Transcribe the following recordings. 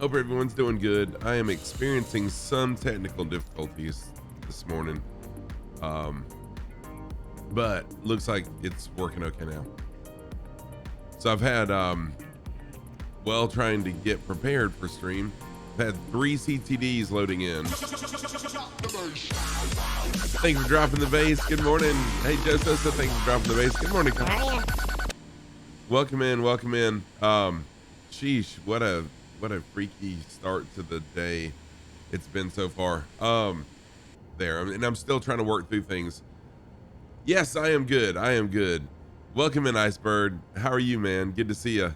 Hope everyone's doing good. I am experiencing some technical difficulties this morning, um, but looks like it's working okay now. So I've had, trying to get prepared for stream. I've had 3 CTDs loading in. Thanks for dropping the bass. Good morning. Hey, Joseph, thanks for dropping the bass. Good morning. Welcome in. Sheesh, what a freaky start to the day it's been so far. And I'm still trying to work through things. Yes, I am good. Welcome in, Icebird. How are you, man? Good to see you.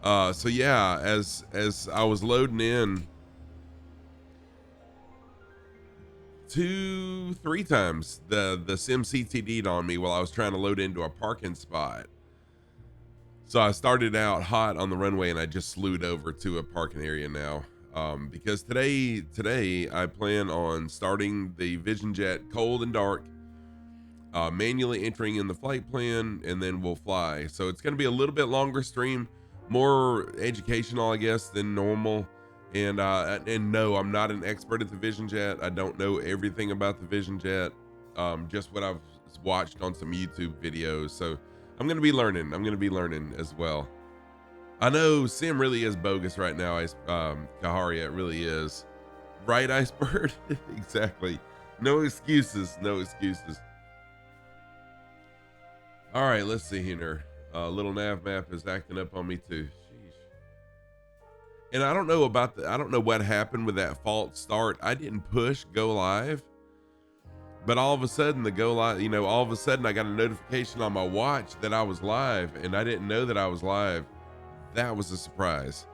So yeah, as I was loading in 2-3 times, the sim CTD'd on me while I was trying to load into a parking spot. So I started out hot on the runway and I just slewed over to a parking area now. Because today I plan on starting the Vision Jet cold and dark, manually entering in the flight plan, and then we'll fly. So it's going to be a little bit longer stream, more educational, I guess, than normal. And no, I'm not an expert at the Vision Jet. I don't know everything about the Vision Jet. Just what I've watched on some YouTube videos. So I'm going to be learning as well. I know Sim really is bogus right now, Kaharia, it really is. Right, Icebird? Exactly. No excuses. All right, let's see here. Little nav map is acting up on me too. Sheesh. And I don't know what happened with that false start. I didn't push go live. But all of a sudden I got a notification on my watch that I was live, and I didn't know that I was live. That was a surprise.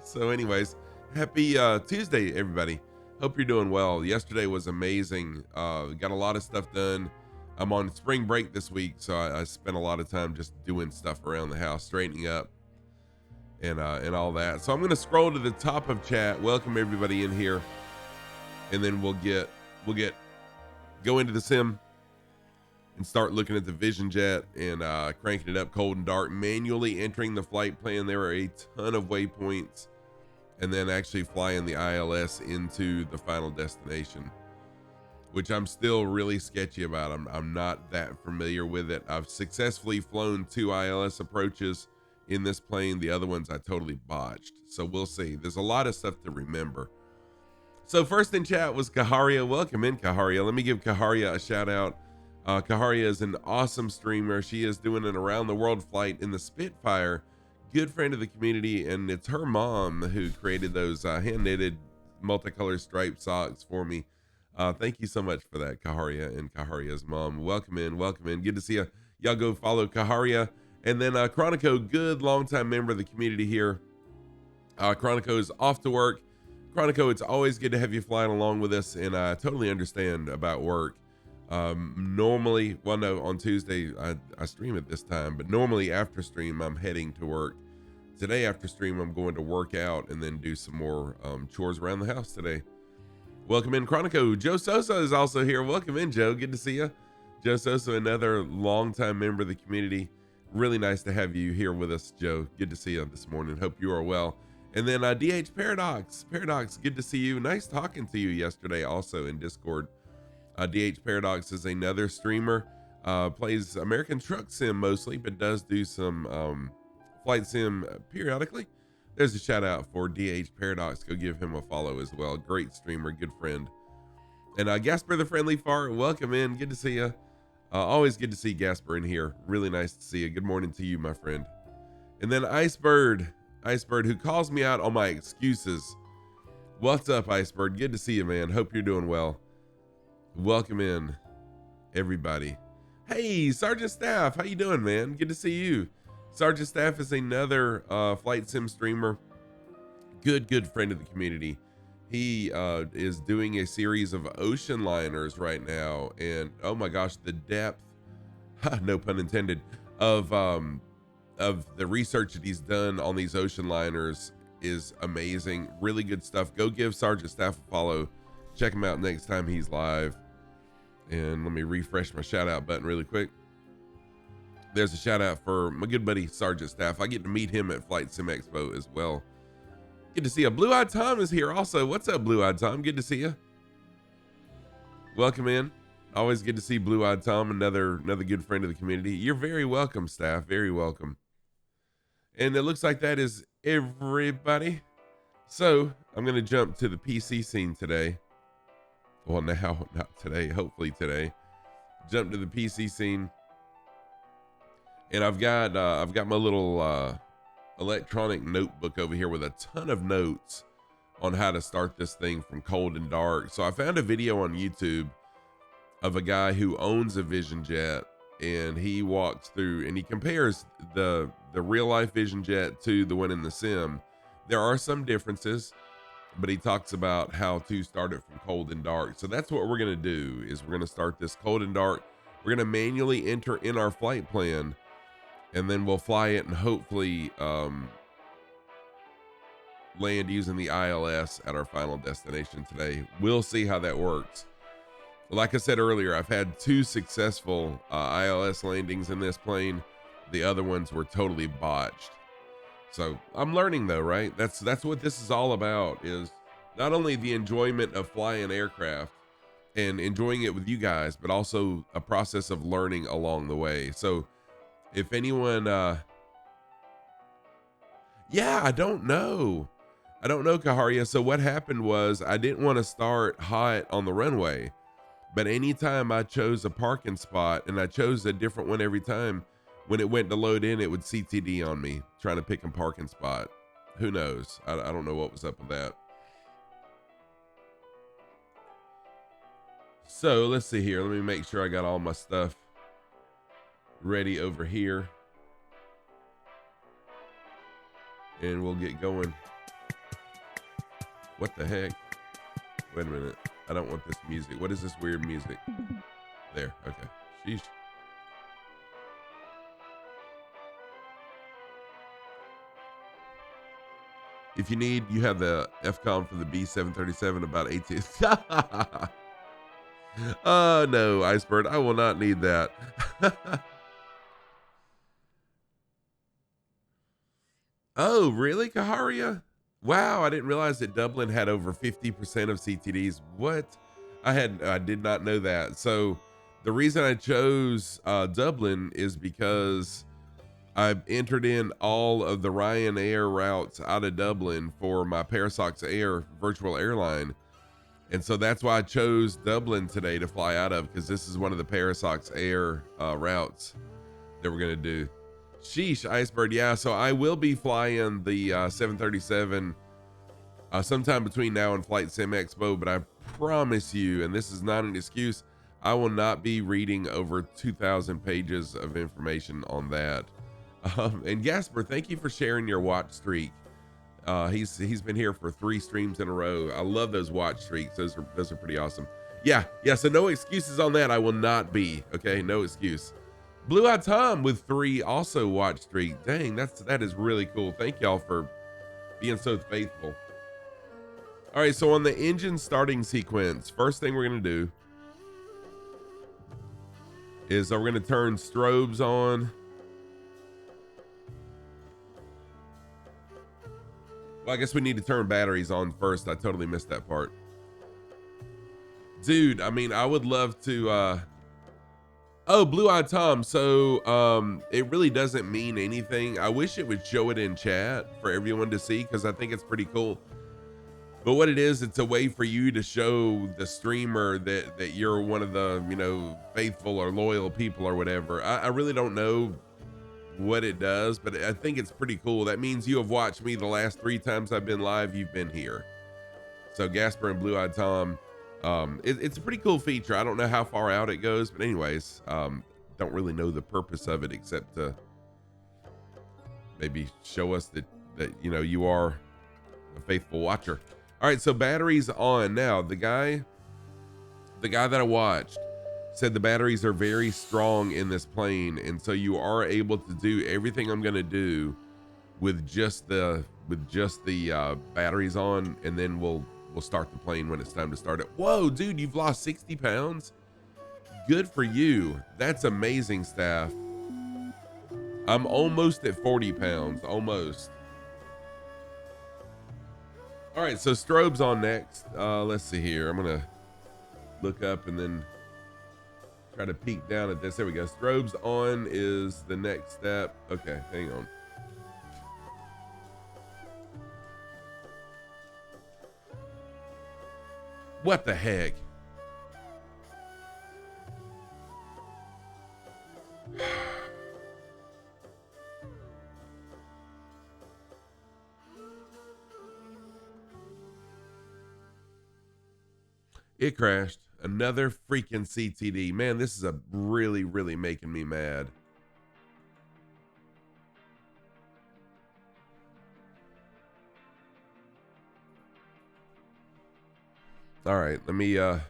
So anyways, happy Tuesday, everybody. Hope you're doing well. Yesterday was amazing. Got a lot of stuff done. I'm on spring break this week, so I spent a lot of time just doing stuff around the house, straightening up and all that. So I'm going to scroll to the top of chat, welcome everybody in here, and then we'll go into the sim and start looking at the Vision Jet and cranking it up cold and dark, manually entering the flight plan. There are a ton of waypoints, and then actually flying the ILS into the final destination, which I'm still really sketchy about. I'm not that familiar with it. I've successfully flown 2 ILS approaches in this plane. The other ones I totally botched. So we'll see. There's a lot of stuff to remember. So first in chat was Kaharia. Welcome in, Kaharia. Let me give Kaharia a shout out. Kaharia is an awesome streamer. She is doing an around the world flight in the Spitfire. Good friend of the community, and it's her mom who created those hand knitted multicolored striped socks for me. Thank you so much for that, Kaharia and Kaharia's mom. Welcome in. Good to see you. Y'all go follow Kaharia. And then Chronico, good longtime member of the community here. Chronico is off to work. Chronico, it's always good to have you flying along with us, and I totally understand about work. Normally, on Tuesday, I stream at this time, but normally after stream, I'm heading to work. Today after stream, I'm going to work out and then do some more chores around the house today. Welcome in, Chronico. Joe Sosa is also here. Welcome in, Joe. Good to see you. Joe Sosa, another longtime member of the community. Really nice to have you here with us, Joe. Good to see you this morning. Hope you are well. And then DH Paradox, good to see you. Nice talking to you yesterday also in Discord. DH Paradox is another streamer, plays American Truck Sim mostly, but does do some flight sim periodically. There's a shout out for DH Paradox. Go give him a follow as well. Great streamer, good friend. And Gasper the Friendly Fart, welcome in. Good to see you. Always good to see Gasper in here. Really nice to see you. Good morning to you, my friend. And then Icebird, who calls me out on my excuses. What's up, Icebird? Good to see you, man. Hope you're doing well. Welcome in, everybody. Hey, Sergeant Staff, how you doing, man? Good to see you. Sergeant Staff is another flight sim streamer. Good friend of the community. He is doing a series of ocean liners right now, and oh my gosh, the depth, no pun intended, of the research that he's done on these ocean liners is amazing. Really good stuff. Go give Sergeant Staff a follow. Check him out next time he's live. And let me refresh my shout out button really quick. There's a shout out for my good buddy Sergeant Staff. I get to meet him at Flight Sim Expo as well. Good to see you. Blue Eyed Tom is here also. What's up, Blue Eyed Tom? Good to see you. Welcome in. Always good to see Blue Eyed Tom, another good friend of the community. You're very welcome, staff. Very welcome. And it looks like that is everybody. So I'm going to jump to the PC scene today. Well, now, not today. Hopefully today. Jump to the PC scene. And I've got my little electronic notebook over here with a ton of notes on how to start this thing from cold and dark. So I found a video on YouTube of a guy who owns a Vision Jet, and he walks through and he compares the real life Vision Jet to the one in the sim. There are some differences, but he talks about how to start it from cold and dark. So that's what we're going to do, is we're going to start this cold and dark. We're going to manually enter in our flight plan, and then we'll fly it and hopefully land using the ILS at our final destination today. We'll see how that works. Like I said earlier, I've had 2 successful ILS landings in this plane. The other ones were totally botched. So I'm learning though, right? That's what this is all about, is not only the enjoyment of flying aircraft and enjoying it with you guys, but also a process of learning along the way. So if anyone, yeah, I don't know, Kaharia. So what happened was I didn't want to start hot on the runway, but anytime I chose a parking spot, and I chose a different one every time, when it went to load in, it would CTD on me trying to pick a parking spot. Who knows? I don't know what was up with that. So let's see here. Let me make sure I got all my stuff ready over here, and we'll get going. What the heck? Wait a minute. I don't want this music. What is this weird music? There. Okay. Sheesh. If you need, you have the FCOM for the B737 about 18. Oh, no, Iceberg. I will not need that. Oh, really, Kaharia? Wow, I didn't realize that Dublin had over 50% of CTDs. What? I did not know that. So the reason I chose Dublin is because I've entered in all of the Ryanair routes out of Dublin for my ParaSox Air virtual airline. And so that's why I chose Dublin today to fly out of, because this is one of the ParaSox Air routes that we're going to do. Sheesh, Iceberg. Yeah, so I will be flying the 737 sometime between now and Flight Sim Expo, but I promise you, and this is not an excuse, I will not be reading over 2,000 pages of information on that. And Gasper, thank you for sharing your watch streak. He's been here for 3 streams in a row. I love those watch streaks. Those are pretty awesome. Yeah. So no excuses on that. I will not be. Okay, no excuse. Blue Eyed Tom with 3 also watch streak. Dang, that is really cool. Thank y'all for being so faithful. All right, so on the engine starting sequence, first thing we're gonna do is we're gonna turn strobes on. Well, I guess we need to turn batteries on first. I totally missed that part. Dude, I mean, I would love to, oh, Blue Eyed Tom. So, it really doesn't mean anything. I wish it would show it in chat for everyone to see, because I think it's pretty cool. But what it is, it's a way for you to show the streamer that you're one of the, faithful or loyal people or whatever. I really don't know what it does, but I think it's pretty cool. That means you have watched me the last 3 times I've been live. You've been here. So Gasper and Blue Eyed Tom, it's a pretty cool feature. I don't know how far out it goes, but anyways, don't really know the purpose of it except to maybe show us that you are a faithful watcher. All right, so batteries on now. The guy that I watched said the batteries are very strong in this plane, and so you are able to do everything I'm gonna do with just the batteries on, and then we'll start the plane when it's time to start it. Whoa, dude, you've lost 60 pounds. Good for you. That's amazing, staff. I'm almost at 40 pounds, almost. All right, so strobe's on next. Let's see here. I'm gonna look up and then try to peek down at this. There we go. Strobe's on is the next step. Okay, hang on. What the heck? It crashed. Another freaking CTD. Man, this is really making me mad. All right, let me go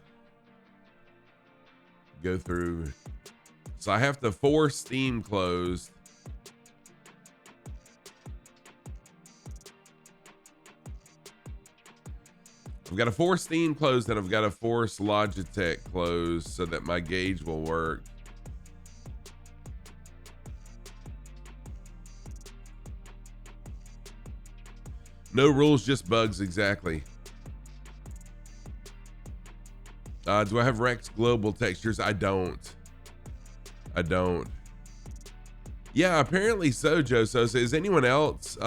through. So I have to force Steam closed. I've got to force Steam closed, and I've got to force Logitech closed so that my gauge will work. No rules, just bugs, exactly. Do I have Rex Global textures? I don't. Yeah, apparently so, Joe. So is anyone else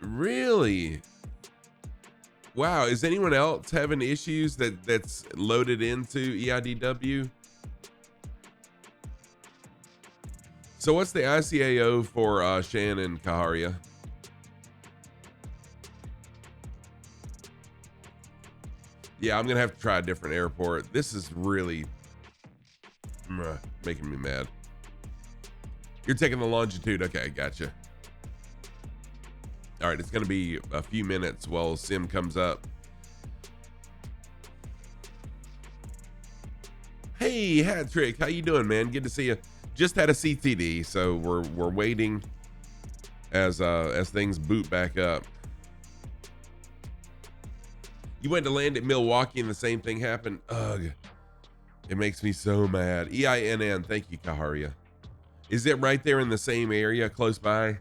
really? Wow, is anyone else having issues that's loaded into EIDW? So what's the ICAO for Shannon Kaharia? Yeah, I'm gonna have to try a different airport. This is really making me mad. You're taking the longitude. Okay, gotcha. All right, it's gonna be a few minutes while Sim comes up. Hey, Hat Trick, how you doing, man? Good to see you. Just had a CTD, so we're waiting as things boot back up. You went to land at Milwaukee and the same thing happened. Ugh, it makes me so mad. EINN, thank you, Kaharia. Is it right there in the same area close by?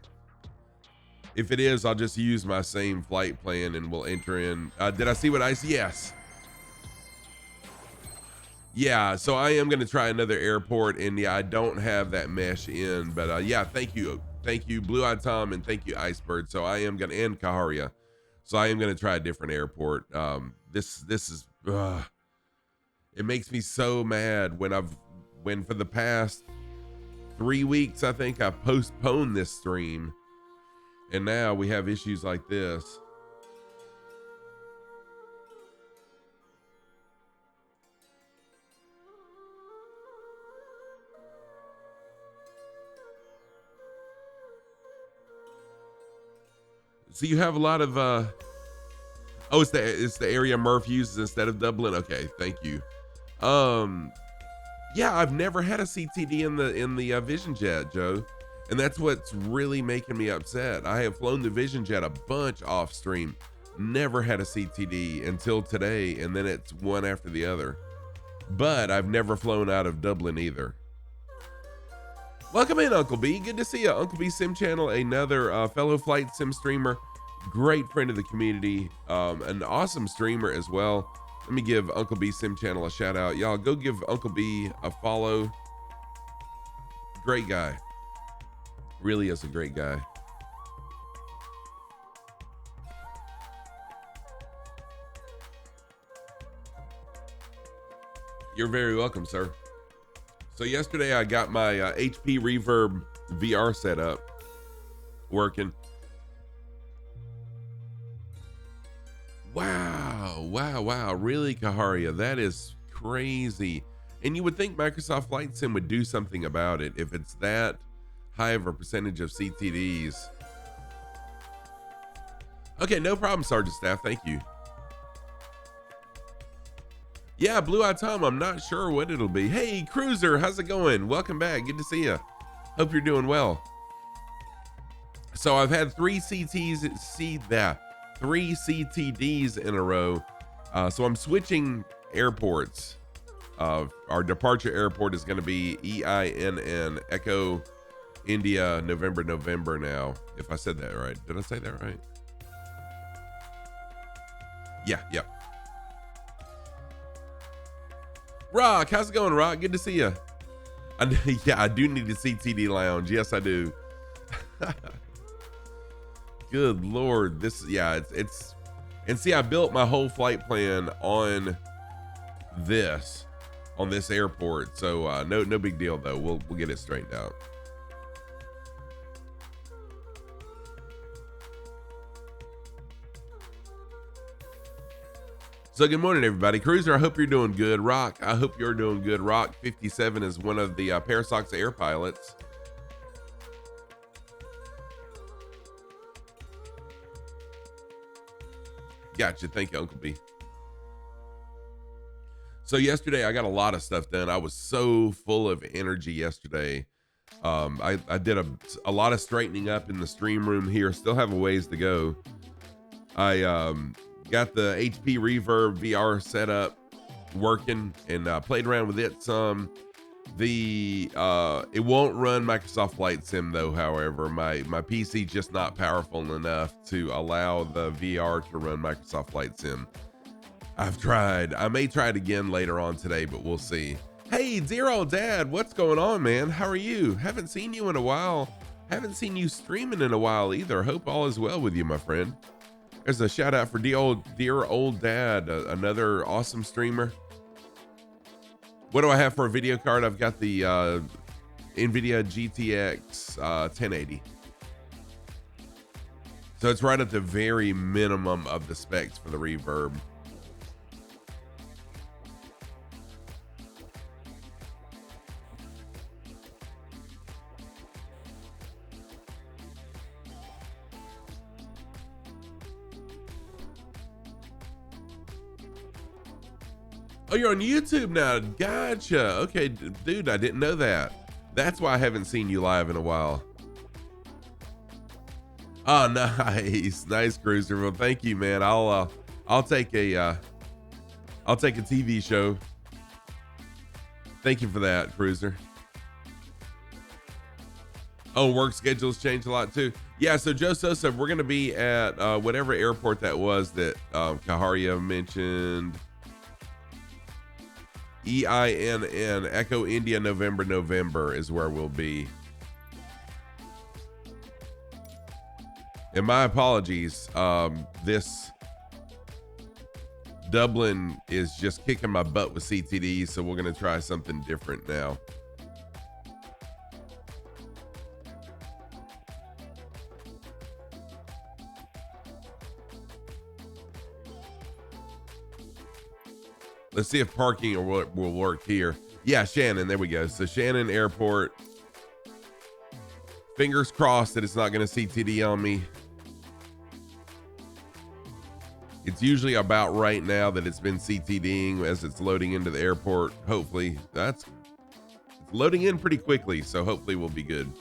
If it is, I'll just use my same flight plan and we'll enter in. Did I see what I see? Yes. Yeah, so I am going to try another airport, and yeah, I don't have that mesh in, but yeah, thank you, Blue Eyed Tom, and thank you, Icebird. So I am going to end Kaharia. So I am going to try a different airport. This is, it makes me so mad when for the past 3 weeks, I think I've postponed this stream, and now we have issues like this. So you have a lot of oh, it's the area Murph uses instead of Dublin. Okay, thank you. Yeah, I've never had a CTD in the Vision Jet, Joe, and that's what's really making me upset. I have flown the Vision Jet a bunch off stream, never had a CTD until today, and then it's one after the other. But I've never flown out of Dublin either. Welcome in, Uncle B. Good to see you. Uncle B Sim Channel, another fellow flight sim streamer, great friend of the community, an awesome streamer as well. Let me give Uncle B Sim Channel a shout out. Y'all go give Uncle B a follow. Great guy. Really is a great guy. You're very welcome, sir. So yesterday I got my HP Reverb VR setup working. Wow. Really, Kaharia? That is crazy. And you would think Microsoft Flight Sim would do something about it if it's that high of a percentage of CTDs. Okay, no problem, Sergeant Staff. Thank you. Yeah, Blue Eyed Tom, I'm not sure what it'll be. Hey, Cruiser, how's it going? Welcome back. Good to see you. Hope you're doing well. So I've had three CTDs in a row. So I'm switching airports. Our departure airport is going to be EINN, Echo India, November now. If I said that right. Did I say that right? Yeah, yep. Rock, how's it going, Rock? Good to see you. Yeah, I do need a CTD lounge. Yes, I do. Good Lord. It's and see, I built my whole flight plan on this airport. So no big deal though. We'll get it straightened out. So good morning, everybody. Cruiser, I hope you're doing good. Rock, I hope you're doing good. Rock 57 is one of the ParaSox air pilots. Gotcha. Thank you, Uncle B. So yesterday I got a lot of stuff done. I was so full of energy yesterday. I did a lot of straightening up in the stream room here. Still have a ways to go. I got the HP Reverb VR setup working and played around with it some. It won't run Microsoft Flight Sim though. However, my PC just not powerful enough to allow the VR to run Microsoft Flight Sim. I've tried. I may try it again later on today, but we'll see. Hey, dear old dad, what's going on, man? How are you? Haven't seen you in a while. Haven't seen you streaming in a while either. Hope all is well with you, my friend. There's a shout out for dear old dad, another awesome streamer. What do I have for a video card? I've got the NVIDIA GTX 1080. So it's right at the very minimum of the specs for the reverb. Oh, you're on YouTube now. Gotcha. Okay, dude, I didn't know that. That's why I haven't seen you live in a while. Oh, nice. Nice, Cruiser. Well, thank you, man. I'll take a TV show. Thank you for that, Cruiser. Oh, work schedules change a lot too. Yeah, so Joe Sosa, we're gonna be at whatever airport that was that Kaharia mentioned. EINN, Echo India, November is where we'll be. And my apologies. This Dublin is just kicking my butt with CTD, so we're gonna try something different now. Let's see if parking will work here. Yeah, Shannon, there we go. So Shannon Airport. Fingers crossed that it's not going to CTD on me. It's usually about right now that it's been CTDing as it's loading into the airport. Hopefully it's loading in pretty quickly, so hopefully we'll be good.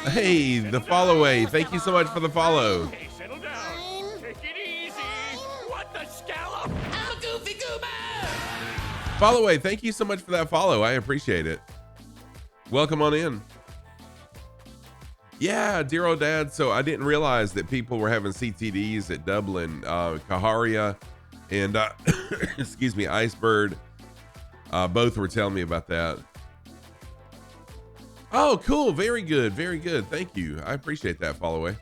Hey, the follow away. Thank you so much for the follow. Hey, settle down. Take it easy. What the scallop? I'm a goofy goober. Follow away. Thank you so much for that follow. I appreciate it. Welcome on in. Yeah, dear old dad. So I didn't realize that people were having CTDs at Dublin, Kaharia and excuse me, Icebird. Both were telling me about that. Oh, cool. Very good. Very good. Thank you. I appreciate that follow away.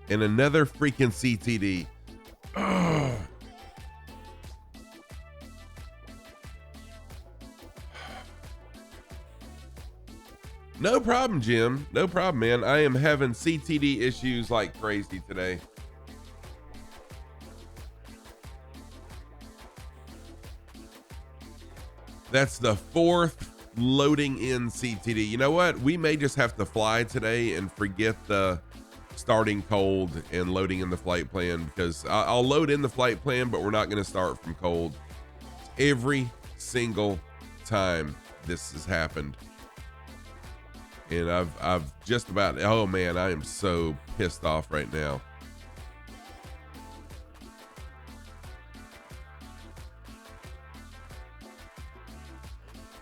And another freaking CTD. Ugh. No problem, Jim. No problem, man. I am having CTD issues like crazy today. That's the fourth loading in CTD. You know what? We may just have to fly today and forget the starting cold and loading in the flight plan, because I'll load in the flight plan, but we're not going to start from cold. Every single time this has happened. And I've just about, oh man, I am so pissed off right now.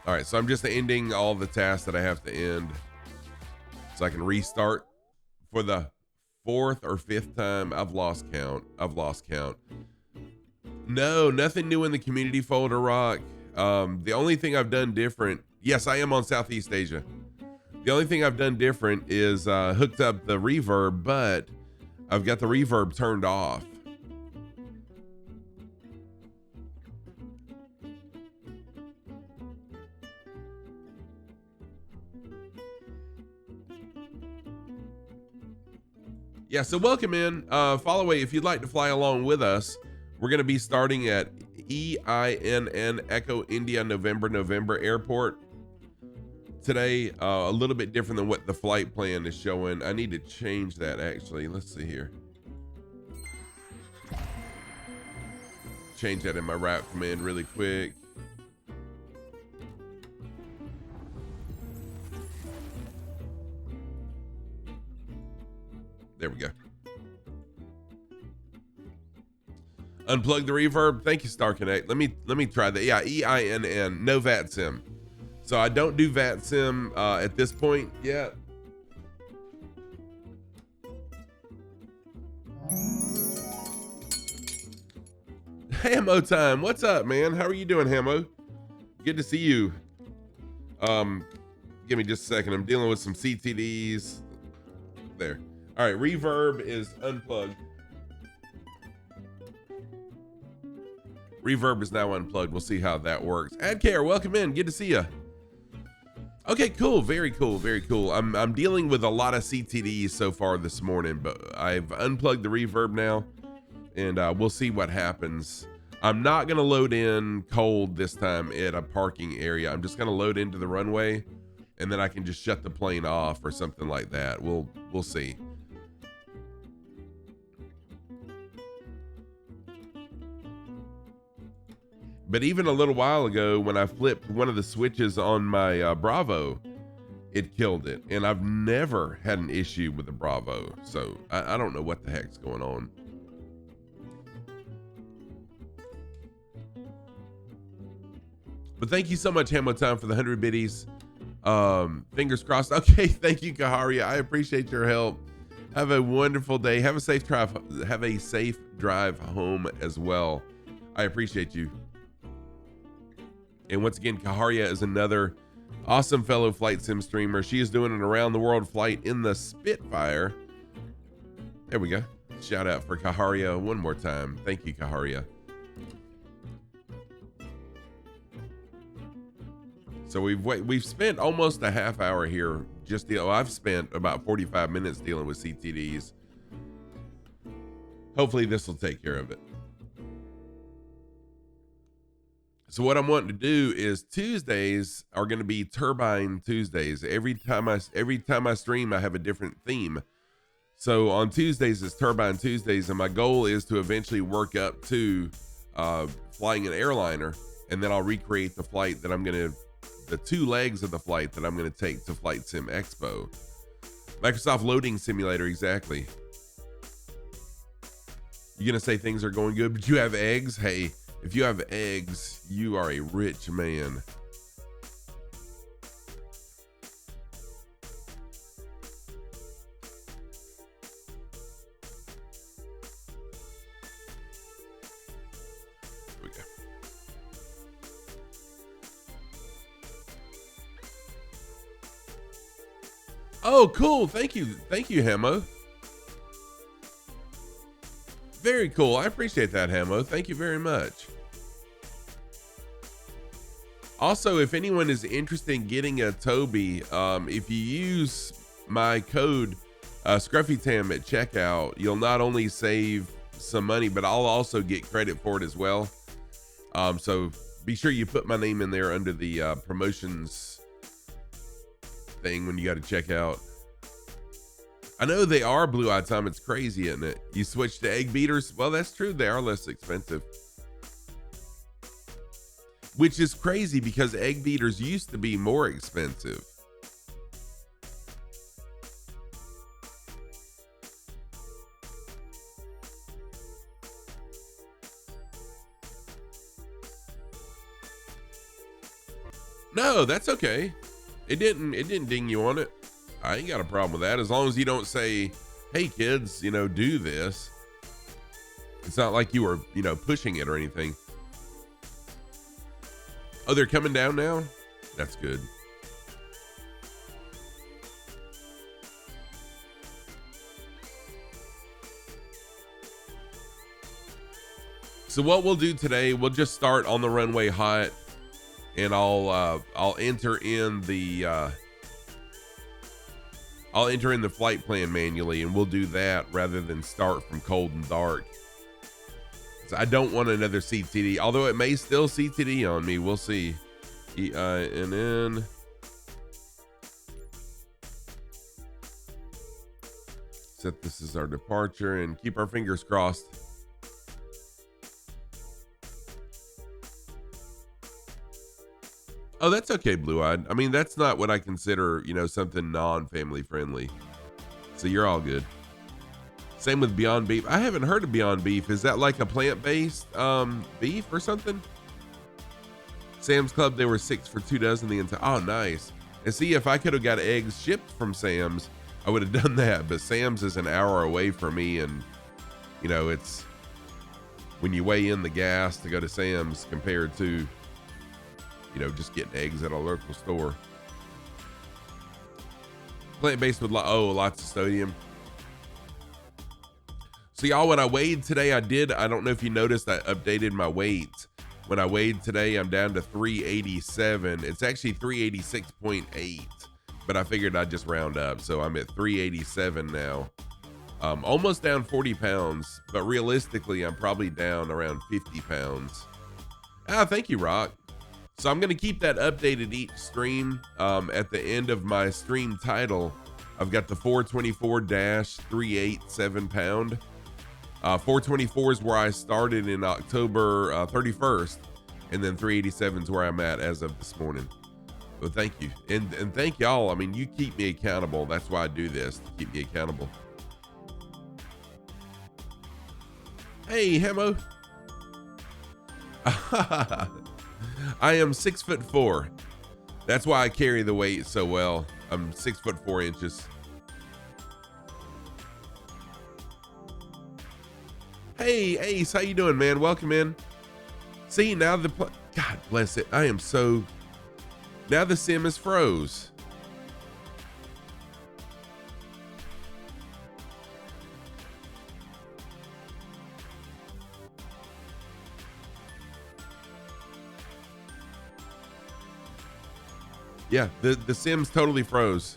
All right, so I'm just ending all the tasks that I have to end so I can restart for the 4th or 5th time. I've lost count. No, nothing new in the community folder, Rock. The only thing I've done different, yes, I am on Southeast Asia. The only thing I've done different is hooked up the reverb, but I've got the reverb turned off. Yeah, so welcome in. Follow away if you'd like to fly along with us. We're going to be starting at EINN Echo India November Airport. Today, a little bit different than what the flight plan is showing. I need to change that actually. Let's see here. Change that in my route command really quick. There we go. Unplug the reverb. Thank you, Star Connect. Let me try that. Yeah, EINN, no VATSIM. So I don't do VATSIM at this point yet. Hamo time. What's up, man? How are you doing, Hamo? Good to see you. Give me just a second. I'm dealing with some CTDs. There. All right, reverb is unplugged. Reverb is now unplugged. We'll see how that works. AdCare, welcome in. Good to see you. Okay, cool. Very cool. Very cool. I'm dealing with a lot of CTDs so far this morning, but I've unplugged the reverb now, and we'll see what happens. I'm not going to load in cold this time at a parking area. I'm just going to load into the runway, and then I can just shut the plane off or something like that. We'll see. But even a little while ago, when I flipped one of the switches on my Bravo, it killed it. And I've never had an issue with the Bravo. So I don't know what the heck's going on. But thank you so much, Hamo Time, for the 100 biddies. Fingers crossed. Okay, thank you, Kaharia. I appreciate your help. Have a wonderful day. Have a safe drive. Have a safe drive home as well. I appreciate you. And once again, Kaharia is another awesome fellow flight sim streamer. She is doing an around the world flight in the Spitfire. There we go. Shout out for Kaharia one more time. Thank you, Kaharia. So we've spent almost a half hour here. I've spent about 45 minutes dealing with CTDs. Hopefully this will take care of it. So what I'm wanting to do is Tuesdays are going to be Turbine Tuesdays. Every time I stream, I have a different theme. So on Tuesdays is Turbine Tuesdays, and my goal is to eventually work up to flying an airliner, and then I'll recreate the flight that the 2 legs of the flight that I'm going to take to Flight Sim Expo. Microsoft Loading Simulator, exactly. You're going to say things are going good, but you have eggs? Hey, if you have eggs, you are a rich man. There we go. Oh, cool. Thank you. Thank you, Hamo. Very cool. I appreciate that, Hamo. Thank you very much. Also, if anyone is interested in getting a Toby, if you use my code ScruffyTam at checkout, you'll not only save some money, but I'll also get credit for it as well. So be sure you put my name in there under the promotions thing when you got to check out. I know they are blue-eyed Tom. It's crazy, isn't it? You switch to egg beaters. Well, that's true. They are less expensive. Which is crazy because egg beaters used to be more expensive. No, that's okay. It didn't ding you on it. I ain't got a problem with that as long as you don't say, "Hey kids, do this." It's not like you were, pushing it or anything. Oh, they're coming down now? That's good. So what we'll do today, we'll just start on the runway hot, and I'll enter in the flight plan manually, and we'll do that rather than start from cold and dark. So I don't want another CTD, although it may still CTD on me. We'll see. EINN. Set this as our departure and keep our fingers crossed. Oh, that's okay, Blue Eyed. I mean, that's not what I consider, something non-family friendly. So you're all good. Same with Beyond Beef. I haven't heard of Beyond Beef. Is that like a plant-based beef or something? Sam's Club, they were 6 for 2 dozen the entire. Oh, nice. And see, if I could have got eggs shipped from Sam's, I would have done that. But Sam's is an hour away from me, and it's when you weigh in the gas to go to Sam's compared to just getting eggs at a local store. Plant-based with lots of sodium. So y'all, when I weighed today, I don't know if you noticed, I updated my weight. When I weighed today, I'm down to 387. It's actually 386.8, but I figured I'd just round up. So I'm at 387 now. Almost down 40 pounds, but realistically, I'm probably down around 50 pounds. Thank you, Rock. So I'm going to keep that updated each stream. At the end of my stream title, I've got the 424-387 pound. 424 is where I started in October 31st, and then 387 is where I'm at as of this morning. So thank you. And thank y'all. I mean, you keep me accountable. That's why I do this, to keep me accountable. Hey, Hemo. I am 6'4". That's why I carry the weight so well. I'm 6'4". Hey, Ace, how you doing, man? Welcome in. See, now God bless it. Now the sim is froze. Yeah, the Sims totally froze.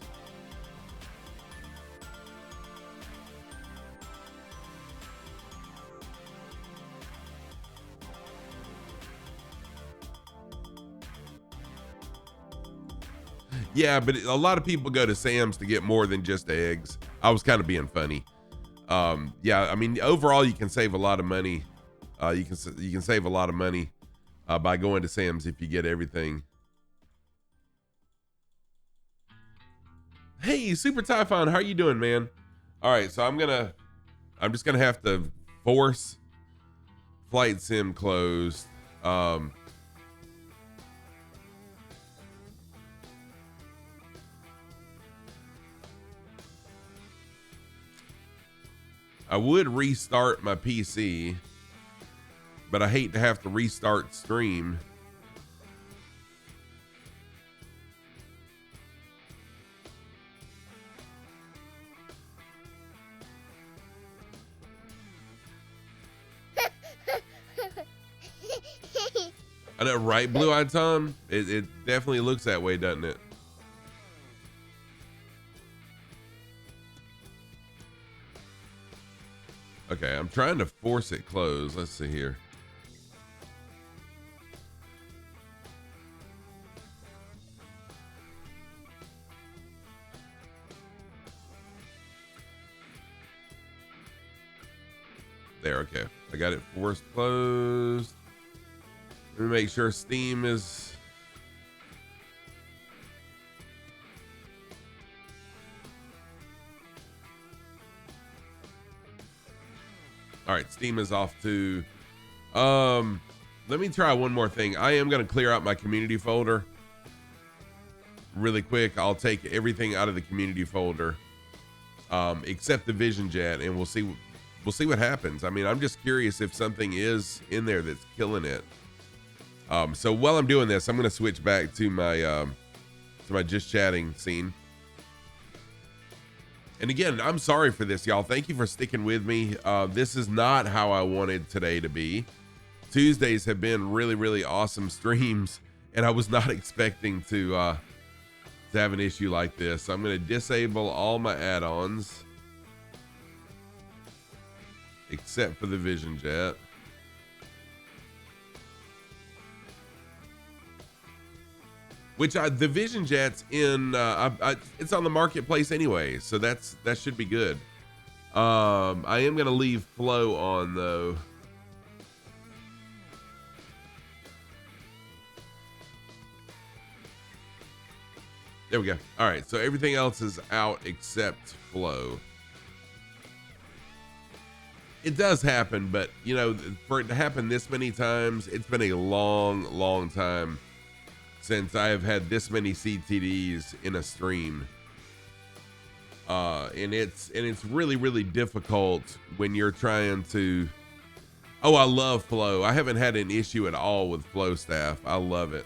Yeah, but a lot of people go to Sam's to get more than just eggs. I was kind of being funny. Yeah, I mean, overall, you can save a lot of money. You can save a lot of money by going to Sam's if you get everything. Hey, Super Typhon, how are you doing, man? All right, so I'm just gonna have to force flight sim closed. I would restart my PC, but I hate to have to restart stream. I know, right, Blue Eyed Tom? It definitely looks that way, doesn't it? Okay, I'm trying to force it closed. Let's see here. There, okay. I got it forced closed. Let me make sure Steam is... All right, Steam is off too. Let me try one more thing. I am going to clear out my community folder really quick, I'll take everything out of the community folder, except the Vision Jet, and we'll see what happens. I mean, I'm just curious if something is in there that's killing it. So while I'm doing this, I'm going to switch back to my just chatting scene. And again, I'm sorry for this, y'all. Thank you for sticking with me. This is not how I wanted today to be. Tuesdays have been really, really awesome streams, and I was not expecting to have an issue like this. So I'm going to disable all my add-ons except for the Vision Jet. Which the Vision Jet's in, it's on the marketplace anyway, so that should be good. I am gonna leave flow on though. There we go. All right, so everything else is out except flow. It does happen, but you know, for it to happen this many times, it's been a long, long time since I have had this many CTDs in a stream. And it's really, really difficult when you're trying to, oh, I love flow. I haven't had an issue at all with flow staff. I love it.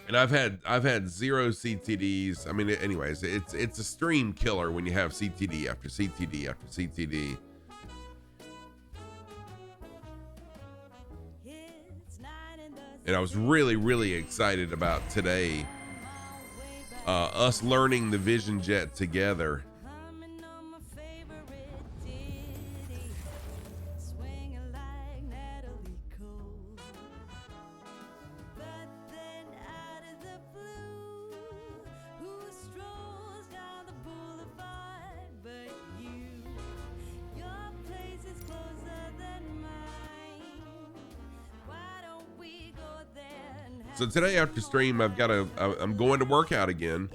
And I've had 0 CTDs. I mean, anyways, it's a stream killer when you have CTD after CTD after CTD. And I was really, really excited about today, us learning the Vision Jet together. So today after stream, I'm going to work out again.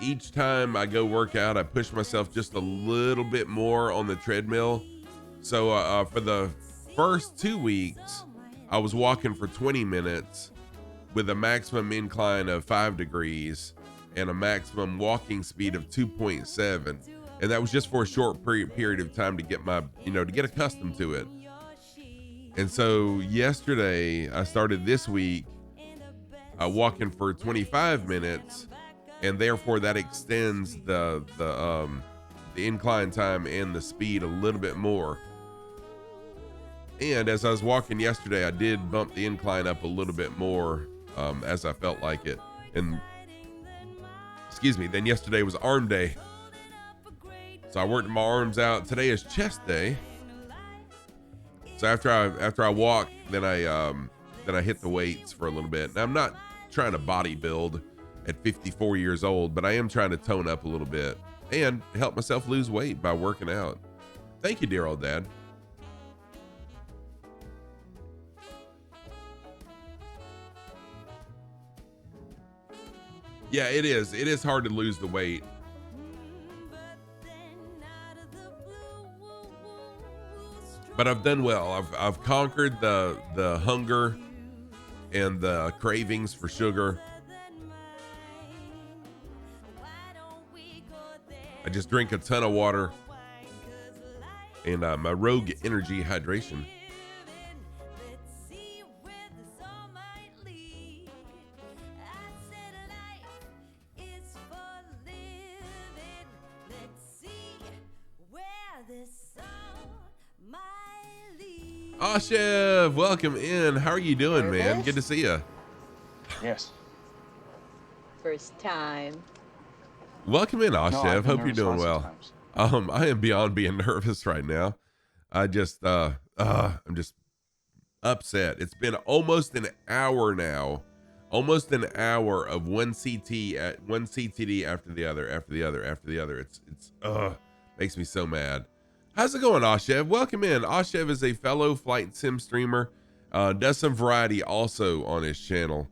Each time I go work out, I push myself just a little bit more on the treadmill. So for the first 2 weeks, I was walking for 20 minutes with a maximum incline of 5 degrees and a maximum walking speed of 2.7. And that was just for a short period of time to get to get accustomed to it. And so yesterday, I started this week walking for 25 minutes, and therefore that extends the incline time and the speed a little bit more. And as I was walking yesterday, I did bump the incline up a little bit more as I felt like it. And then yesterday was arm day, so I worked my arms out. Today is chest day. So after I walk, then I hit the weights for a little bit. And I'm not trying to bodybuild at 54 years old, but I am trying to tone up a little bit and help myself lose weight by working out. Thank you, dear old dad. Yeah, it is. It is hard to lose the weight. But I've done well. I've conquered the hunger and the cravings for sugar. I just drink a ton of water and my Rogue Energy hydration. Ashev, welcome in. How are you doing, man? Good to see you. Yes. First time. Welcome in, Ashev. No, hope you're doing well. I am beyond being nervous right now. I'm just upset. It's been almost an hour now. Almost an hour of one CTD after the other. It's makes me so mad. How's it going, Ashev? Welcome in. Ashev is a fellow flight sim streamer, does some variety also on his channel.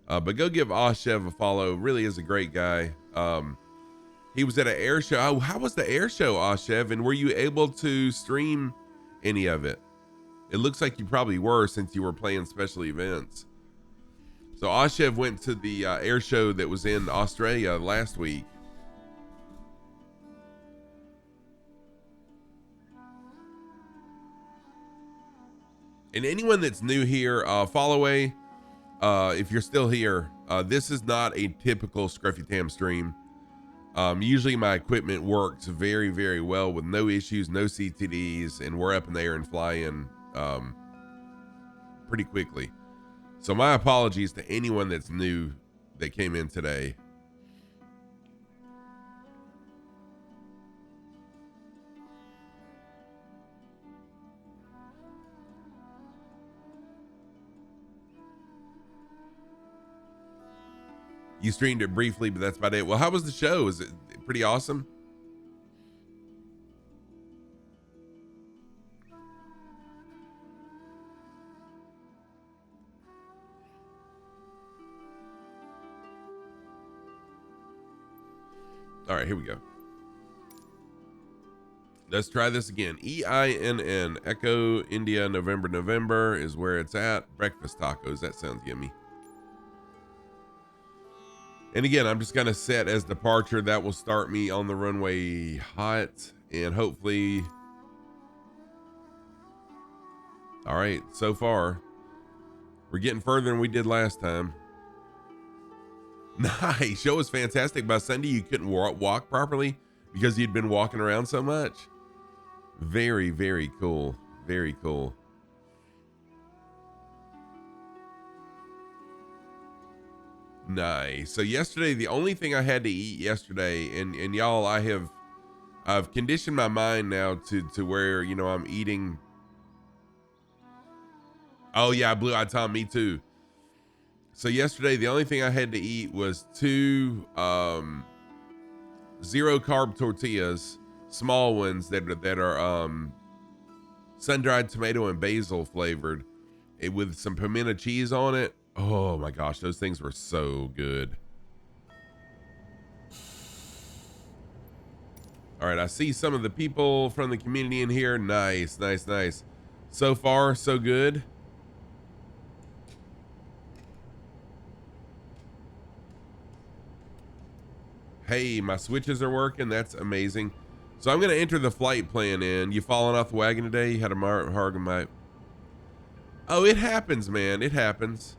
But go give Ashev a follow. Really is a great guy. He was at an air show. Oh, how was the air show, Ashev? And were you able to stream any of it? It looks like you probably were, since you were playing special events. So Ashev went to the air show that was in Australia last week. And anyone that's new here, Followaway, if you're still here, this is not a typical Scruffy Tam stream. Usually my equipment works very, very well with no issues, no CTDs, and we're up in the air and flying pretty quickly. So my apologies to anyone that's new that came in today. You streamed it briefly, but that's about it. Well, how was the show? Is it pretty awesome? All right, here we go. Let's try this again. EINN, Echo India, November is where it's at. Breakfast tacos. That sounds yummy. And again, I'm just going to set as departure. That will start me on the runway hot. And hopefully... All right, so far, we're getting further than we did last time. Nice. Show was fantastic. By Sunday, you couldn't walk properly because you'd been walking around so much. Very, very cool. Very cool. Nice. So yesterday, the only thing I had to eat yesterday, and y'all, I've conditioned my mind now to where, you know, I'm eating. Oh yeah, Blue Eyed Tom, me too. So yesterday, the only thing I had to eat was 2 zero carb tortillas, small ones that are sun-dried tomato and basil flavored, with some pimento cheese on it. Oh my gosh, those things were so good. All right, I see some of the people from the community in here. Nice, nice, nice. So far, so good. Hey, my switches are working. That's amazing. So I'm going to enter the flight plan in. You falling off the wagon today? You had a Hargemite. Oh, it happens, man. It happens.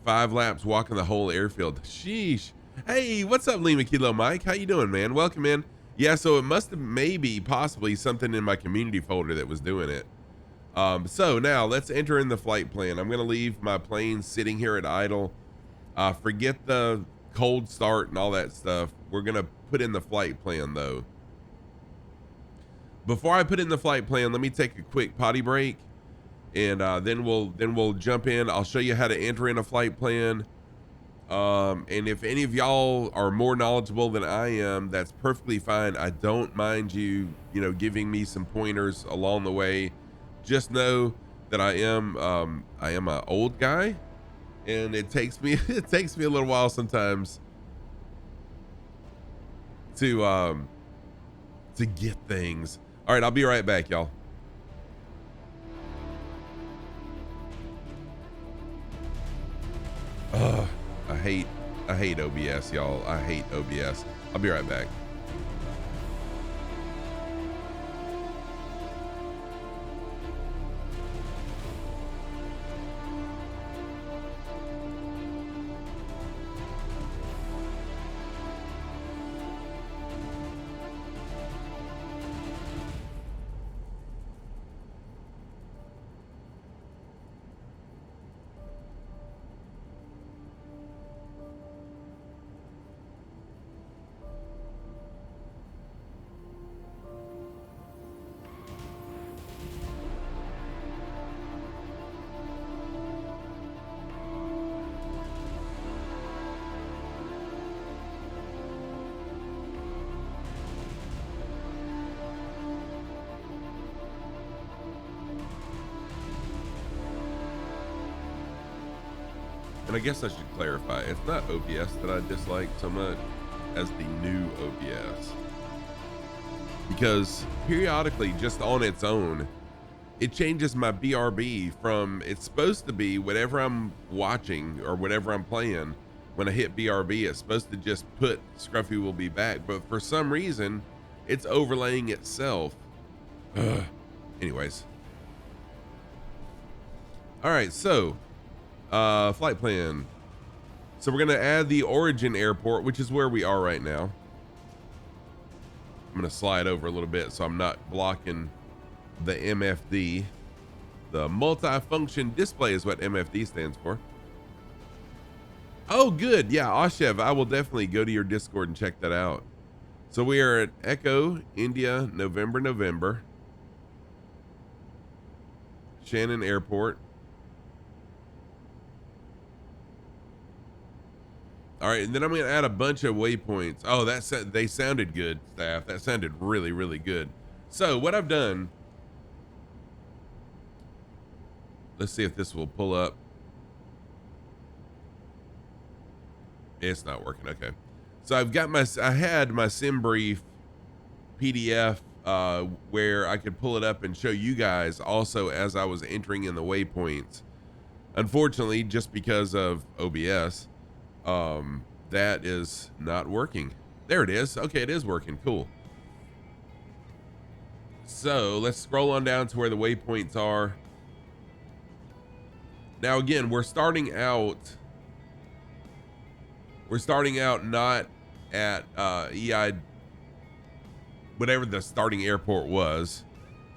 5 laps walking the whole airfield. Sheesh. Hey, what's up, Lima Kilo Mike? How you doing, man? Welcome in. Yeah, so it must have maybe possibly something in my community folder that was doing it. So now let's enter in the flight plan. I'm going to leave my plane sitting here at idle. Forget the cold start and all that stuff. We're going to put in the flight plan though. Before I put in the flight plan, let me take a quick potty break, and then we'll jump in. I'll show you how to enter in a flight plan. And if any of y'all are more knowledgeable than I am, that's perfectly fine. I don't mind you giving me some pointers along the way. Just know that I am an old guy, and it takes me a little while sometimes to get things. All right, I'll be right back, y'all. I hate OBS, y'all. I hate OBS. I'll be right back. And I guess I should clarify, it's not OBS that I dislike so much as the new OBS. Because periodically, just on its own, it changes my BRB from, it's supposed to be whatever I'm watching or whatever I'm playing. When I hit BRB, it's supposed to just put Scruffy will be back, but for some reason it's overlaying itself. Ugh. Anyways. All right, so flight plan. So we're gonna add the origin airport, which is where we are right now. I'm gonna slide over a little bit so I'm not blocking the MFD. The multi-function display is what MFD stands for. Oh, good. Yeah, Ashev, I will definitely go to your Discord and check that out. So we are at Echo, India, November. Shannon Airport. All right, and then I'm going to add a bunch of waypoints. Oh, they sounded good, staff. That sounded really, really good. So what I've done, let's see if this will pull up. It's not working. Okay. So I had my sim brief PDF where I could pull it up and show you guys also as I was entering in the waypoints. Unfortunately, just because of OBS, that is not working. There it is. Okay, it is working. Cool. So let's scroll on down to where the waypoints are. Now again, we're starting out not at EI, whatever the starting airport was.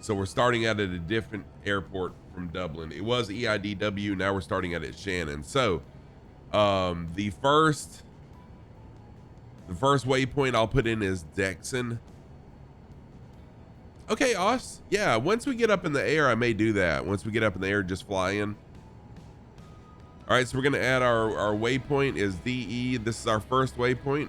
So we're starting out at a different airport from Dublin. It was EIDW. Now we're starting out at Shannon. So the first waypoint I'll put in is Dexon. Okay, Os. Yeah, once we get up in the air, I may do that. Once we get up in the air, just fly in. All right, so we're gonna add our waypoint is DE. This is our first waypoint.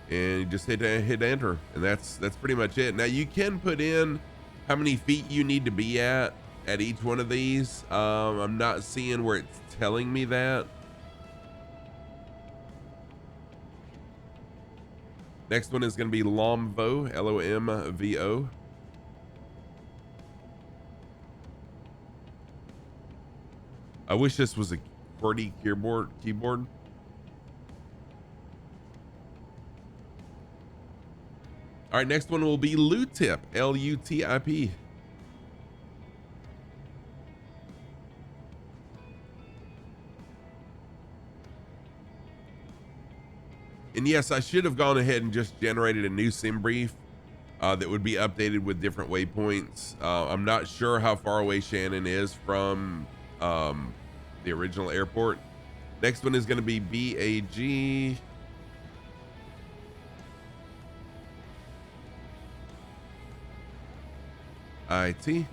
And you just hit enter, and that's pretty much it. Now you can put in how many feet you need to be at each one of these. I'm not seeing where it's telling me that. Next one is going to be Lomvo, Lomvo. I wish this was a QWERTY keyboard. All right, next one will be Lutip, Lutip. And yes, I should have gone ahead and just generated a new sim brief that would be updated with different waypoints. I'm not sure how far away Shannon is from the original airport. Next one is going to be BAG. IT.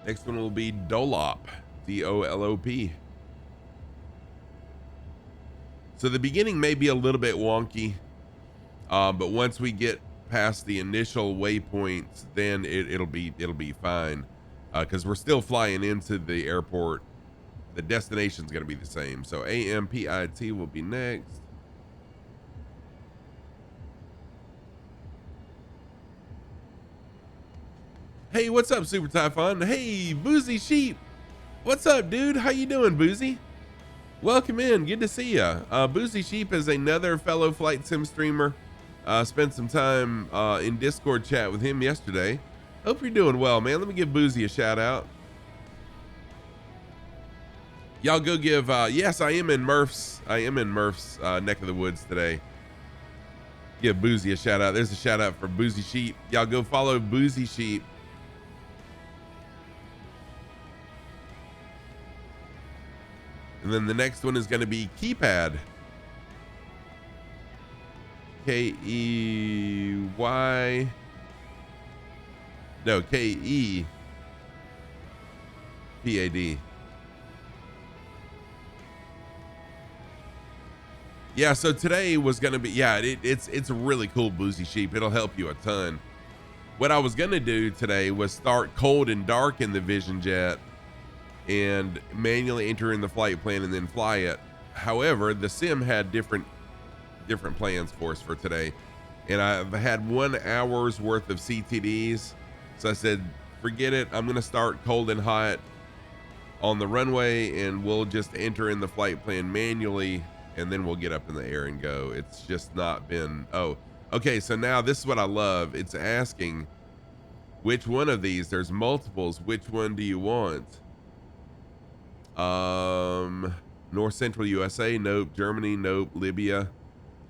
Next one will be Dolop, DOLOP. So the beginning may be a little bit wonky, but once we get past the initial waypoints, then it'll be fine, because we're still flying into the airport. The destination's going to be the same. So AMPIT will be next. Hey, what's up, Super Typhon? Hey, Boozy Sheep. What's up, dude? How you doing, Boozy? Welcome in. Good to see ya. Boozy Sheep is another fellow flight sim streamer. Spent some time in Discord chat with him yesterday. Hope you're doing well, man. Let me give Boozy a shout out. Y'all go give, yes, I am in Murph's neck of the woods today. Give Boozy a shout out. There's a shout out for Boozy Sheep. Y'all go follow Boozy Sheep. And then the next one is going to be Keypad. K-E-Y. No, K-E-P-A-D. Yeah, so today was going to be, yeah, it's a really cool, Boozy Sheep. It'll help you a ton. What I was going to do today was start cold and dark in the Vision Jet and manually enter in the flight plan and then fly it. However, the sim had different plans for us for today, and I've had 1 hour's worth of CTDs. So I said, forget it. I'm gonna start cold and hot on the runway, and we'll just enter in the flight plan manually, and then we'll get up in the air and go. It's just not been. Oh, okay. So now this is what I love. It's asking which one of these. There's multiples. Which one do you want? North Central USA, nope. Germany, nope. Libya,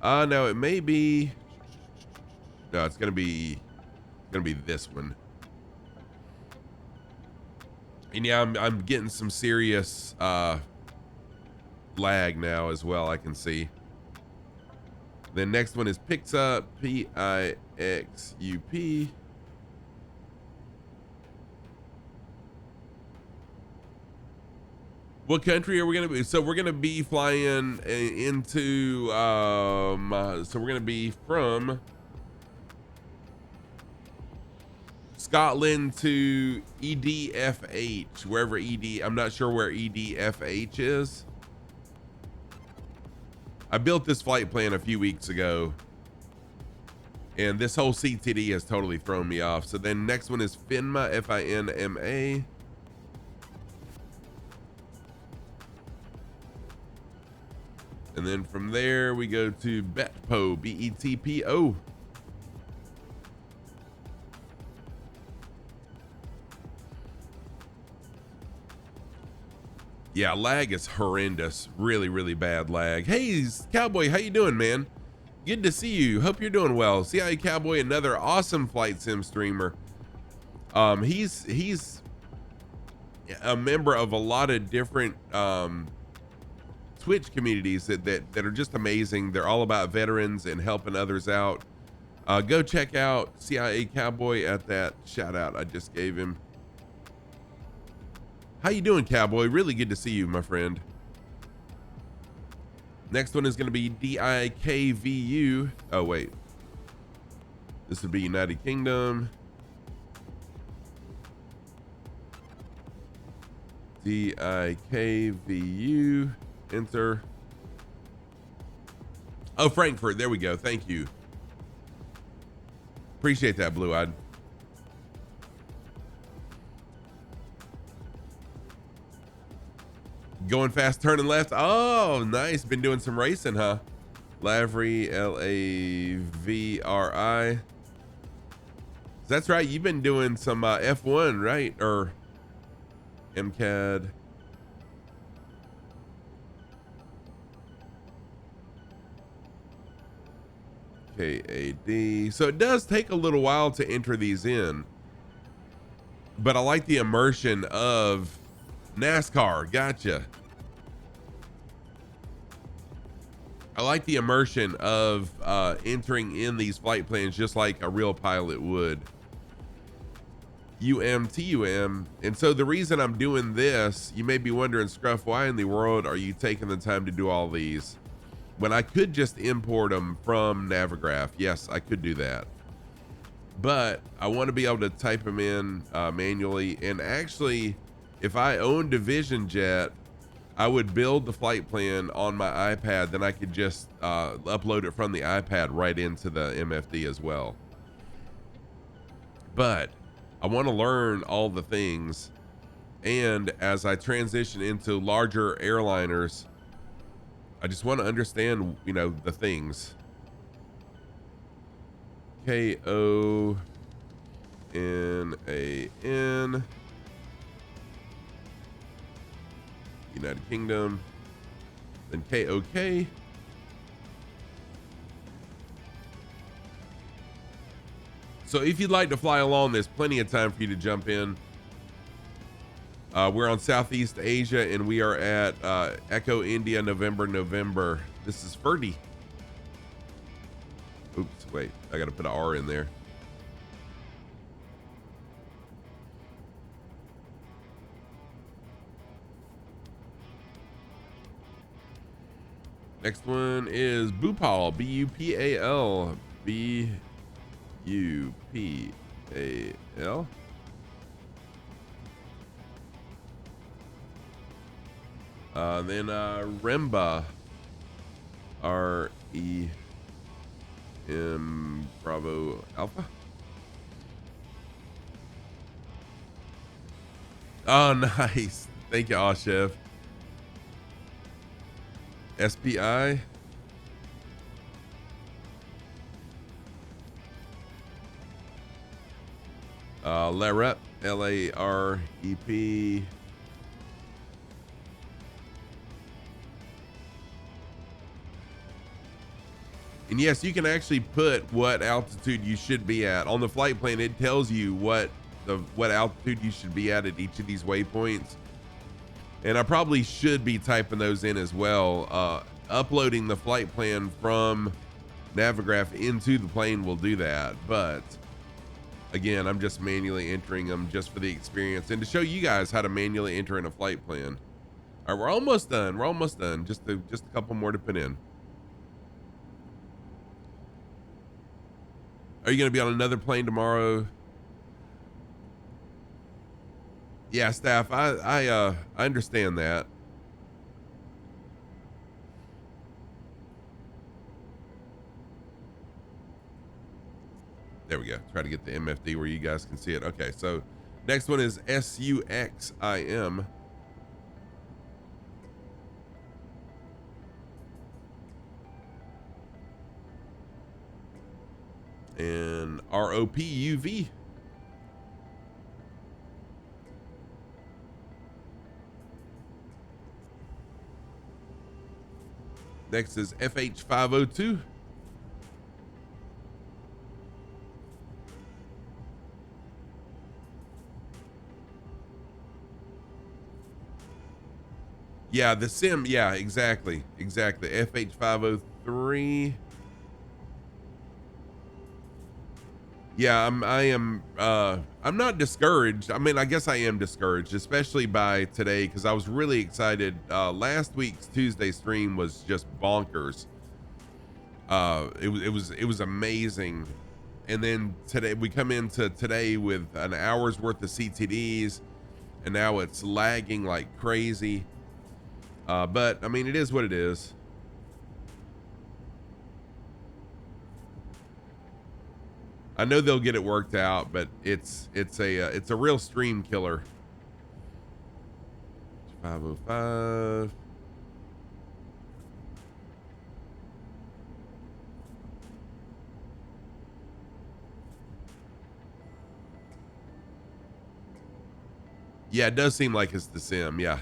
no, it may be. No, it's gonna be this one. And yeah, I'm getting some serious lag now as well. I can see. The next one is Pixup, Pixup. What country are we gonna be? So we're gonna be flying into so we're gonna be from Scotland to EDFH, wherever I'm not sure where EDFH is. I built this flight plan a few weeks ago, and this whole CTD has totally thrown me off. So then next one is FINMA, FINMA. And then from there we go to BETPO, BETPO. Yeah, lag is horrendous. Really, really bad lag. Hey, Cowboy, how you doing, man? Good to see you. Hope you're doing well. CIA Cowboy, another awesome flight sim streamer. He's a member of a lot of different Twitch communities that are just amazing. They're all about veterans and helping others out. Go check out CIA Cowboy at that shout out I just gave him. How you doing, Cowboy? Really good to see you, my friend. Next one is going to be DIKVU. Oh, wait. This would be United Kingdom. DIKVU. Enter. Oh, Frankfurt. There we go. Thank you. Appreciate that, Blue Eyed. Going fast, turning left. Oh, nice. Been doing some racing, huh? Lavery, Lavri. That's right. You've been doing some F1, right? Or MCAD. KAD. So it does take a little while to enter these in, but I like the immersion of NASCAR. Gotcha. I like the immersion of entering in these flight plans just like a real pilot would. TUM. And so the reason I'm doing this, you may be wondering, Scruff, why in the world are you taking the time to do all these when I could just import them from Navigraph? Yes, I could do that, but I want to be able to type them in manually. And actually, if I owned a Vision Jet, I would build the flight plan on my iPad. Then I could just upload it from the iPad right into the MFD as well. But I want to learn all the things. And as I transition into larger airliners, I just want to understand, you know, the things. KONAN. United Kingdom. Then KOK. So if you'd like to fly along, there's plenty of time for you to jump in. We're on Southeast Asia, and we are at Echo India, November. This is Ferdy. Oops, wait, I gotta put an R in there. Next one is Bhupal, B-U-P-A-L, B-U-P-A-L. Then Remba, REM Bravo Alpha. Oh, nice. Thank you, Chef. SPI. Larep, LAREP. And yes, you can actually put what altitude you should be at on the flight plan. It tells you what altitude you should be at each of these waypoints. And I probably should be typing those in as well. Uploading the flight plan from Navigraph into the plane will do that, but again, I'm just manually entering them just for the experience and to show you guys how to manually enter in a flight plan. All right, we're almost done. We're almost done. Just a couple more to put in. Are you going to be on another plane tomorrow? Yeah, staff. I understand that. There we go. Try to get the MFD where you guys can see it. Okay, so next one is SUXIM. And ROPUV. Next is FH502. Yeah, the sim. Yeah, exactly. FH503. Yeah, I'm not discouraged. I mean, I guess I am discouraged, especially by today, because I was really excited. Last week's Tuesday stream was just bonkers. It was amazing. And then today we come into today with an hour's worth of CTDs, and now it's lagging like crazy. But I mean, it is what it is. I know they'll get it worked out, but it's a real stream killer. 505. Yeah, it does seem like it's the sim. Yeah.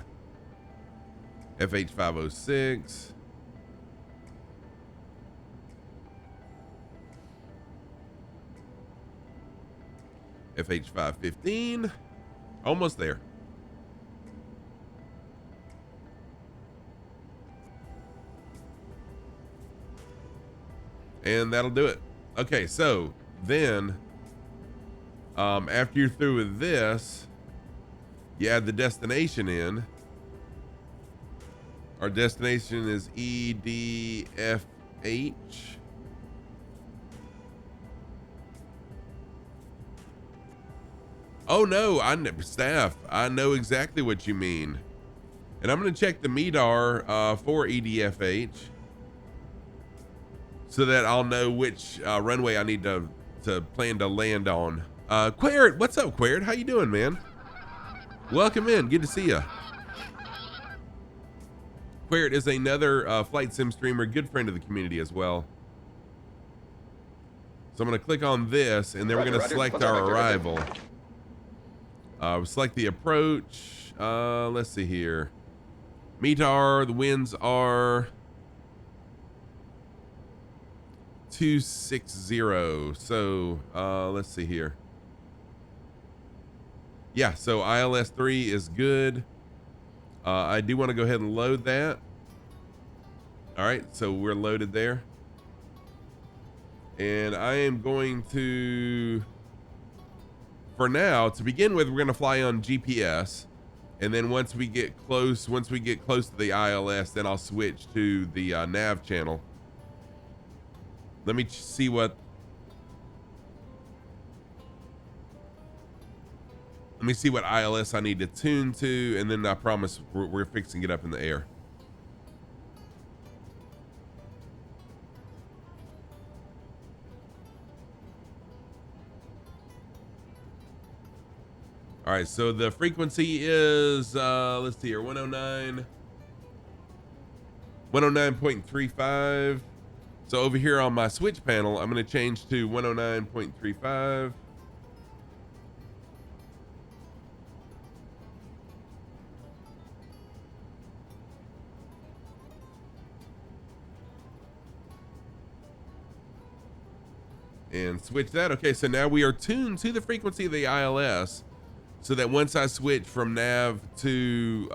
FH506. FH515. Almost there. And that'll do it. Okay, so then after you're through with this, you add the destination in. Our destination is EDFH. Oh no, staff, I know exactly what you mean. And I'm going to check the MEDAR for EDFH so that I'll know which runway I need to plan to land on. Quared, what's up, Quared? How you doing, man? Welcome in. Good to see you. Quared is another flight sim streamer, good friend of the community as well. So I'm going to click on this, and then we're going to select our arrival. Select the approach. Let's see here. METAR, the winds are 260. So let's see here. Yeah, so ILS 3 is good. I do want to go ahead and load that. All right, so we're loaded there. And I am going to, for now, to begin with, we're going to fly on GPS. And then once we get close to the ILS, then I'll switch to the nav channel. Let me see. 1 2 me see what ILS I need to tune to, and then I promise we're fixing it up in the air. All right, so the frequency is, let's see here, 109.35. So over here on my switch panel, I'm going to change to 109.35. And switch that. Okay, so now we are tuned to the frequency of the ILS, so that once I switch from nav to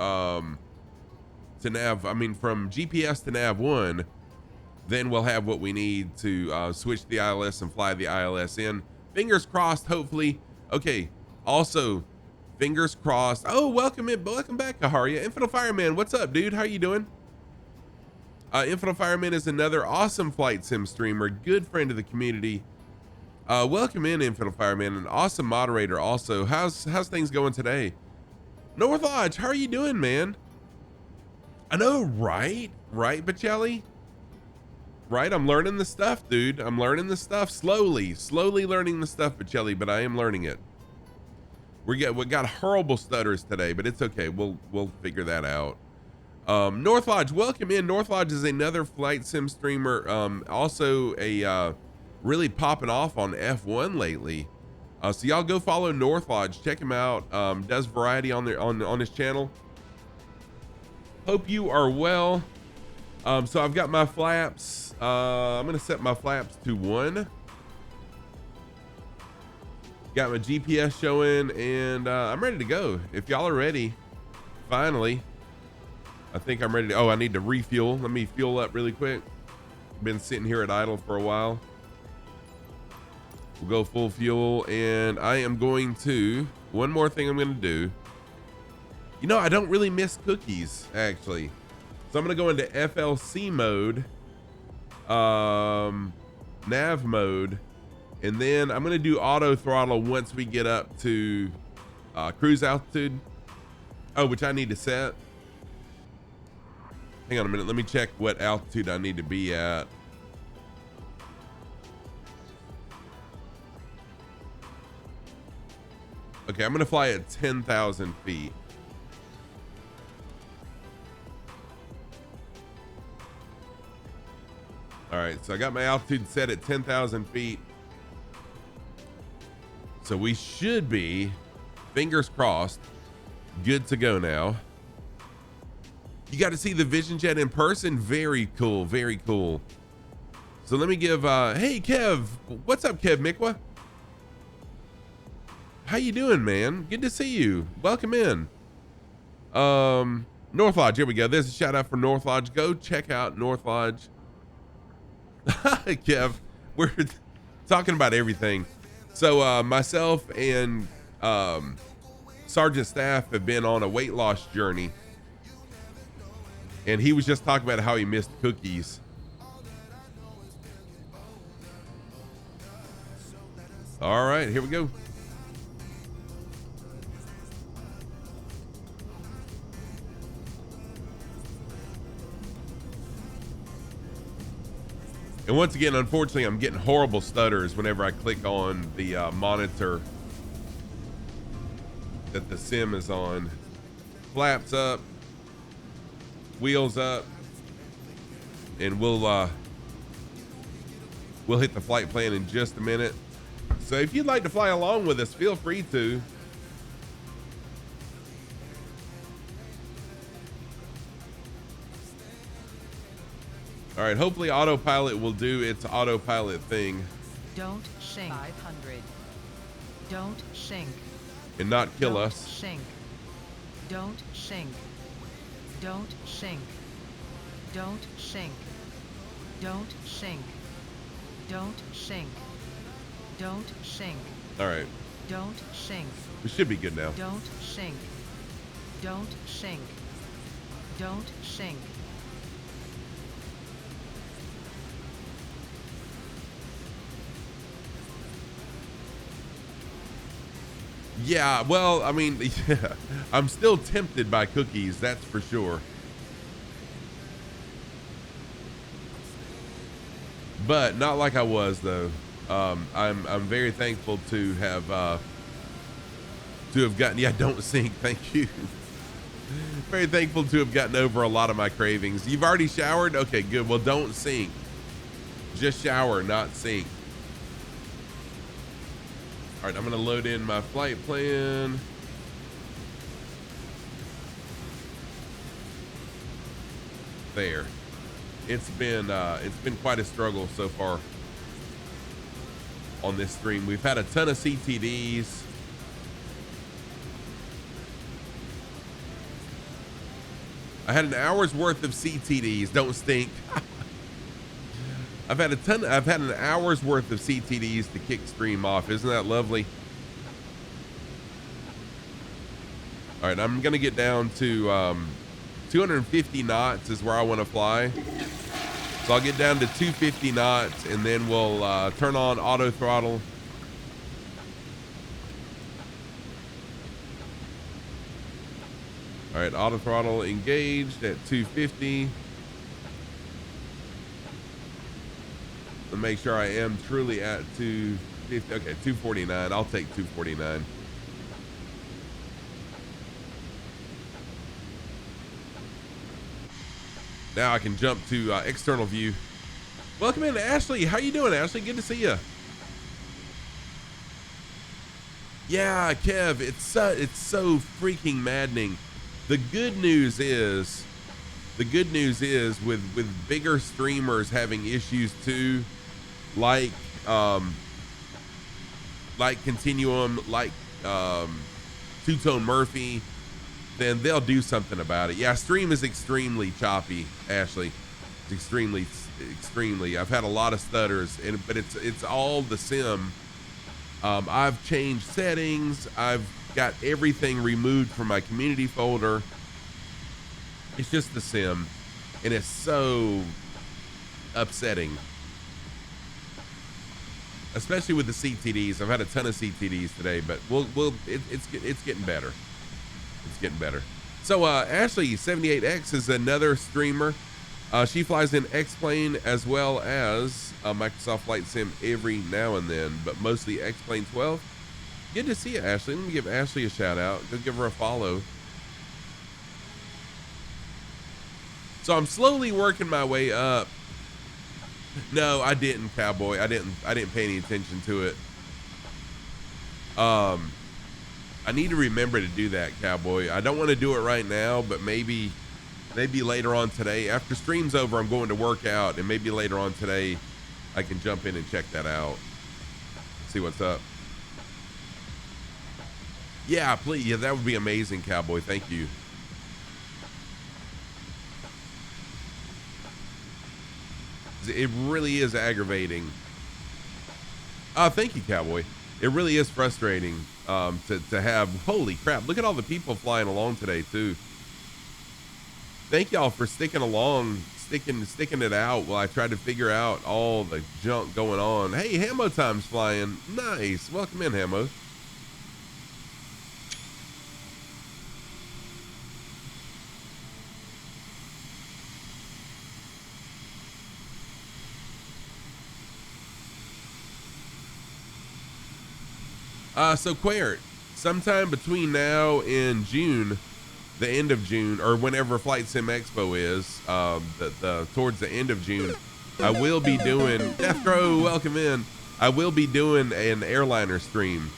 nav, from GPS to nav 1, then we'll have what we need to switch the ILS and fly the ILS in. Fingers crossed, hopefully. Okay, also, fingers crossed. Oh, welcome back, Kaharia. Infinite Fireman, what's up, dude? How you doing? Infinite Fireman is another awesome flight sim streamer, good friend of the community. Welcome in, Infinite Fireman, an awesome moderator also. How's things going today? North Lodge, how are you doing, man? I know, right, Bachelli? Right, I'm learning the stuff, dude. I'm learning the stuff slowly learning the stuff, Bachelli, but I am learning it. We got horrible stutters today, but it's okay. We'll figure that out. North Lodge, welcome in. North Lodge is another flight sim streamer, also a really popping off on F1 lately. So y'all go follow North Lodge, check him out. Does variety on his channel. Hope you are well. So I've got my flaps. I'm gonna set my flaps to 1. Got my GPS showing, and I'm ready to go. If y'all are ready, finally, I think I'm ready to. Oh, I need to refuel. Let me fuel up really quick. Been sitting here at idle for a while. We'll go full fuel, and I am going to, one more thing I'm going to do. You know, I don't really miss cookies, actually. So I'm going to go into FLC mode, nav mode, and then I'm going to do auto throttle once we get up to cruise altitude. Oh, which I need to set. Hang on a minute. Let me check what altitude I need to be at. Okay, I'm gonna fly at 10,000 feet. All right, so I got my altitude set at 10,000 feet. So we should be, fingers crossed, good to go now. You got to see the Vision Jet in person. Very cool, very cool. So let me give, hey Kev, what's up, Kev Mikwa? How you doing, man? Good to see you. Welcome in. North Lodge, here we go. There's a shout out for North Lodge. Go check out North Lodge. Kev, we're talking about everything. So myself and Sergeant Staff have been on a weight loss journey, and he was just talking about how he missed cookies. All right, here we go. And once again, unfortunately, I'm getting horrible stutters whenever I click on the monitor that the sim is on. Flaps up, wheels up, and we'll hit the flight plan in just a minute. So if you'd like to fly along with us, feel free to. All right, hopefully autopilot will do its autopilot thing. Don't sink. 500. Don't sink. And not kill Don't us. Sink. Don't sink. Don't sink. Don't sink. Don't sink. Don't sink. Don't sink. All right. Don't sink. We should be good now. Don't sink. Don't sink. Don't sink. Yeah, well, I mean, yeah, I'm still tempted by cookies, that's for sure. But not like I was though. I'm very thankful to have gotten. Yeah, don't sink. Thank you. Very thankful to have gotten over a lot of my cravings. You've already showered? Okay, good. Well, don't sink. Just shower, not sink. All right, I'm gonna load in my flight plan. There. It's been quite a struggle so far on this stream. We've had a ton of CTDs. I had an hour's worth of CTDs. Don't stink. I've had an hour's worth of CTDs to kick stream off. Isn't that lovely? All right, I'm gonna get down to 250 knots is where I want to fly. So I'll get down to 250 knots and then we'll turn on auto throttle. All right, auto throttle engaged at 250. To make sure I am truly at 250. Okay, 249. I'll take 249. Now I can jump to external view. Welcome in, Ashley. How you doing, Ashley? Good to see you. Yeah, Kev, it's so freaking maddening. The good news is with bigger streamers having issues too, like Continuum, like Two-Tone Murphy, then they'll do something about it. Yeah, stream is extremely choppy, Ashley. It's extremely. I've had a lot of stutters, but it's all the sim. I've changed settings. I've got everything removed from my community folder. It's just the sim, and it's so upsetting. Especially with the CTDs. I've had a ton of CTDs today, but it's getting better. It's getting better. So Ashley 78X is another streamer. She flies in X-Plane as well as Microsoft Flight Sim every now and then, but mostly X-Plane 12. Good to see you, Ashley. Let me give Ashley a shout out. Go give her a follow. So I'm slowly working my way up. No, I didn't, Cowboy. I didn't pay any attention to it. I need to remember to do that, Cowboy. I don't want to do it right now, but maybe later on today. After stream's over, I'm going to work out, and maybe later on today, I can jump in and check that out. See what's up. Yeah, please. Yeah, that would be amazing, Cowboy. Thank you. It really is aggravating. Thank you, Cowboy. It really is frustrating to have. Holy crap! Look at all the people flying along today too. Thank y'all for sticking along, sticking it out while I tried to figure out all the junk going on. Hey, Hamo Time's flying. Nice. Welcome in, Hamo. So Quert, sometime between now and June, the end of June, or whenever Flight Sim Expo is, towards the end of June, I will be doing, Deathrow, welcome in. I will be doing an airliner stream.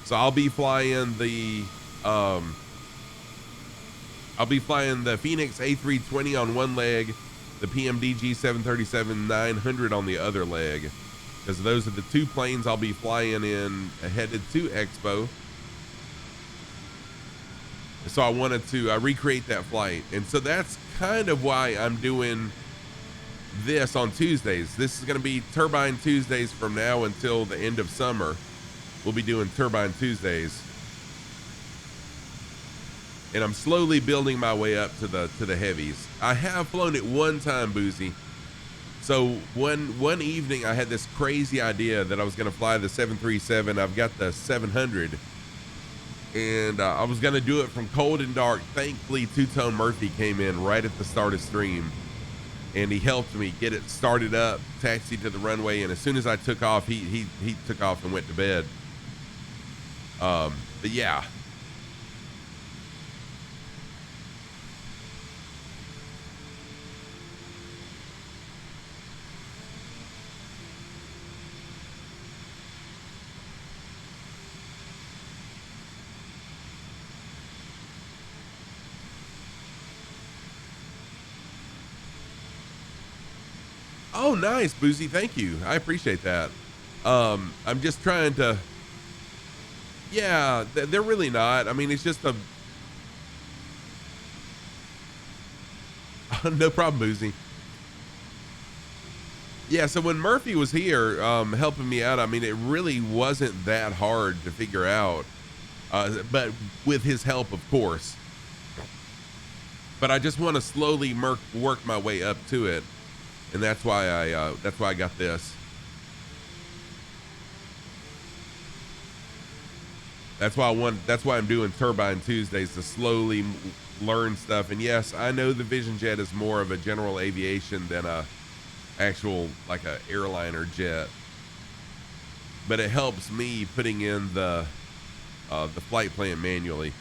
So I'll be flying the Phoenix A320 on one leg, the PMDG 737-900 on the other leg. Because those are the two planes I'll be flying in headed to Expo. So I wanted to recreate that flight. And so that's kind of why I'm doing this on Tuesdays. This is going to be Turbine Tuesdays from now until the end of summer. We'll be doing Turbine Tuesdays. And I'm slowly building my way up to the heavies. I have flown it one time, Boozy. So one evening I had this crazy idea that I was going to fly the 737. I've got the 700, And I was going to do it from cold and dark. Thankfully, Two-Tone Murphy came in right at the start of stream, and he helped me get it started up, taxied to the runway, and as soon as I took off, he took off and went to bed. But yeah. Oh, nice, Boozy. Thank you. I appreciate that. I'm just trying to, yeah, they're really not. I mean, it's just a, no problem, Boozy. Yeah, so when Murphy was here, helping me out, I mean, it really wasn't that hard to figure out, but with his help, of course. But I just want to slowly work my way up to it. And that's why I got this. That's why I'm doing Turbine Tuesdays, to slowly learn stuff. And yes, I know the Vision Jet is more of a general aviation than a actual, like a airliner jet. But it helps me putting in the flight plan manually.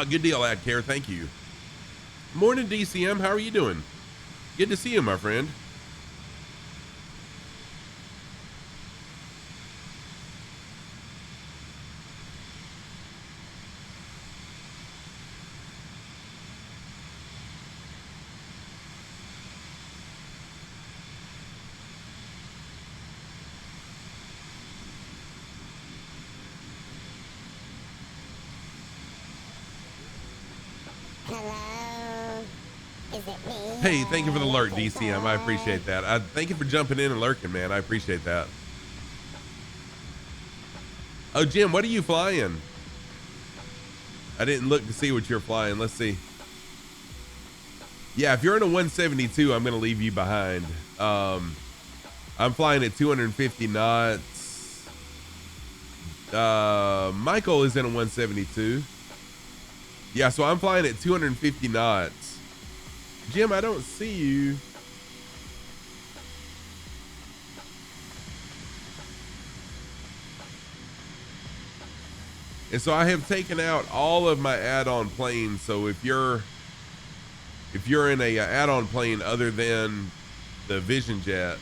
Good deal, AdCare. Thank you. Morning, DCM. How are you doing? Good to see you, my friend. Hello? Is it me? Hey, thank you for the alert, DCM. I appreciate that. Thank you for jumping in and lurking, man. I appreciate that. Oh, Jim, what are you flying? I didn't look to see what you're flying. Let's see. Yeah, if you're in a 172, I'm going to leave you behind. I'm flying at 250 knots. Michael is in a 172. Yeah, so I'm flying at 250 knots. Jim, I don't see you. And so I have taken out all of my add-on planes. So if you're in a add-on plane other than the Vision Jet,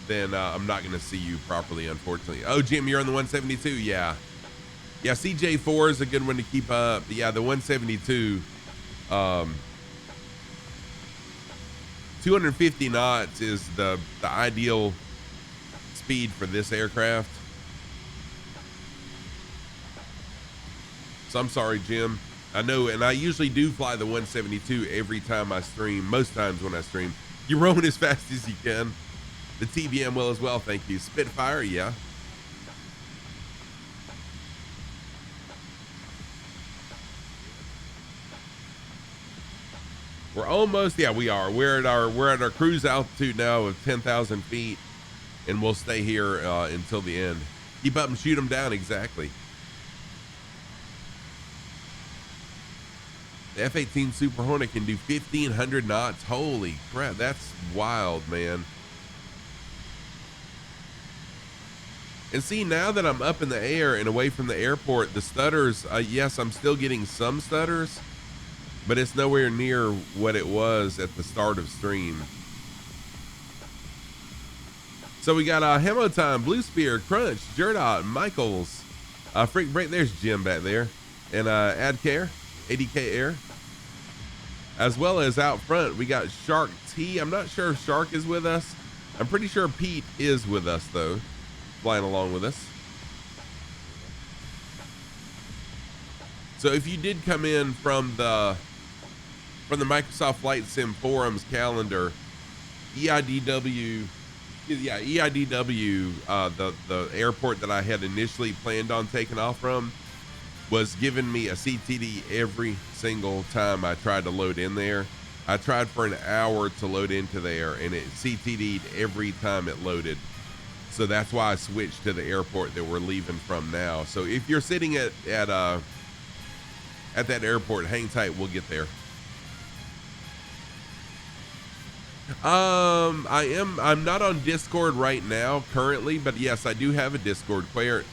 then I'm not going to see you properly, unfortunately. Oh, Jim, you're on the 172. Yeah. Yeah, CJ4 is a good one to keep up. Yeah, the 172, 250 knots is the ideal speed for this aircraft. So I'm sorry, Jim. I know, and I usually do fly the 172 every time I stream, most times when I stream. You're rolling as fast as you can. The TBM will as well, thank you. Spitfire, yeah. We're almost, yeah, we are. We're at our cruise altitude now of 10,000 feet, and we'll stay here until the end. Keep up and shoot them down, exactly. The F-18 Super Hornet can do 1,500 knots. Holy crap, that's wild, man. And see, now that I'm up in the air and away from the airport, the stutters, yes, I'm still getting some stutters, but it's nowhere near what it was at the start of stream. So we got Hemo Time, Blue Spear, Crunch, Jerdot, Michaels, Freak Break. There's Jim back there. and AdCare, ADK Air. As well as out front, we got Shark T. I'm not sure if Shark is with us. I'm pretty sure Pete is with us though, flying along with us. So if you did come in from the Microsoft Flight Sim forums calendar, EIDW, the airport that I had initially planned on taking off from, was giving me a CTD every single time I tried to load in there. I tried for an hour to load into there, and it CTD'd every time it loaded. So that's why I switched to the airport that we're leaving from now. So if you're sitting at that airport, hang tight, we'll get there. I'm not on Discord right now currently, but yes, I do have a Discord player.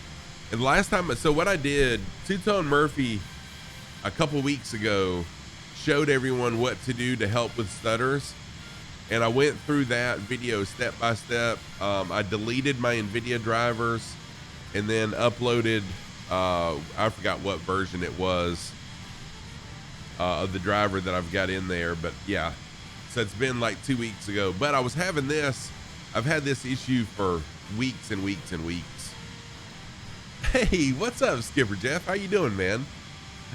And last time, so what I did, Two-Tone Murphy a couple weeks ago showed everyone what to do to help with stutters, and I went through that video step by step. I deleted my NVIDIA drivers and then uploaded, I forgot what version it was of the driver that I've got in there, but yeah. So it's been like 2 weeks ago, but I was having this, I've had this issue for weeks and weeks and weeks. Hey, what's up, Skipper Jeff? How you doing, man?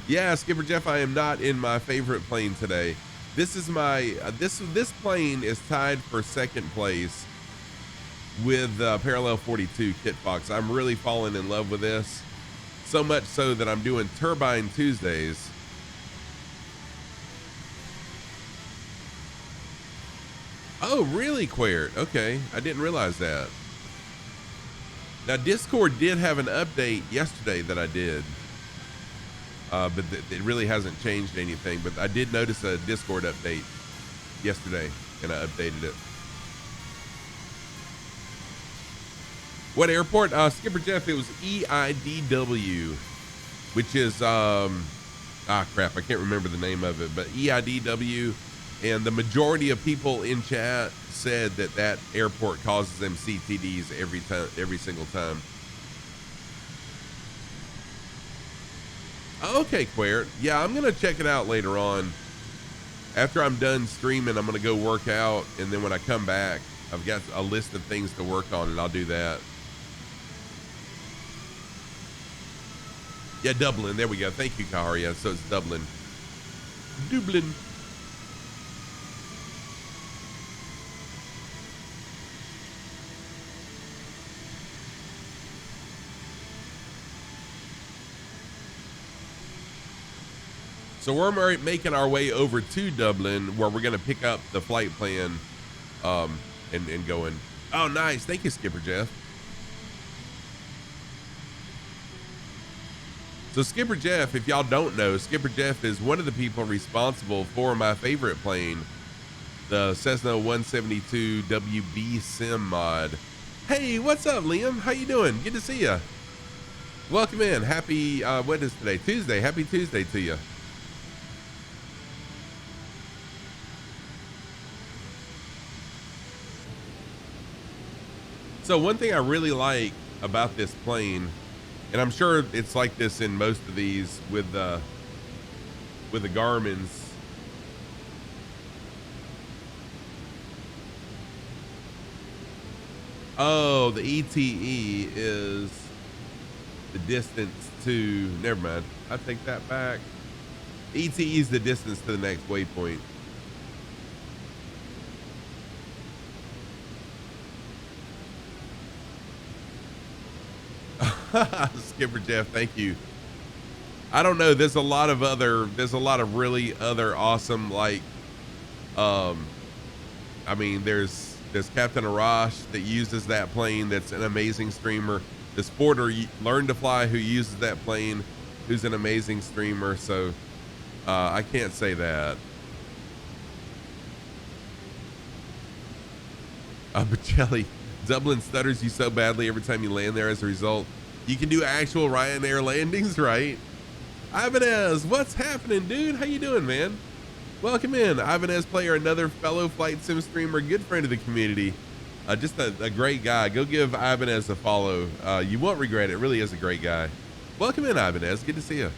Yeah, Skipper Jeff, I am not in my favorite plane today. This is my, this plane is tied for second place with Parallel 42 Kit Fox. I'm really falling in love with this. So much so that I'm doing Turbine Tuesdays. Oh, really, Quared? Okay, I didn't realize that. Now, Discord did have an update yesterday that I did, but it really hasn't changed anything. But I did notice a Discord update yesterday, and I updated it. What airport? Skipper Jeff, it was EIDW, which is, crap, I can't remember the name of it, but EIDW. And the majority of people in chat said that that airport causes them CTDs every single time. Okay, Quair. Yeah, I'm going to check it out later on. After I'm done streaming, I'm going to go work out. And then when I come back, I've got a list of things to work on, and I'll do that. Yeah, Dublin. There we go. Thank you, Kaharia. So it's Dublin. Dublin. So we're making our way over to Dublin, where we're going to pick up the flight plan and going. Oh, nice. Thank you, Skipper Jeff. So Skipper Jeff, if y'all don't know, Skipper Jeff is one of the people responsible for my favorite plane, the Cessna 172 WB Sim mod. Hey, what's up, Liam? How you doing? Good to see you. Welcome in. Happy, what is today? Tuesday. Happy Tuesday to you. So one thing I really like about this plane, and I'm sure it's like this in most of these with the Garmin's. Oh, the ETE is the distance to, never mind. I take that back. ETE is the distance to the next waypoint. Skipper Jeff, thank you. I don't know. There's a lot of really other awesome, like, I mean, there's Captain Arash that uses that plane. That's an amazing streamer. There's Porter Learn to Fly who uses that plane, who's an amazing streamer. So, I can't say that. But Jelly, Dublin stutters you so badly every time you land there. As a result, you can do actual Ryanair landings, right? Ibanez, what's happening, dude? How you doing, man? Welcome in. Ibanez Player, another fellow flight sim streamer, good friend of the community. Just a great guy. Go give Ibanez a follow. You won't regret it. Really is a great guy. Welcome in, Ibanez. Good to see you.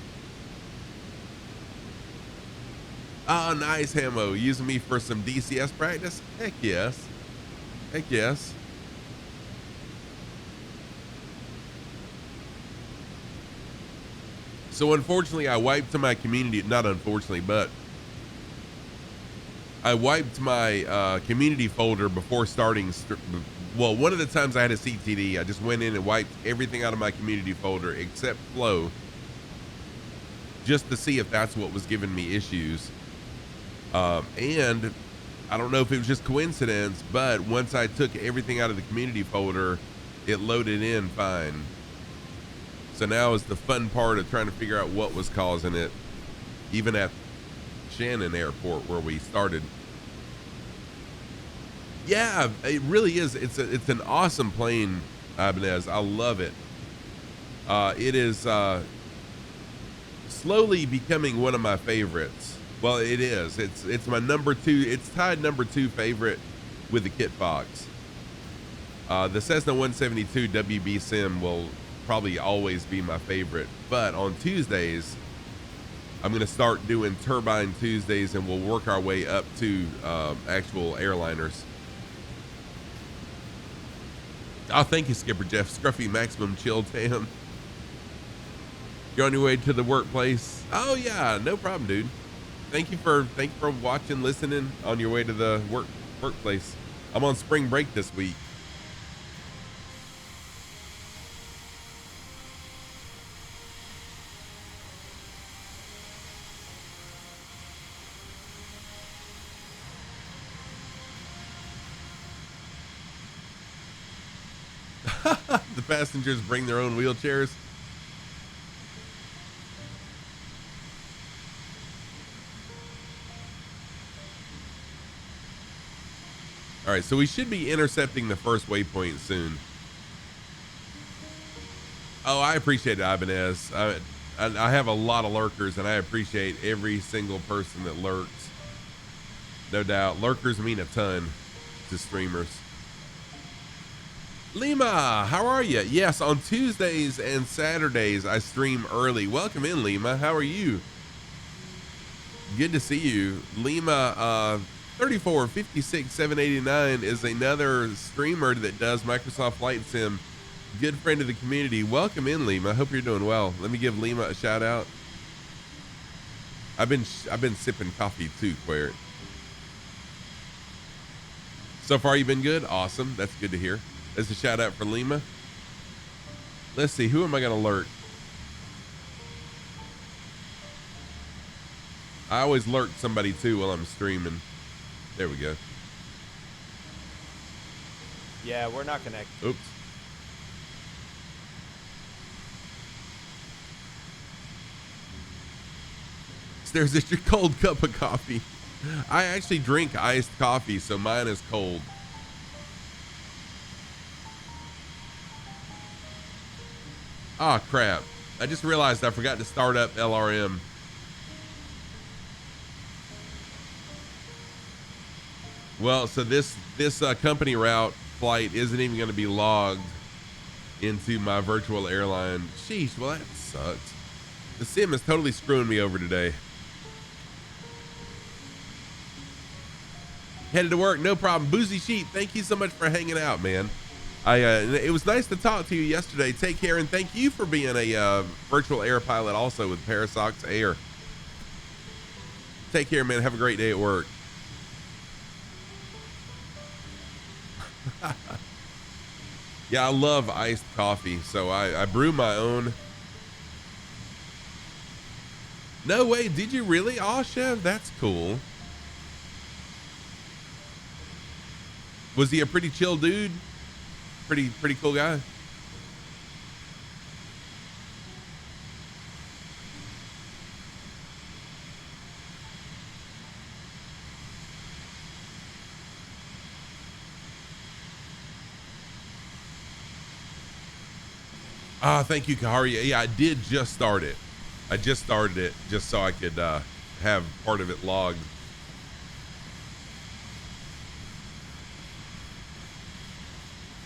Oh, nice, Hamo. Using me for some DCS practice? Heck yes. Heck yes. So unfortunately, I wiped to my community. Not unfortunately, but I wiped my community folder before starting. Well, one of the times I had a CTD, I just went in and wiped everything out of my community folder except Flow, just to see if that's what was giving me issues. And I don't know if it was just coincidence, but once I took everything out of the community folder, it loaded in fine. So now is the fun part of trying to figure out what was causing it, even at Shannon Airport where we started. Yeah, it really is. It's an awesome plane, Ibanez. I love it. It is slowly becoming one of my favorites. Well, it is. It's my number 2. It's tied number 2 favorite with the Kit Fox. The Cessna 172 WB Sim will probably always be my favorite. But on Tuesdays, I'm going to start doing Turbine Tuesdays, and we'll work our way up to actual airliners. Oh, thank you, Skipper Jeff. Scruffy Maximum Chill Tam. You're on your way to the workplace. Oh yeah, no problem, dude. Thank you for watching, listening on your way to the workplace. I'm on spring break this week. The passengers bring their own wheelchairs. All right, so we should be intercepting the first waypoint soon. Oh, I appreciate it, Ibanez. I have a lot of lurkers, and I appreciate every single person that lurks. No doubt. Lurkers mean a ton to streamers. Lima, how are you? Yes, on Tuesdays and Saturdays, I stream early. Welcome in, Lima. How are you? Good to see you. Lima, 3456789 is another streamer that does Microsoft Flight Sim. Good friend of the community. Welcome in, Lima. I hope you're doing well. Let me give Lima a shout out. I've been sipping coffee too, Query. So far, you've been good. Awesome. That's good to hear. There's a shout out for Lima. Let's see. Who am I going to lurk? I always lurk somebody too while I'm streaming. There we go. Yeah, we're not connected. Oops. There's your cold cup of coffee. I actually drink iced coffee, so mine is cold. Ah, crap. I just realized I forgot to start up LRM. Well, so this company route flight isn't even going to be logged into my virtual airline. Sheesh, well, that sucks. The sim is totally screwing me over today. Headed to work, no problem. Boozy Sheep, thank you so much for hanging out, man. It was nice to talk to you yesterday. Take care, and thank you for being a virtual air pilot also with ParaSox Air. Take care, man. Have a great day at work. Yeah, I love iced coffee, so I brew my own. No way, did you really? Aw, Chef, that's cool. Was he a pretty chill dude? Pretty cool guy. Ah, thank you, Kahari. Yeah, I did just start it. I just started it just so I could have part of it logged.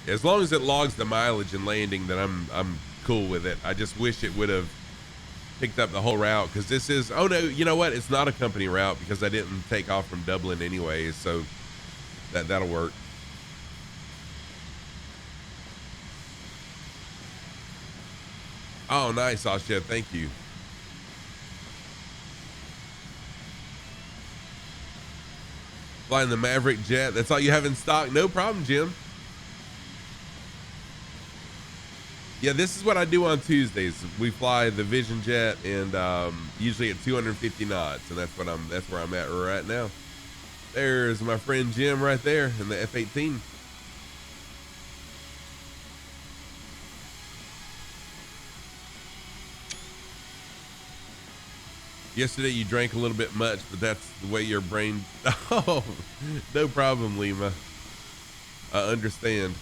As long as it logs the mileage and landing, then I'm cool with it. I just wish it would have picked up the whole route because this is, oh no, you know what? It's not a company route because I didn't take off from Dublin anyways. So that'll work. Oh, nice, Asha. Thank you. Flying the Maverick jet. That's all you have in stock. No problem, Jim. Yeah, this is what I do on Tuesdays. We fly the Vision jet and usually at 250 knots, and that's where I'm at right now. There's my friend Jim right there in the F-18. Yesterday you drank a little bit much, but that's the way your brain. Oh, no problem, Lima. I understand.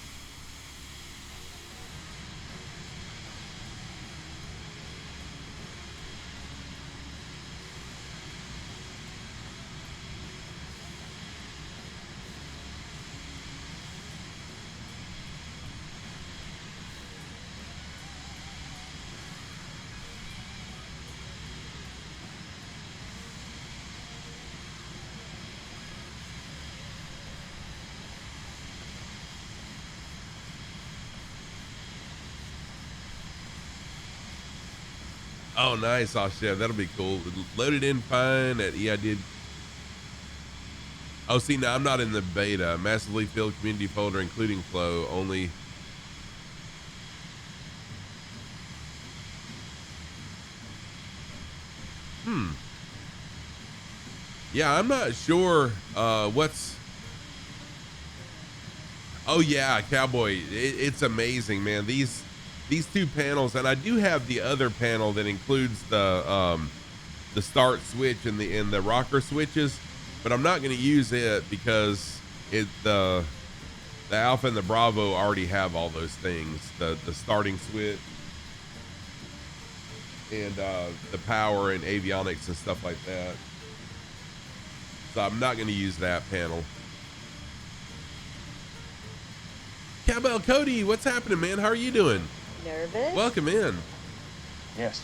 Oh, nice. Oh, shit. That'll be cool. Loaded in fine. Yeah, I did. Oh, see, now I'm not in the beta. Massively filled community folder, including flow. Only. Yeah, I'm not sure what's. Oh, yeah, Cowboy. It's amazing, man. These two panels, and I do have the other panel that includes the start switch and the rocker switches, but I'm not going to use it because the Alpha and the Bravo already have all those things, the starting switch and the power and avionics and stuff like that. So I'm not going to use that panel. Cowbell Cody, what's happening, man? How are you doing? Nervous? Welcome in. Yes.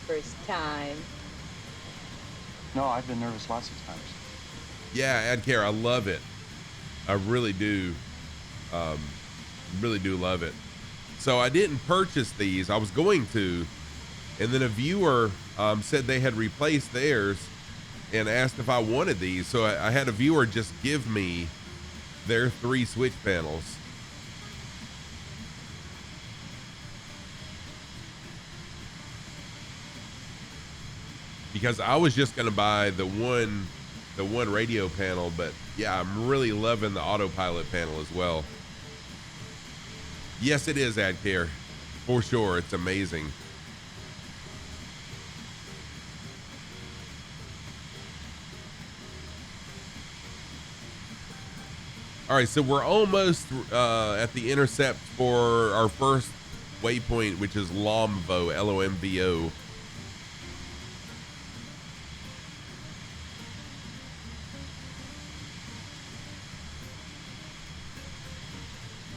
First time. No, I've been nervous lots of times. Yeah, AdCare, I love it. I really do. Really do love it. So I didn't purchase these. I was going to, and then a viewer said they had replaced theirs and asked if I wanted these. So I had a viewer just give me their 3 switch panels. Because I was just going to buy the one radio panel, but yeah, I'm really loving the autopilot panel as well. Yes, it is, AdCare. For sure. It's amazing. All right, so we're almost at the intercept for our first waypoint, which is Lomvo, Lomvo.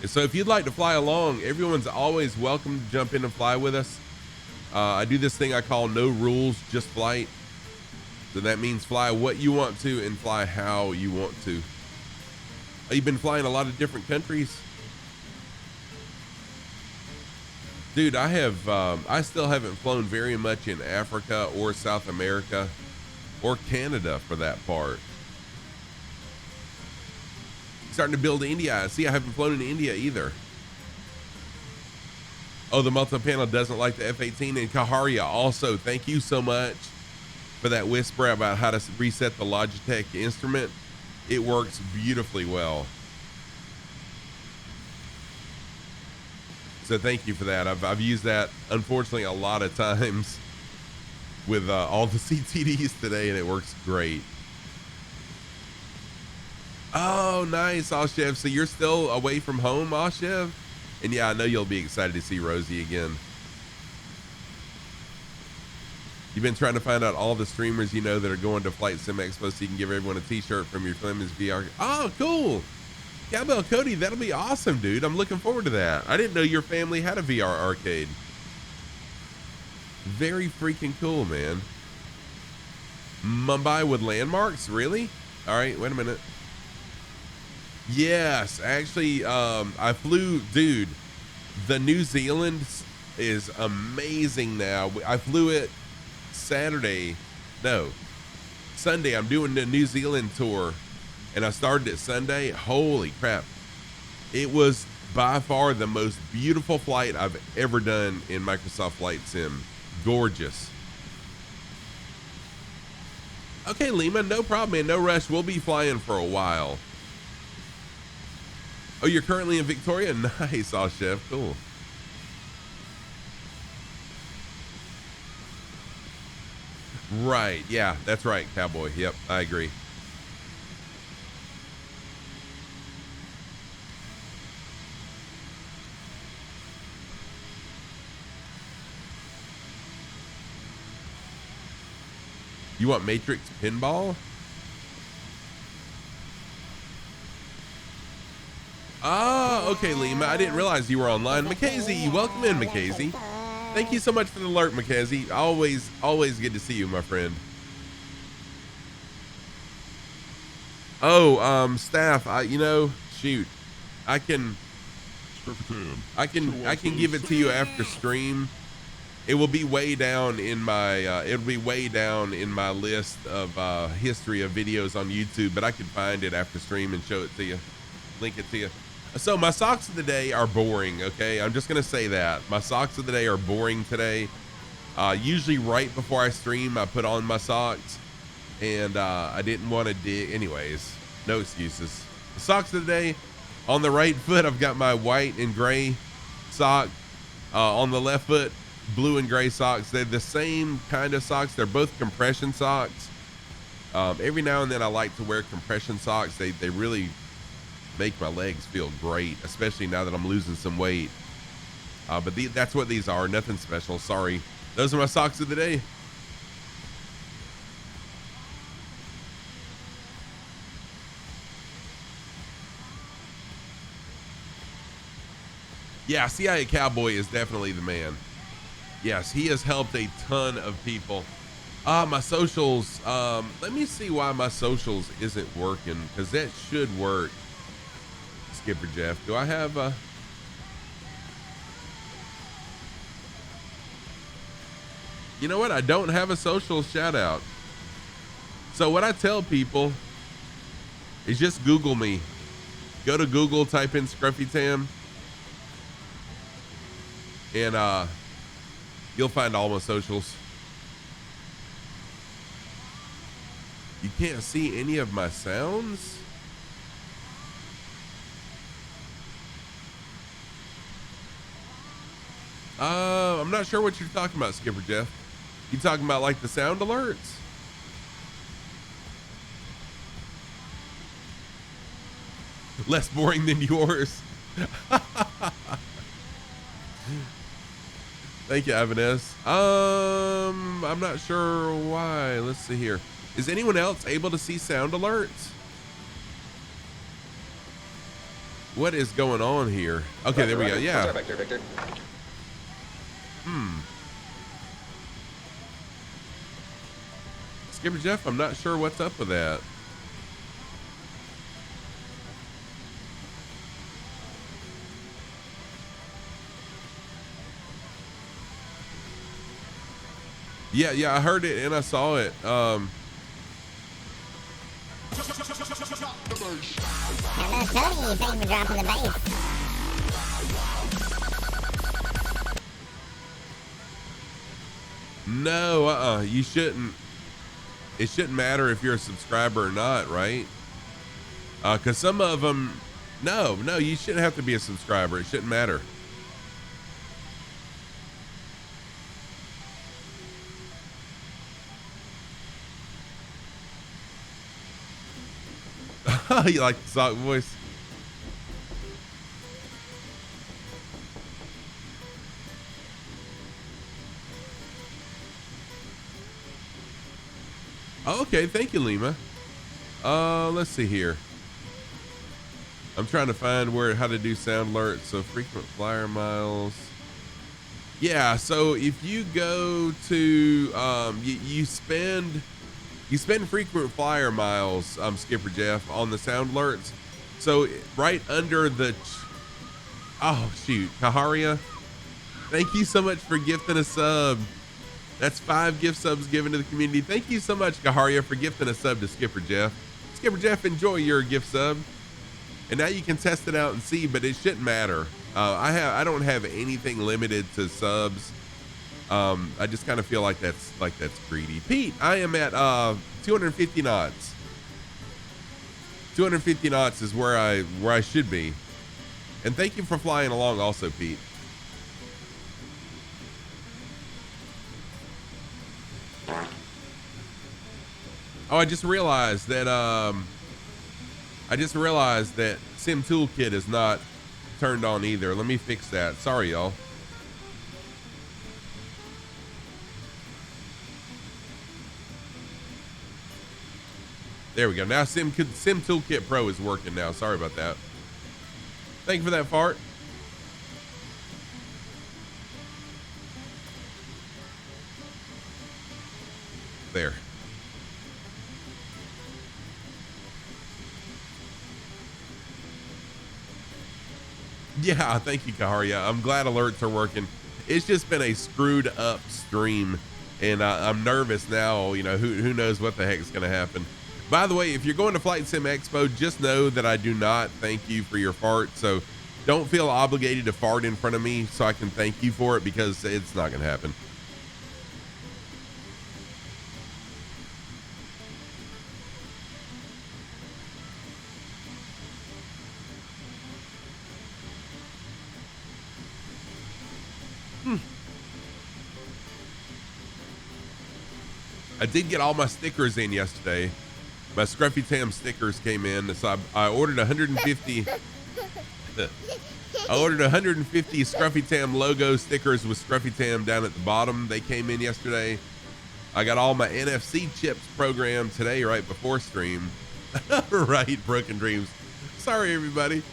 So if you'd like to fly along, everyone's always welcome to jump in and fly with us. I do this thing I call no rules, just flight. So that means fly what you want to and fly how you want to. You've been flying a lot of different countries. Dude, I still haven't flown very much in Africa or South America or Canada for that part. Starting to build India. See, I haven't flown in India either. Oh, the multi-panel doesn't like the F-18. And Kaharia also, thank you so much for that whisper about how to reset the Logitech instrument. It works beautifully well. So thank you for that. I've used that, unfortunately, a lot of times with all the CTDs today, and it works great. Oh, nice, Ashev. So you're still away from home, Ashev? And yeah, I know you'll be excited to see Rosie again. You've been trying to find out all the streamers you know that are going to Flight Sim Expo so you can give everyone a t-shirt from your Fleming's VR. Oh, cool. Cowbell Cody, that'll be awesome, dude. I'm looking forward to that. I didn't know your family had a VR arcade. Very freaking cool, man. Mumbai with landmarks? Really? All right, wait a minute. Yes, actually, I flew, dude, the New Zealand is amazing now. I flew it Sunday. I'm doing the New Zealand tour, and I started it Sunday. Holy crap. It was by far the most beautiful flight I've ever done in Microsoft Flight Sim. Gorgeous. Okay, Lima, no problem, man. No rush. We'll be flying for a while. Oh, you're currently in Victoria? Nice, all chef. Cool. Right. Yeah, that's right, Cowboy. Yep, I agree. You want Matrix Pinball? Oh, okay, Lima. I didn't realize you were online. Mackenzie, welcome in, Mackenzie. Thank you so much for the alert, Mackenzie. Always good to see you, my friend. Oh, staff, shoot. I can give it to you after stream. It will be way down in my list of history of videos on YouTube, but I can find it after stream and show it to you, link it to you. So my socks of the day are boring. Okay, I'm just gonna say that my socks of the day are boring today. Usually right before I stream, I put on my socks, and I didn't want to dig. Anyways, no excuses. The socks of the day, on the right foot, I've got my white and gray sock. On the left foot, blue and gray socks. They're the same kind of socks. They're both compression socks. Every now and then I like to wear compression socks. They really make my legs feel great, especially now that I'm losing some weight. But that's what these are. Nothing special. Sorry. Those are my socks of the day. Yeah, CIA Cowboy is definitely the man. Yes, he has helped a ton of people. My socials, let me see why my socials isn't working, because that should work. Skipper Jeff, do I have you know what? I don't have a social shout out. So what I tell people is just Google me. Go to Google, type in Scruffy Tam, and you'll find all my socials. You can't see any of my sounds? I'm not sure what you're talking about, Skipper Jeff. You talking about like the sound alerts? Less boring than yours. Thank you, Ivanez. I'm not sure why. Let's see here. Is anyone else able to see sound alerts? What is going on here? Okay, there we go. Yeah. Victor. Skipper Jeff, I'm not sure what's up with that. Yeah, I heard it and I saw it. I'm not telling you, you're taking the drop in the base. No, you shouldn't. It shouldn't matter if you're a subscriber or not, right? Because some of them, no, you shouldn't have to be a subscriber. It shouldn't matter. You like the sock voice? Okay, thank you, Lima. Let's see here. I'm trying to find how to do sound alerts. So frequent flyer miles. Yeah, so if you go to you spend frequent flyer miles, Skipper Jeff, on the sound alerts. So right under the oh shoot, Kaharia, thank you so much for gifting a sub. That's 5 gift subs given to the community. Thank you so much, Kaharia, for gifting a sub to Skipper Jeff. Skipper Jeff, enjoy your gift sub. And now you can test it out and see, but it shouldn't matter. I don't have anything limited to subs. I just kind of feel like that's greedy. Pete, I am at 250 knots. 250 knots is where I should be. And thank you for flying along also, Pete. Oh, I just realized that Sim Toolkit is not turned on either. Let me fix that. Sorry, y'all. There we go. Now Sim Toolkit Pro is working now. Sorry about that. Thank you for that fart. There. Yeah, thank you, Kaharia. I'm glad alerts are working. It's just been a screwed up stream, and I'm nervous now. You know, who knows what the heck is going to happen. By the way, if you're going to Flight Sim Expo, just know that I do not thank you for your fart. So don't feel obligated to fart in front of me so I can thank you for it, because it's not going to happen. I did get all my stickers in yesterday. My Scruffy Tam stickers came in, so I ordered 150. I ordered 150 Scruffy Tam logo stickers with Scruffy Tam down at the bottom. They came in yesterday. I got all my NFC chips programmed today, right before stream. Right, Broken Dreams. Sorry, everybody.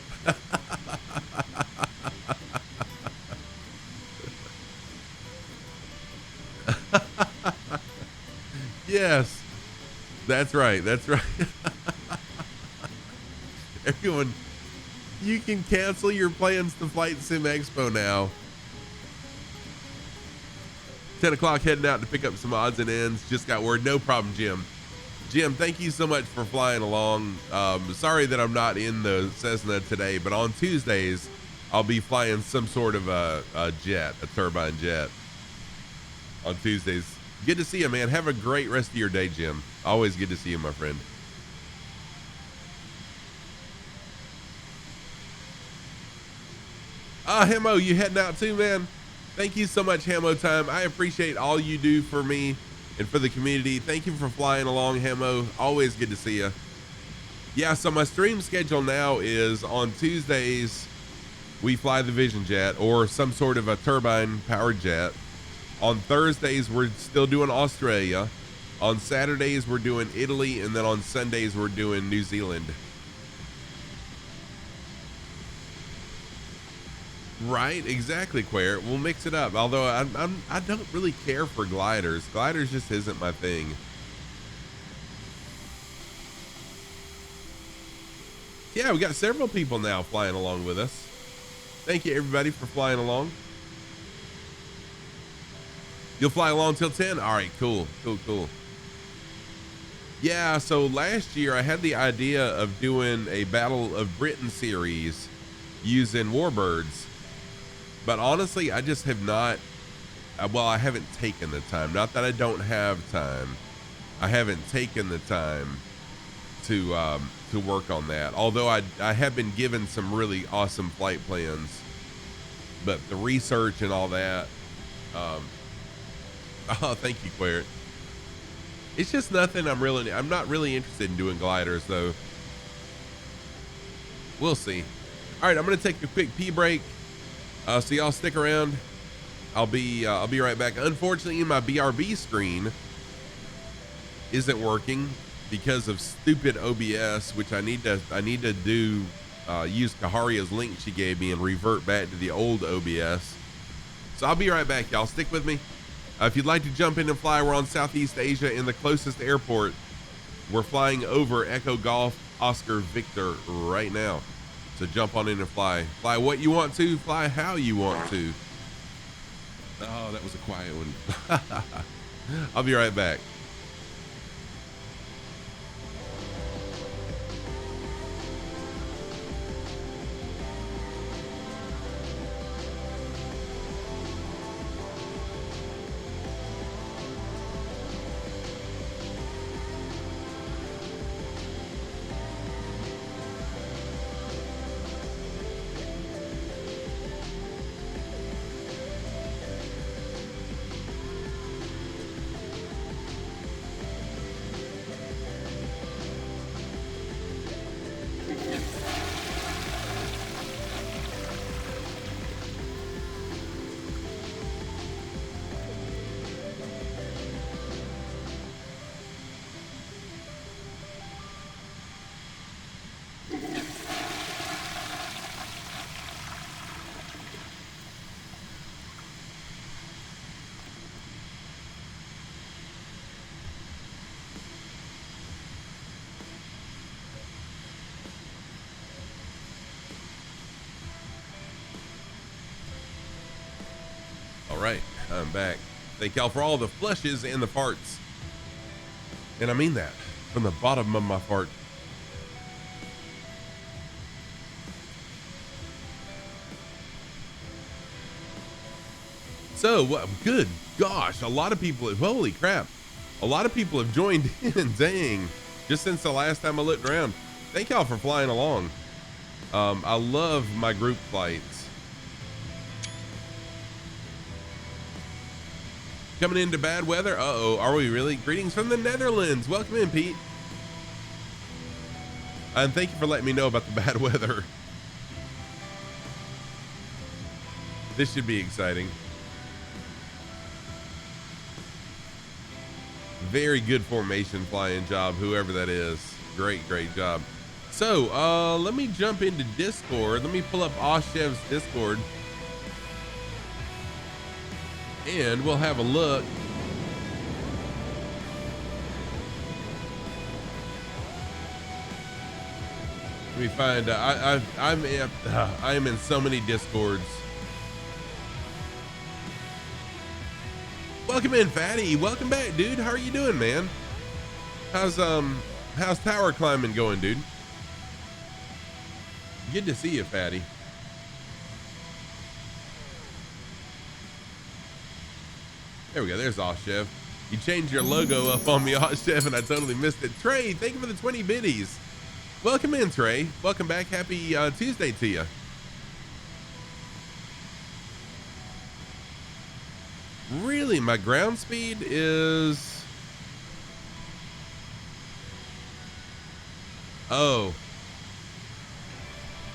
Yes, that's right. That's right. Everyone, you can cancel your plans to Flight Sim Expo now. 10 o'clock heading out to pick up some odds and ends. Just got word. No problem, Jim. Jim, thank you so much for flying along. Sorry that I'm not in the Cessna today, but on Tuesdays, I'll be flying some sort of a jet, a turbine jet on Tuesdays. Good to see you, man. Have a great rest of your day, Jim. Always good to see you, my friend. Hemo, you heading out too, man? Thank you so much, Hemo Time. I appreciate all you do for me and for the community. Thank you for flying along, Hemo. Always good to see you. Yeah, so my stream schedule now is on Tuesdays, we fly the Vision Jet or some sort of a turbine powered jet. On Thursdays, we're still doing Australia. On Saturdays, we're doing Italy. And then on Sundays, we're doing New Zealand. Right, exactly, Quare. We'll mix it up. Although I don't really care for gliders. Gliders just isn't my thing. Yeah, we got several people now flying along with us. Thank you, everybody, for flying along. You'll fly along till 10? All right, cool. Yeah, so last year I had the idea of doing a Battle of Britain series using Warbirds. But honestly, I just have not, well, I haven't taken the time. Not that I don't have time. I haven't taken the time to work on that. Although I have been given some really awesome flight plans. But the research and all that, oh, thank you, Quare. It's just nothing I'm not really interested in doing gliders, though. We'll see. All right, I'm going to take a quick pee break. So y'all stick around. I'll be right back. Unfortunately, my BRB screen isn't working because of stupid OBS, which I need to do, use Kaharia's link she gave me and revert back to the old OBS. So I'll be right back, y'all. Stick with me. If you'd like to jump in and fly, we're on Southeast Asia in the closest airport. We're flying over Echo Golf Oscar Victor right now. So jump on in and fly. Fly what you want to, fly how you want to. Oh, that was a quiet one. I'll be right back. All right, I'm back. Thank y'all for all the flushes and the farts. And I mean that from the bottom of my fart. So, good gosh, a lot of people, holy crap. A lot of people have joined in, dang, just since the last time I looked around. Thank y'all for flying along. I love my group flights. Coming into bad weather. Uh-oh, are we really? Greetings from the Netherlands. Welcome in, Pete. And thank you for letting me know about the bad weather. This should be exciting. Very good formation flying job, whoever that is. Great, great job. So, let me jump into Discord. Let me pull up Oshev's Discord. And we'll have a look. Let me find. I am in so many Discords. Welcome in, Fatty. Welcome back, dude. How are you doing, man? How's tower climbing going, dude? Good to see you, Fatty. There we go. There's Oshev. You changed your logo up on me, Oshev, and I totally missed it. Trey, thank you for the 20 biddies. Welcome in, Trey. Welcome back. Happy Tuesday to you. Really, my ground speed is... Oh.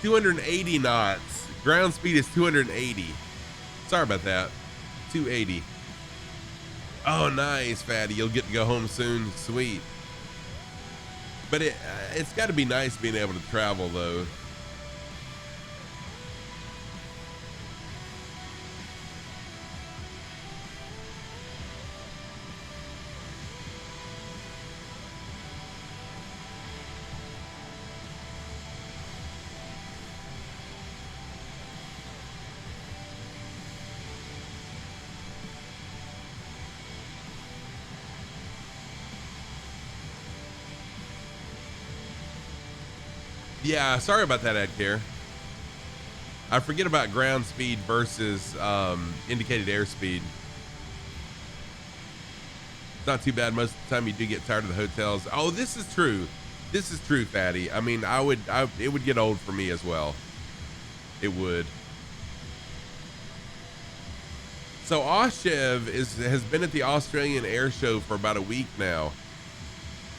280 knots. Ground speed is 280. Sorry about that. 280. Oh, nice, Fatty. You'll get to go home soon. Sweet. But it's got to be nice being able to travel, though. Yeah, sorry about that, Edcare. I forget about ground speed versus indicated airspeed. It's not too bad. Most of the time you do get tired of the hotels. Oh, this is true. This is true, Fatty. I mean, it would get old for me as well. It would. So Oshev has been at the Australian Air Show for about a week now.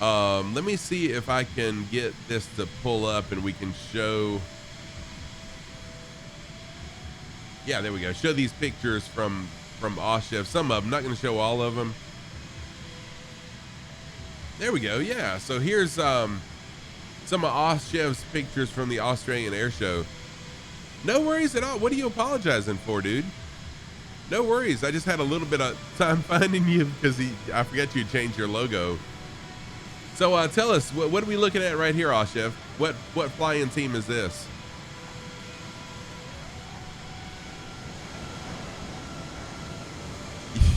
Let me see if I can get this to pull up and we can show. Yeah, there we go. Show these pictures from Oshev. Some of them, not going to show all of them. There we go. Yeah. So here's some of Oshev's pictures from the Australian Air Show. No worries at all. What are you apologizing for, dude? No worries. I just had a little bit of time finding you because I forgot you changed your logo. So tell us, what are we looking at right here, Ashef? What flying team is this?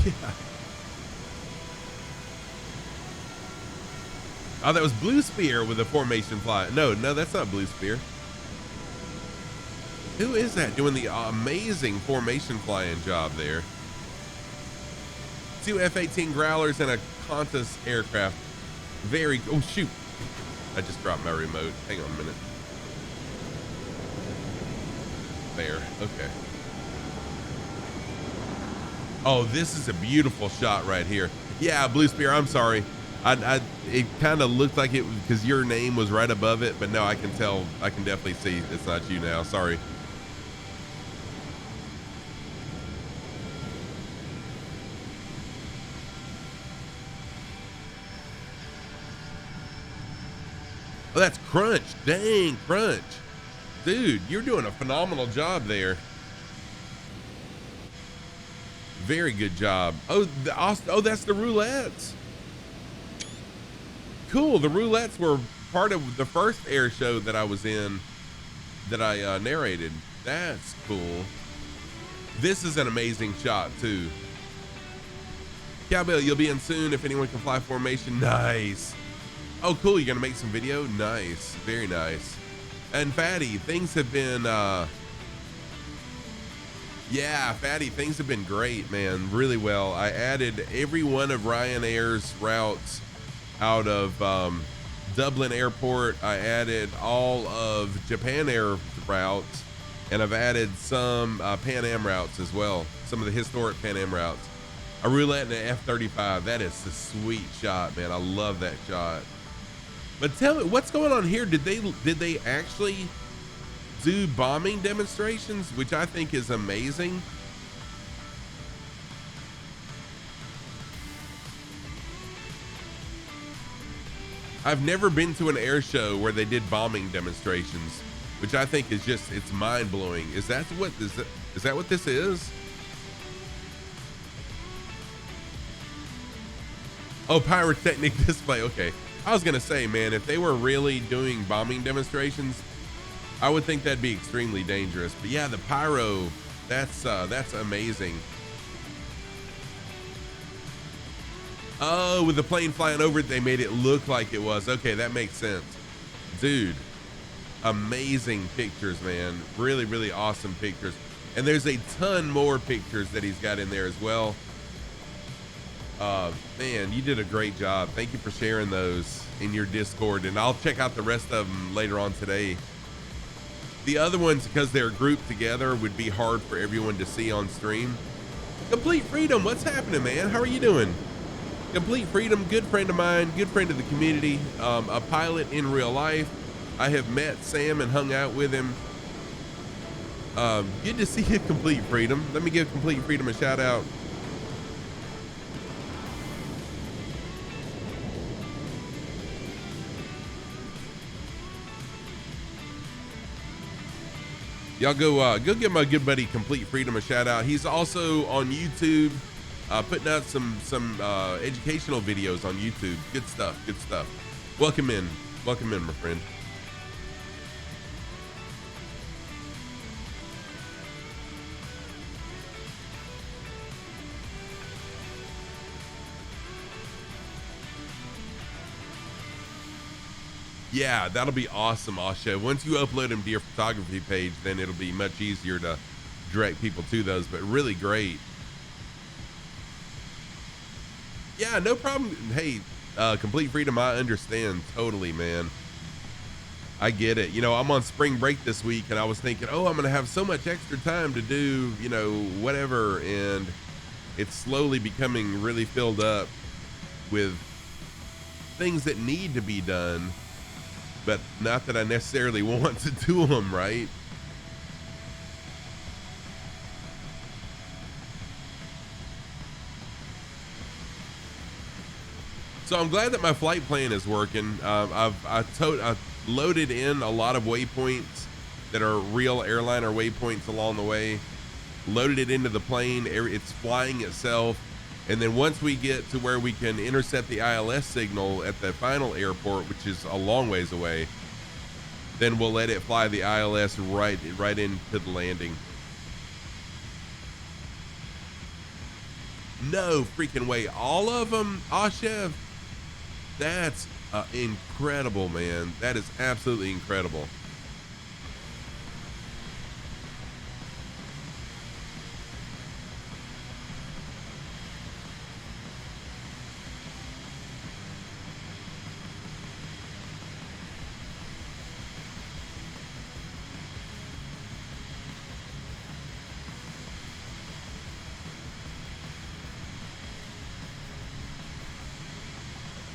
Yeah. Oh, that was Blue Spear with a formation fly. No, that's not Blue Spear. Who is that doing the amazing formation flying job there? 2 F-18 Growlers and a Qantas aircraft. Very, oh shoot. I just dropped my remote. Hang on a minute. There, okay. Oh, this is a beautiful shot right here. Yeah, Blue Spear, I'm sorry. It kind of looked like it because your name was right above it, but no, I can tell, I can definitely see it's not you now. Sorry. Oh, that's Crunch. Dang, Crunch. Dude, you're doing a phenomenal job there. Very good job. Oh, that's the roulettes. Cool. The roulettes were part of the first air show that I was in that I narrated. That's cool. This is an amazing shot too. Cowbell, you'll be in soon if anyone can fly formation. Nice. Oh, cool. You're going to make some video? Nice. Very nice. And Fatty, things have been, yeah, Fatty, things have been great, man. Really well. I added every one of Ryanair's routes out of Dublin Airport. I added all of Japan Air routes, and I've added some Pan Am routes as well. Some of the historic Pan Am routes. A roulette and an F-35. That is a sweet shot, man. I love that shot. But tell me, what's going on here? Did they actually do bombing demonstrations, which I think is amazing? I've never been to an air show where they did bombing demonstrations, which I think is just, it's mind blowing. Is that what this is? Oh, pyrotechnic display. Okay. I was gonna say, man, if they were really doing bombing demonstrations, I would think that'd be extremely dangerous. But yeah, the pyro, that's amazing. Oh, with the plane flying over it, they made it look like it was. Okay, that makes sense. Dude, amazing pictures, man. Really, really awesome pictures. And there's a ton more pictures that he's got in there as well. Man, you did a great job. Thank you for sharing those in your Discord, and I'll check out the rest of them later on today. The other ones, because they're grouped together, would be hard for everyone to see on stream. Complete Freedom, what's happening, man? How are you doing? Complete Freedom, good friend of mine, good friend of the community, a pilot in real life. I have met Sam and hung out with him. Good to see you, Complete Freedom. Let me give Complete Freedom a shout out. Y'all go give my good buddy Complete Freedom a shout out. He's also on YouTube, putting out some educational videos on YouTube. Good stuff, good stuff. Welcome in, my friend. Yeah, that'll be awesome, Asha. Once you upload them to your photography page, then it'll be much easier to direct people to those, but really great. Yeah, no problem. Hey, Complete Freedom, I understand totally, man. I get it. You know, I'm on spring break this week, and I was thinking, oh, I'm going to have so much extra time to do, you know, whatever, and it's slowly becoming really filled up with things that need to be done, but not that I necessarily want to do them, right? So I'm glad that my flight plan is working. I've loaded in a lot of waypoints that are real airliner waypoints along the way. loaded it into the plane. It's flying itself. And then once we get to where we can intercept the ILS signal at the final airport, which is a long ways away, then we'll let it fly the ILS right into the landing. No freaking way. All of them, Ashev? That's incredible, man. That is absolutely incredible.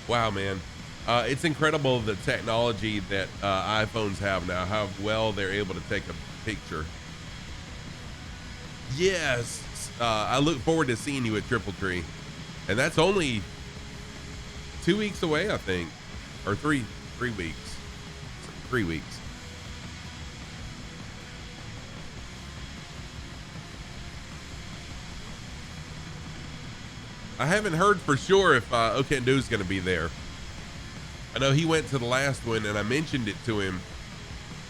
Wow, man. It's incredible the technology that iPhones have now, how well they're able to take a picture. Yes. I look forward to seeing you at Triple Tree. And that's only 2 weeks away, I think. Or 3 weeks. 3 weeks. I haven't heard for sure if Okandu's going to be there. I know he went to the last one and I mentioned it to him,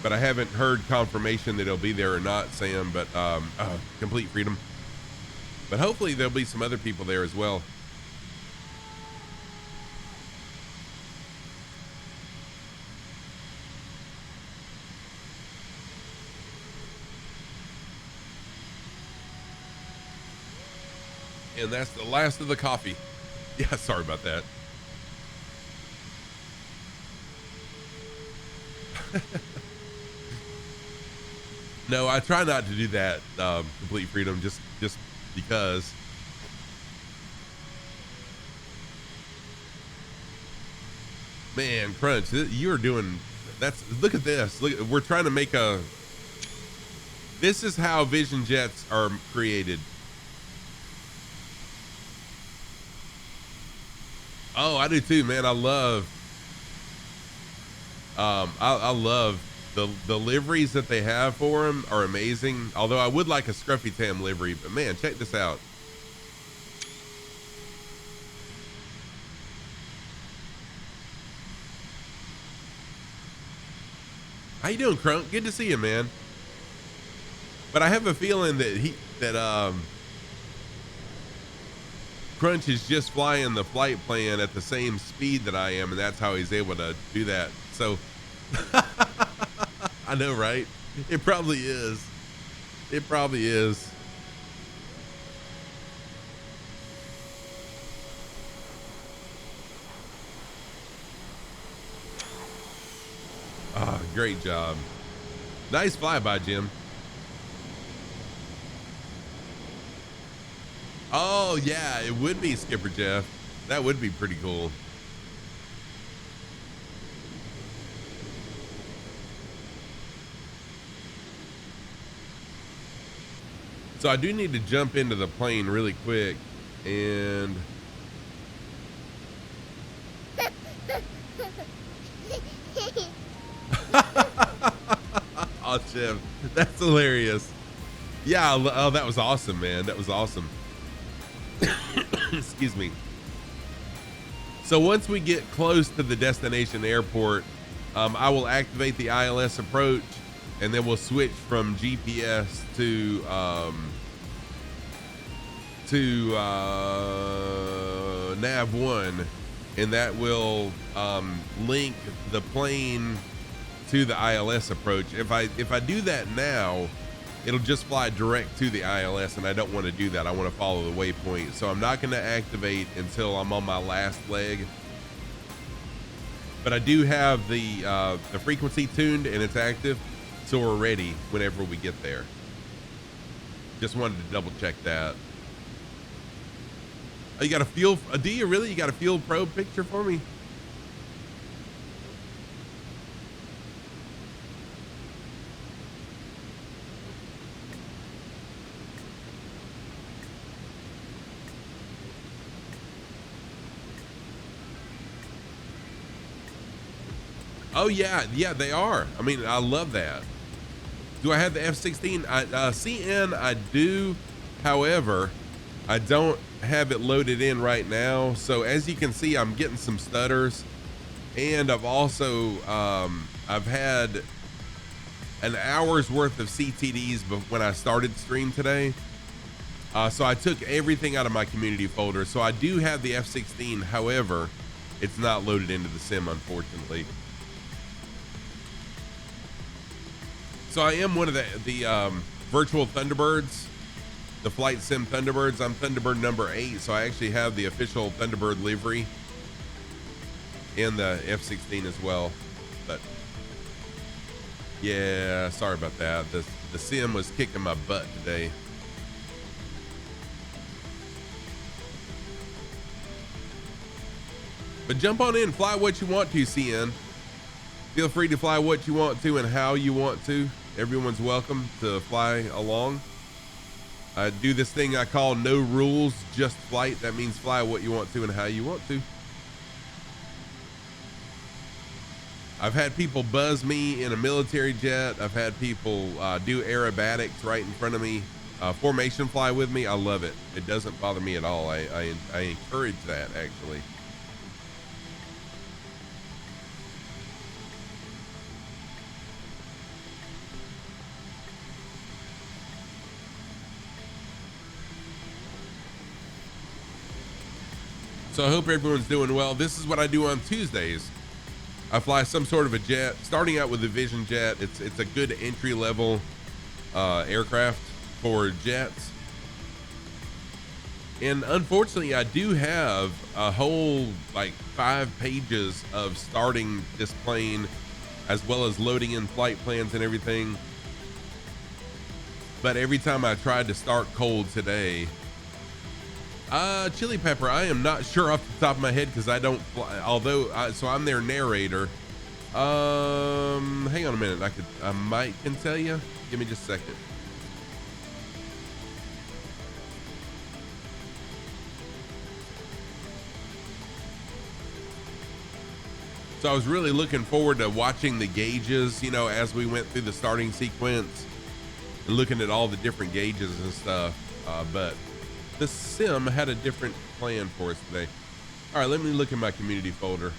but I haven't heard confirmation that he'll be there or not, Sam, but complete freedom. But hopefully there'll be some other people there as well. And that's the last of the coffee. Yeah, sorry about that. No, I try not to do that, complete freedom, just because. Man, Crunch, you are doing, look at this. Look, we're trying to make this is how Vision Jets are created. Oh, I do too, man. I love the liveries that they have for them are amazing. Although I would like a Scruffy Tam livery, but man, check this out. How you doing, Crunk? Good to see you, man. But I have a feeling that Crunch is just flying the flight plan at the same speed that I am, and that's how he's able to do that. So I know, right? It probably is. It probably is. Ah, great job. Nice flyby, Jim. Oh, yeah, it would be Skipper Jeff. That would be pretty cool. So I do need to jump into the plane really quick and oh, Jim, that's hilarious. Yeah, oh, that was awesome, man. That was awesome. Excuse me. So once we get close to the destination airport, I will activate the ILS approach, and then we'll switch from GPS to nav 1, and that will link the plane to the ILS approach. If I do that now, it'll just fly direct to the ILS, and I don't want to do that. I want to follow the waypoint. So I'm not going to activate until I'm on my last leg. But I do have the frequency tuned and it's active, so we're ready whenever we get there. Just wanted to double check that. Oh, you got a fuel? Do you really? You got a fuel probe picture for me? Oh yeah, yeah, they are. I mean, I love that. Do I have the F-16? CN, I do. However, I don't have it loaded in right now. So as you can see, I'm getting some stutters, and I've also, I've had an hour's worth of CTDs when I started stream today. So I took everything out of my community folder. So I do have the F-16. However, it's not loaded into the sim, unfortunately. So I am one of the virtual Thunderbirds, the flight sim Thunderbirds. I'm Thunderbird number 8. So I actually have the official Thunderbird livery and the F-16 as well. But yeah, sorry about that. The sim was kicking my butt today. But jump on in, fly what you want to, CN. Feel free to fly what you want to and how you want to. Everyone's welcome to fly along. I do this thing I call no rules, just flight. That means fly what you want to and how you want to. I've had people buzz me in a military jet. I've had people do aerobatics right in front of me. Formation fly with me. I love it. It doesn't bother me at all. I encourage that, actually. So I hope everyone's doing well. This is what I do on Tuesdays. I fly some sort of a jet, starting out with a Vision jet. It's a good entry level aircraft for jets. And unfortunately, I do have a whole like 5 pages of starting this plane, as well as loading in flight plans and everything. But every time I tried to start cold today, Chili Pepper, I am not sure off the top of my head because I don't fly, although so I'm their narrator. Hang on a minute. I might can tell you. Give me just a second. So I was really looking forward to watching the gauges, you know, as we went through the starting sequence and looking at all the different gauges and stuff. But the sim had a different plan for us today. All right, let me look in my community folder.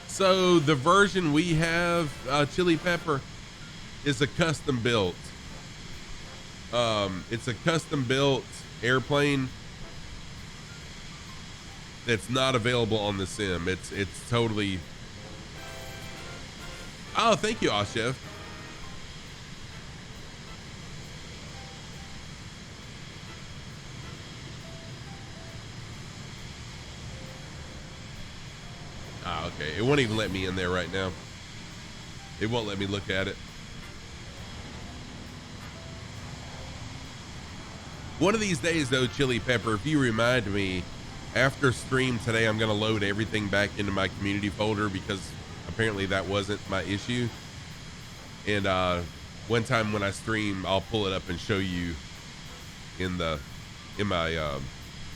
So the version we have, Chili Pepper, is a custom built. It's a custom built airplane that's not available on the sim. It's totally. Oh, thank you, Ashef. Ah, okay. It won't even let me in there right now. It won't let me look at it. One of these days, though, Chili Pepper, if you remind me, after stream today, I'm going to load everything back into my community folder because apparently that wasn't my issue. And one time when I stream, I'll pull it up and show you in my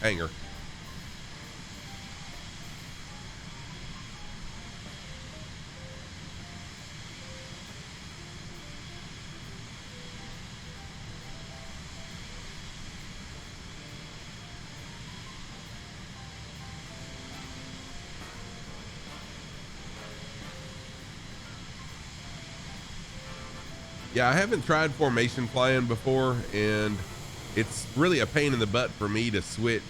hangar. Yeah, I haven't tried formation flying before, and it's really a pain in the butt for me to switch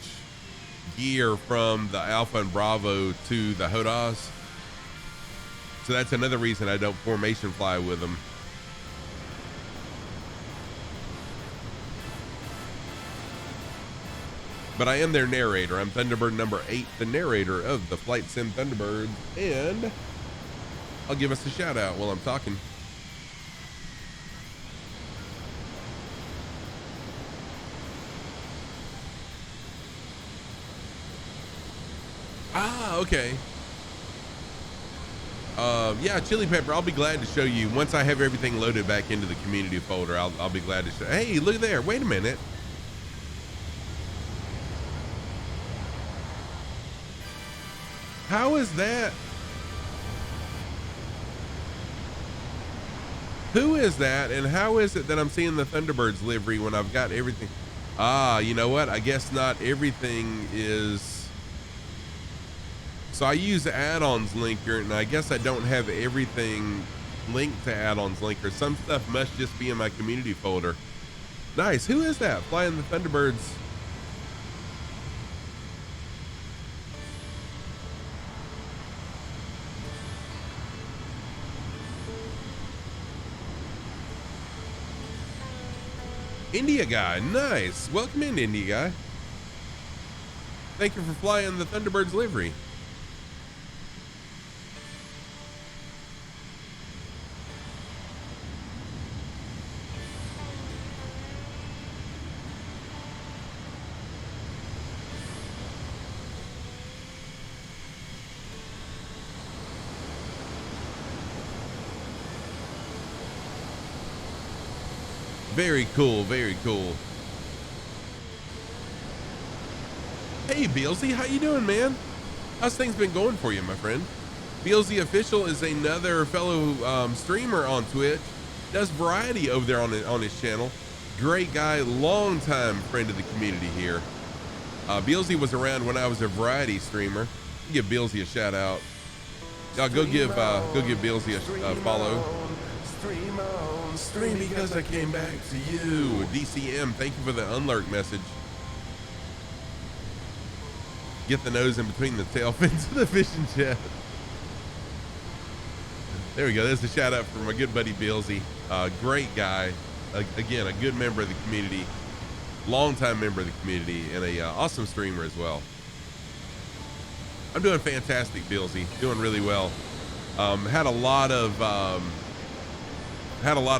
gear from the Alpha and Bravo to the HOTAS. So that's another reason I don't formation fly with them. But I am their narrator. I'm Thunderbird number 8, the narrator of the Flight Sim Thunderbird, and I'll give us a shout out while I'm talking. Ah, okay. Yeah, Chili Pepper, I'll be glad to show you once I have everything loaded back into the community folder. I'll be glad to show. Hey, look there. Wait a minute. How is that? Who is that? And how is it that I'm seeing the Thunderbirds livery when I've got everything? Ah, you know what? I guess not everything is. So I use add-ons linker, and I guess I don't have everything linked to add-ons linker. Some stuff must just be in my community folder. Nice. Who is that flying the Thunderbirds? India guy. Nice. Welcome in, India guy. Thank you for flying the Thunderbirds livery. Very cool, very cool. Hey, Beelzy, how you doing, man? How's things been going for you, my friend? Beelzy Official is another fellow streamer on Twitch. Does variety over there on his channel. Great guy, long-time friend of the community here. Beelzy was around when I was a variety streamer. Give Beelzy a shout out. Y'all go give Beelzy a follow. Stream because I came back to you. DCM, thank you for the unlurk message. Get the nose in between the tail fins of the fishing jet. There we go. There's a shout out for my good buddy Beelzy. Great guy. Again, a good member of the community. Longtime member of the community and a awesome streamer as well. I'm doing fantastic, Beelzy. Doing really well. Had a lot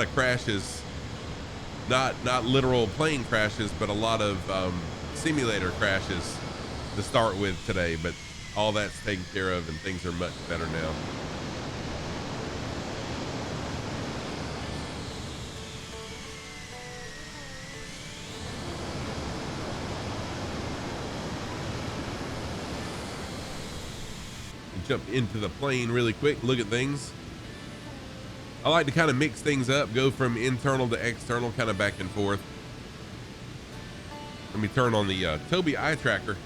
of crashes, not literal plane crashes, but a lot of simulator crashes to start with today, but all that's taken care of and things are much better now. Jump into the plane really quick, look at things. I like to kind of mix things up, go from internal to external, kind of back and forth. Let me turn on the Toby eye tracker.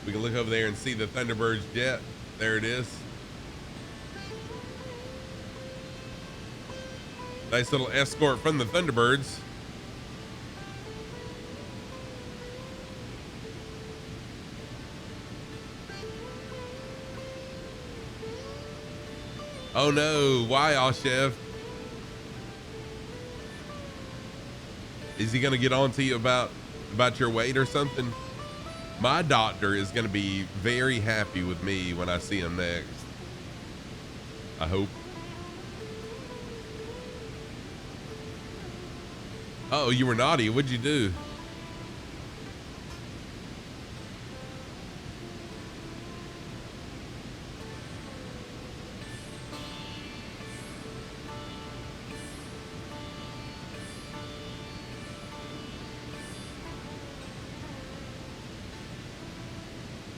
We can look over there and see the Thunderbird's jet. There it is. Nice little escort from the Thunderbirds. Oh no, why, Chef? Is he gonna get on to you about your weight or something? My doctor is gonna be very happy with me when I see him next. I hope. Oh, you were naughty. What'd you do?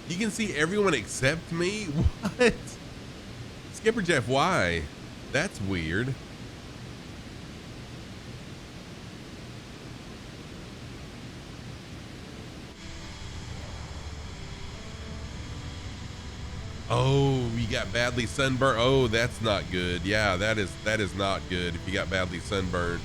You can see everyone except me? What? Skipper Jeff, why? That's weird. Oh, you got badly sunburned. Oh, that's not good. Yeah, that is not good if you got badly sunburned.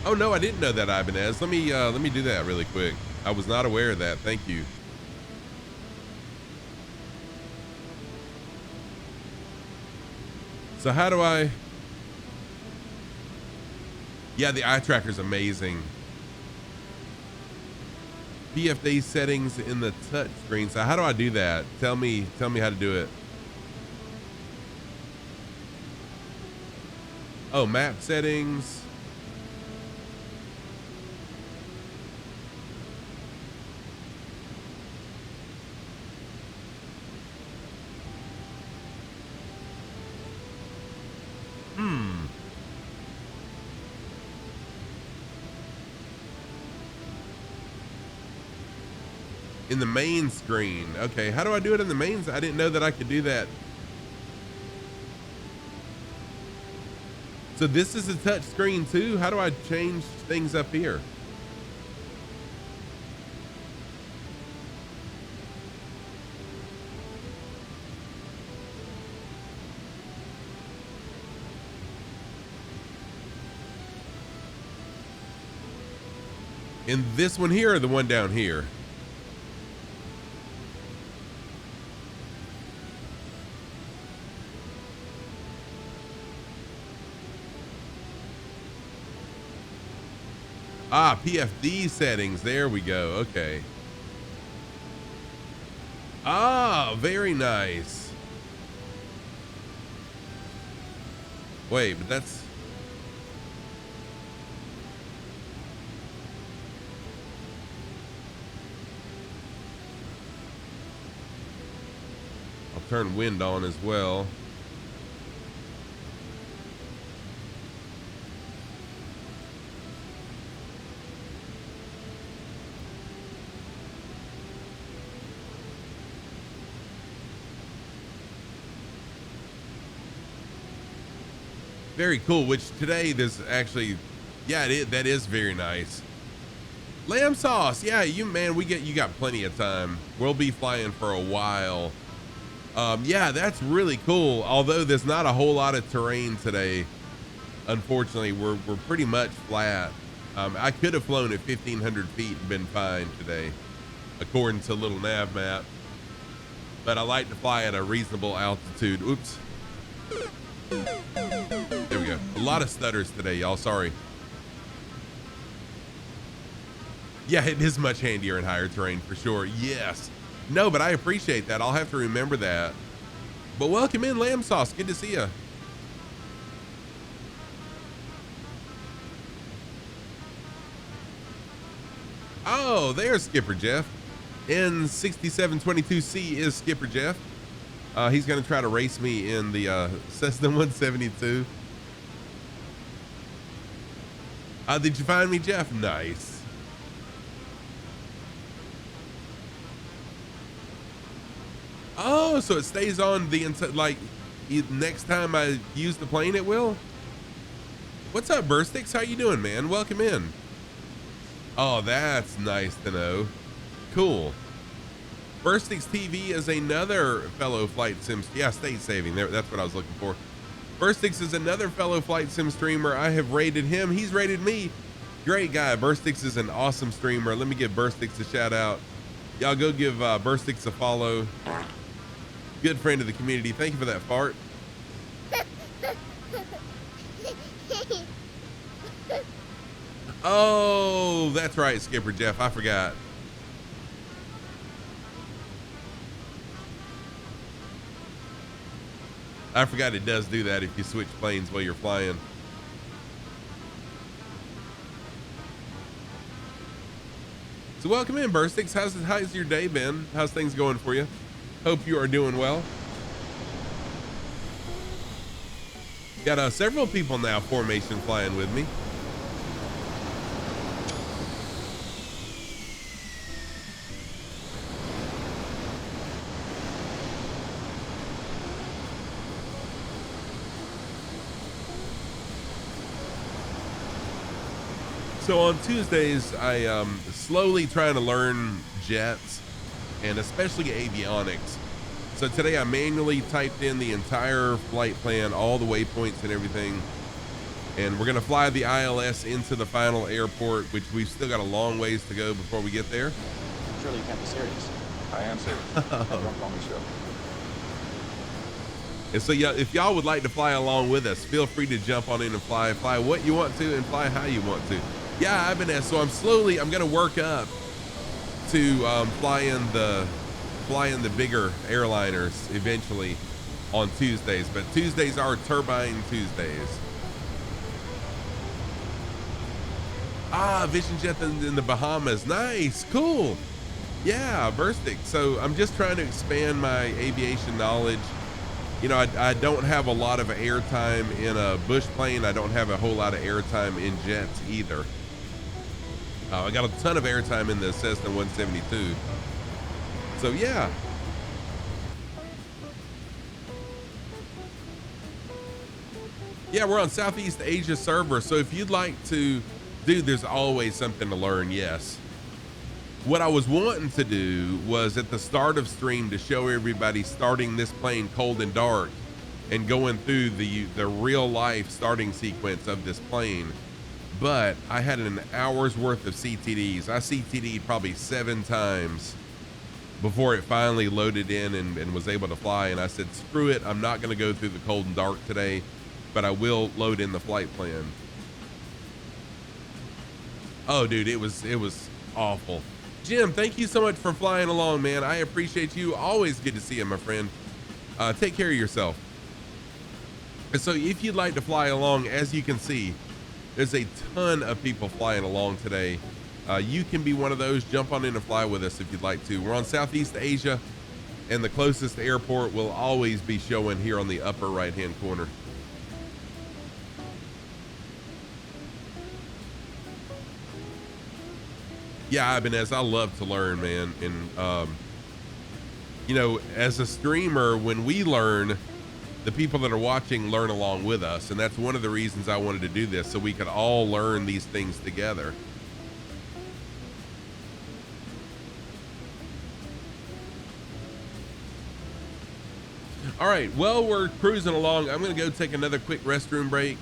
Oh no, I didn't know that, Ibanez. Let me do that really quick. I was not aware of that. Thank you. So how do I? Yeah, the eye tracker is amazing. PFD settings in the touch screen. So how do I do that? Tell me how to do it. Oh, map settings. In the main screen. Okay, how do I do it in the mains? I didn't know that I could do that. So this is a touch screen too? How do I change things up here? In this one here or the one down here? Ah, PFD settings. There we go. Okay. Ah, very nice. Wait, but that's... I'll turn wind on as well. Very cool, which today there's actually, yeah, that is very nice. Lamb sauce, yeah, you got plenty of time. We'll be flying for a while. Yeah, that's really cool. Although there's not a whole lot of terrain today, unfortunately, we're pretty much flat. I could have flown at 1,500 feet and been fine today, according to little nav map. But I like to fly at a reasonable altitude. Oops. There we go. A lot of stutters today, y'all. Sorry. Yeah, it is much handier in higher terrain for sure. Yes. No, but I appreciate that. I'll have to remember that. But welcome in, Lamb Sauce. Good to see you. Oh, there's Skipper Jeff. N6722C is Skipper Jeff. He's going to try to race me in the Cessna 172. Did you find me, Jeff? Nice. Oh, so it stays on the inside, like next time I use the plane, it will? What's up, Burstix? How you doing, man? Welcome in. Oh, that's nice to know. Cool. Burstix TV is another fellow flight sim. Yeah, state saving. There, that's what I was looking for. Burstix is another fellow flight sim streamer. I have rated him. He's rated me. Great guy. Burstix is an awesome streamer. Let me give Burstix a shout out. Y'all go give Burstix a follow. Good friend of the community. Thank you for that fart. Oh, that's right, Skipper Jeff. I forgot. I forgot it does do that if you switch planes while you're flying. So welcome in, Burstix. How's your day been? How's things going for you? Hope you are doing well. Got several people now formation flying with me. So on Tuesdays, I slowly trying to learn jets and especially avionics. So today I manually typed in the entire flight plan, all the waypoints and everything. And we're gonna fly the ILS into the final airport, which we've still got a long ways to go before we get there. Surely you can't be serious. I am serious. Don't call me show. And so yeah, if y'all would like to fly along with us, feel free to jump on in and fly what you want to and fly how you want to. Yeah, I've been at, so I'm gonna work up to flying the bigger airliners eventually on Tuesdays, but Tuesdays are Turbine Tuesdays. Ah, Vision Jet in the Bahamas. Nice, cool. Yeah, Burstix. So I'm just trying to expand my aviation knowledge. You know, I don't have a lot of airtime in a bush plane. I don't have a whole lot of airtime in jets either. I got a ton of airtime in the Cessna 172. So yeah. Yeah, we're on Southeast Asia server. So if you'd like to, dude, there's always something to learn. Yes. What I was wanting to do was at the start of stream to show everybody starting this plane cold and dark and going through the real life starting sequence of this plane. But I had an hour's worth of CTDs. I CTD'd probably 7 times before it finally loaded in and was able to fly. And I said, screw it. I'm not going to go through the cold and dark today, but I will load in the flight plan. Oh, dude, it was awful. Jim, thank you so much for flying along, man. I appreciate you. Always good to see you, my friend. Take care of yourself. And so if you'd like to fly along, as you can see, there's a ton of people flying along today. You can be one of those. Jump on in and fly with us if you'd like to. We're on Southeast Asia, and the closest airport will always be showing here on the upper right-hand corner. Yeah, Ibanez, I love to learn, man. And, you know, as a streamer, when we learn, the people that are watching learn along with us. And that's one of the reasons I wanted to do this, so we could all learn these things together. All right, well, we're cruising along. I'm going to go take another quick restroom break,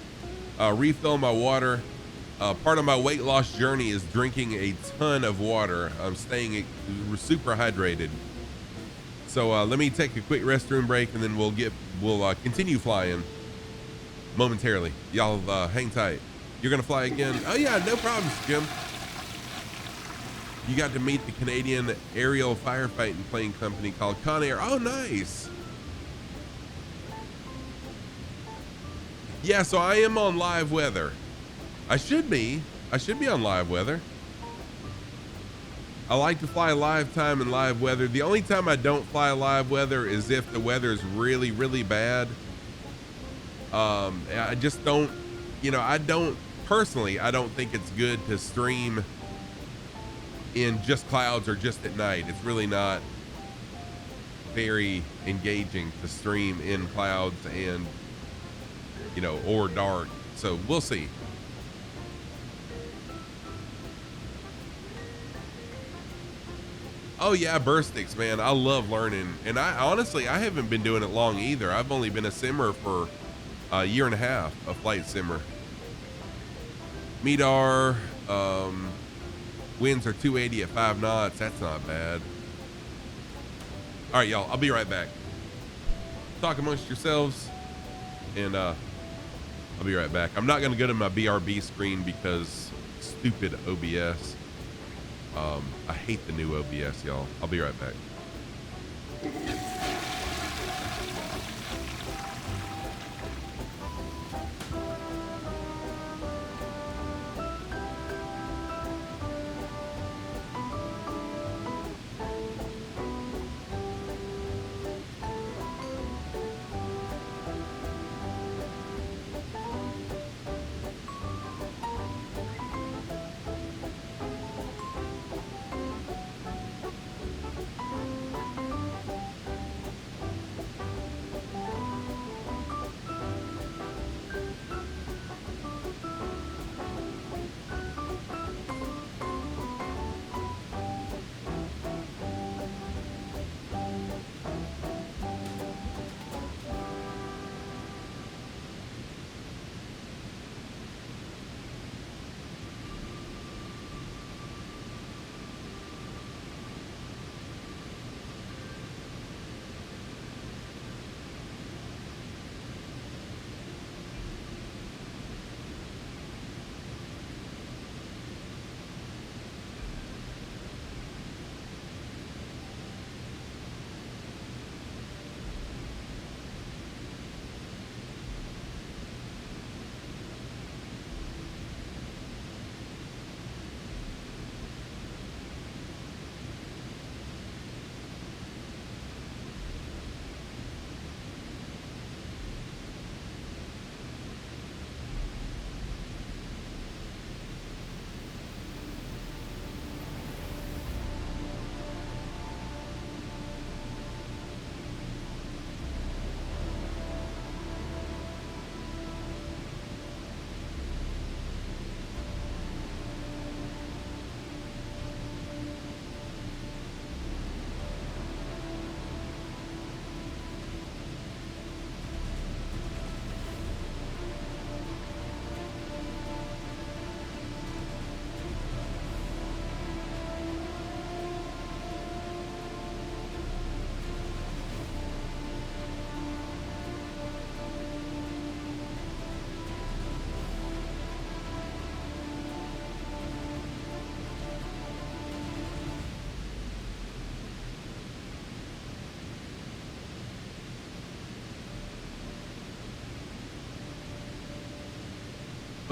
refill my water. Part of my weight loss journey is drinking a ton of water. I'm staying super hydrated. So let me take a quick restroom break, and then we'll continue flying momentarily. Y'all hang tight. You're gonna fly again? Oh yeah, no problems, Jim. You got to meet the Canadian aerial firefighting plane company called Conair. Oh, nice. Yeah, so I am on live weather. I should be on live weather. I like to fly live time and live weather. The only time I don't fly live weather is if the weather is really, really bad. I just don't, you know, I don't think it's good to stream in just clouds or just at night. It's really not very engaging to stream in clouds and, you know, or dark. So we'll see. Oh yeah, burstics, man. I love learning. And I honestly haven't been doing it long either. I've only been a simmer for a year and a half, a flight simmer. MEDAR, winds are 280 at 5 knots. That's not bad. All right, y'all, I'll be right back. Talk amongst yourselves, and I'll be right back. I'm not gonna go to my BRB screen because stupid OBS. I hate the new OBS, y'all. I'll be right back.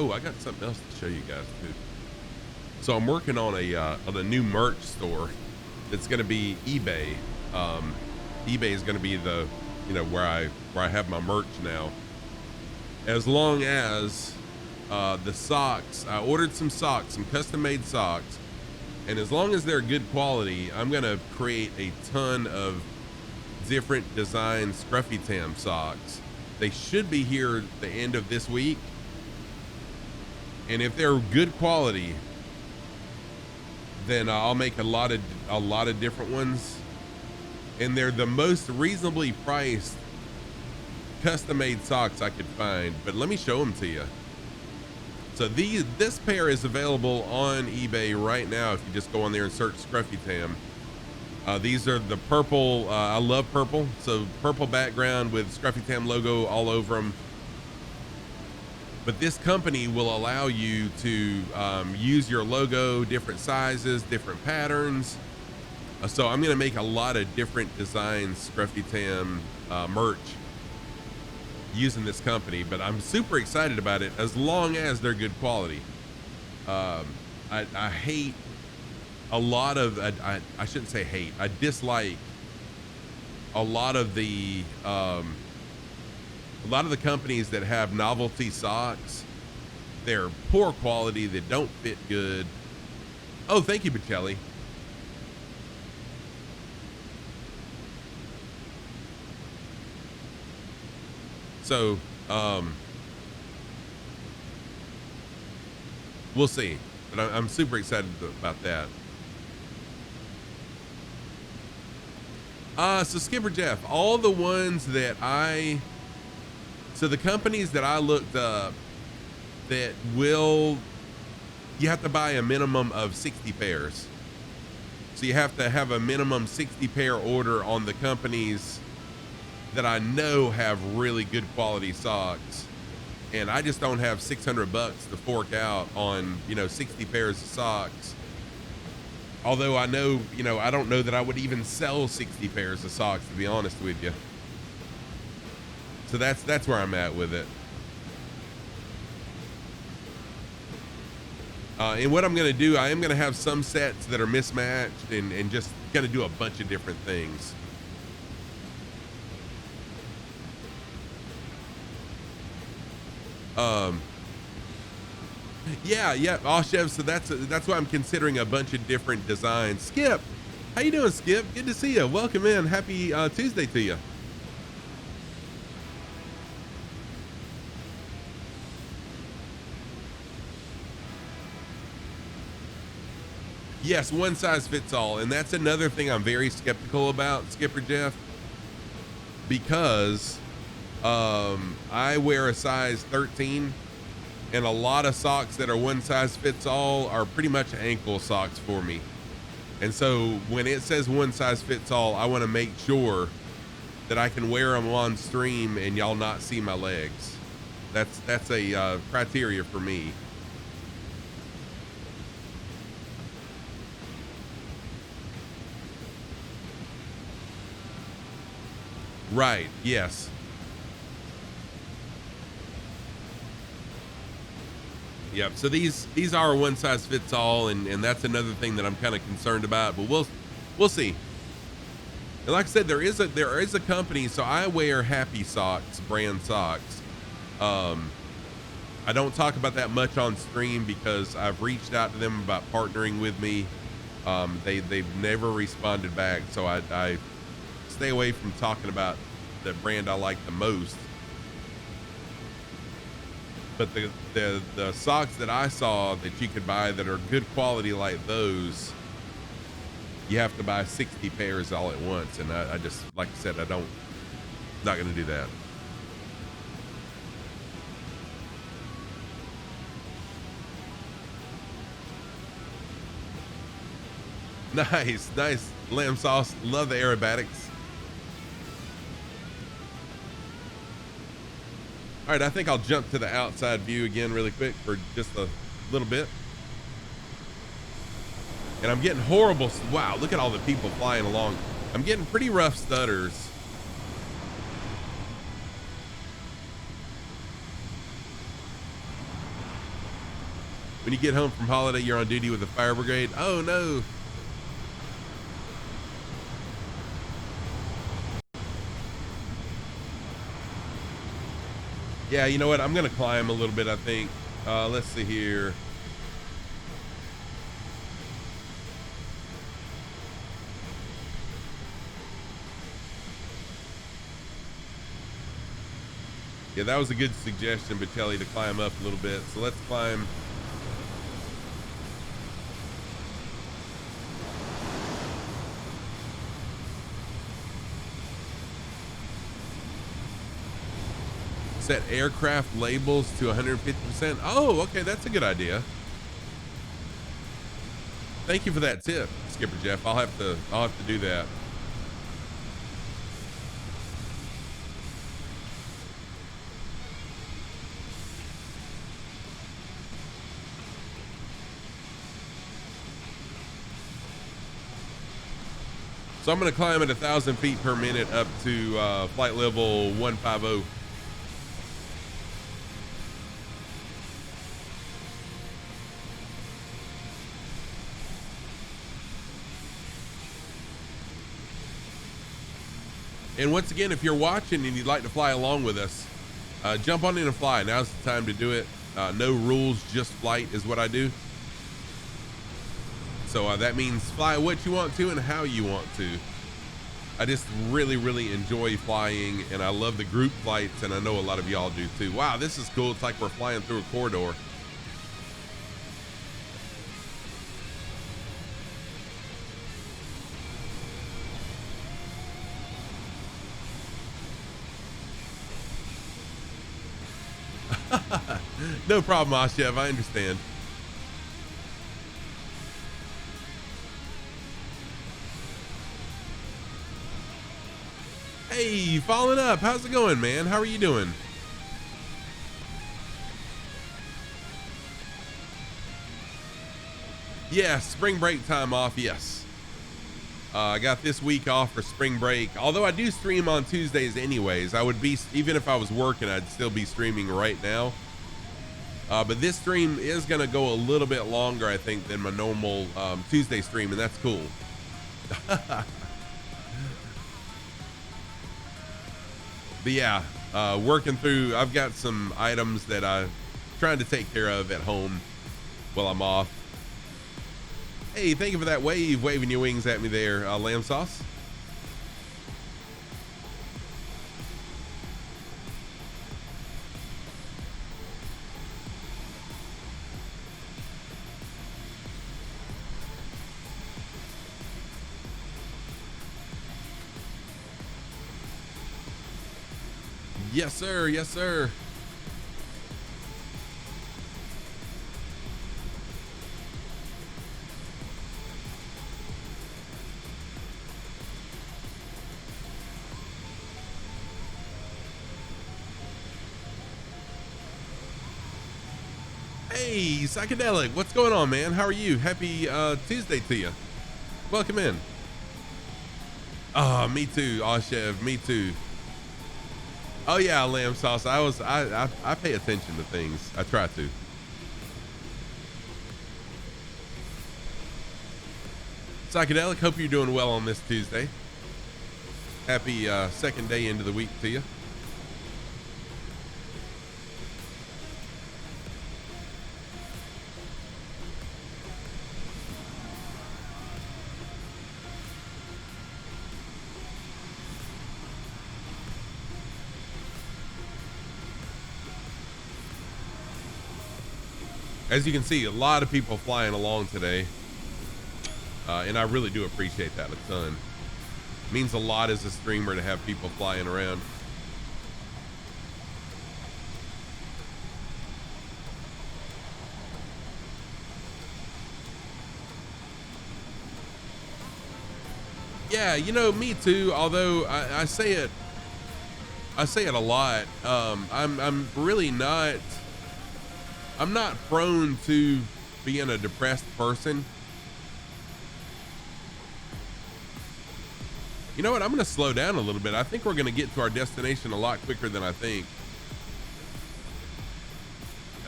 Oh, I got something else to show you guys too. So I'm working on a new merch store that's going to be eBay. eBay is going to be the, where I have my merch now. As long as the socks, I ordered some socks, some custom made socks, and as long as they're good quality, I'm going to create a ton of different design Scruffy Tam socks. They should be here at the end of this week. And if they're good quality, then I'll make a lot of different ones. And they're the most reasonably priced custom made socks I could find, but let me show them to you. So this pair is available on eBay right now. If you just go on there and search Scruffy Tam. These are the purple. I love purple. So purple background with Scruffy Tam logo all over them. But this company will allow you to use your logo, different sizes, different patterns. So I'm going to make a lot of different designs, Scruffy Tam merch using this company, but I'm super excited about it as long as they're good quality. I hate a lot of, I shouldn't say hate, I dislike a lot of the companies that have novelty socks. They're poor quality, they don't fit good. Oh, thank you, Bocelli. So, we'll see, but I'm super excited about that. So Skipper Jeff, all the ones that so the companies that I looked up that you have to buy a minimum of 60 pairs. So you have to have a minimum 60 pair order on the companies that I know have really good quality socks. And I just don't have $600 to fork out on, 60 pairs of socks. Although I know, I don't know that I would even sell 60 pairs of socks, to be honest with you. So that's where I'm at with it. And what I'm going to do, I am going to have some sets that are mismatched and just going to do a bunch of different things. Yeah, Oshev, so that's why I'm considering a bunch of different designs. Skip, how you doing, Skip? Good to see you. Welcome in. Happy Tuesday to you. Yes, one size fits all, and that's another thing I'm very skeptical about, Skipper Jeff, because I wear a size 13, and a lot of socks that are one size fits all are pretty much ankle socks for me. And so when it says one size fits all, I want to make sure that I can wear them on stream and y'all not see my legs. That's a criteria for me. Right, yes. Yep. So these are one size fits all, and that's another thing that I'm kind of concerned about. But we'll see. And like I said, there is a company. So I wear Happy Socks brand socks. I don't talk about that much on stream because I've reached out to them about partnering with me. They've never responded back, so I stay away from talking about the brand I like the most. But the socks that I saw that you could buy that are good quality like those, you have to buy 60 pairs all at once. And I just, like I said, not going to do that. Nice. Lamb sauce. Love the aerobatics. All right, I think I'll jump to the outside view again really quick for just a little bit. And I'm getting horrible. Wow, look at all the people flying along. I'm getting pretty rough stutters. When you get home from holiday, you're on duty with the fire brigade. Oh no. Yeah, you know what? I'm gonna climb a little bit, I think. Let's see here. Yeah, that was a good suggestion, Batelli, to climb up a little bit. So let's climb. Set aircraft labels to 150%. Oh, okay, that's a good idea. Thank you for that tip, Skipper Jeff. I'll have to do that. So I'm going to climb at 1,000 feet per minute up to flight level 150. And once again, if you're watching and you'd like to fly along with us, jump on in and fly. Now's the time to do it. No rules, just flight is what I do. So that means fly what you want to and how you want to. I just really, really enjoy flying, and I love the group flights, and I know a lot of y'all do too. Wow, this is cool. It's like we're flying through a corridor. No problem, Ashev. I understand. Hey, following up. How's it going, man? How are you doing? Yeah, spring break time off. Yes. I got this week off for spring break. Although I do stream on Tuesdays anyways. I would be, even if I was working, I'd still be streaming right now. But this stream is going to go a little bit longer, I think, than my normal Tuesday stream, and that's cool. But yeah, working through, I've got some items that I'm trying to take care of at home while I'm off. Hey, thank you for that wave, waving your wings at me there, Lamb Sauce. Yes, sir. Yes, sir. Hey, Psychedelic, what's going on, man? How are you? Happy Tuesday to you. Welcome in. Me too, Ashev, me too. Oh yeah, Lamb Sauce. I pay attention to things. I try to. Psychedelic, hope you're doing well on this Tuesday. Happy second day into the week to you. As you can see, a lot of people flying along today. And I really do appreciate that a ton. It means a lot as a streamer to have people flying around. Yeah, you know, me too. Although I say it a lot. I'm really not. I'm not prone to being a depressed person. You know what? I'm going to slow down a little bit. I think we're going to get to our destination a lot quicker than I think.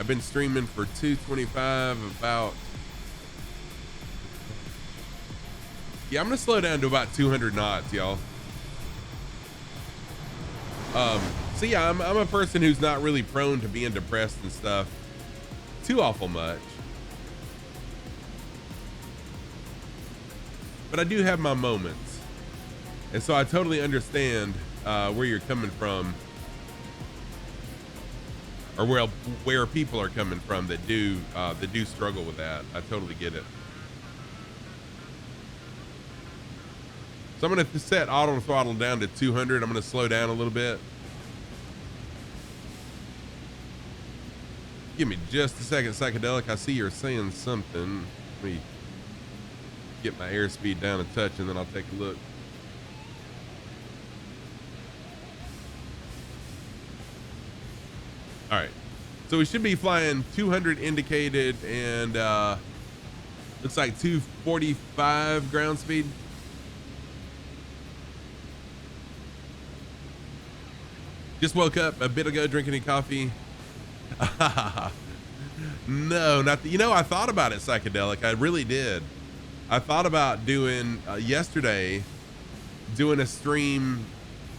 I've been streaming for 225 about. Yeah, I'm gonna slow down to about 200 knots, y'all. So yeah, I'm a person who's not really prone to being depressed and stuff too awful much. But I do have my moments. And so I totally understand where you're coming from, or where people are coming from that do struggle with that. I totally get it. So I'm going to set auto throttle down to 200. I'm going to slow down a little bit. Give me just a second, Psychedelic. I see you're saying something. Let me get my airspeed down a touch and then I'll take a look. All right. So we should be flying 200 indicated and looks like 245 ground speed. Just woke up a bit ago, drinking any coffee. No, not the, you know, I thought about it, Psychedelic. I really did. I thought about doing yesterday, doing a stream,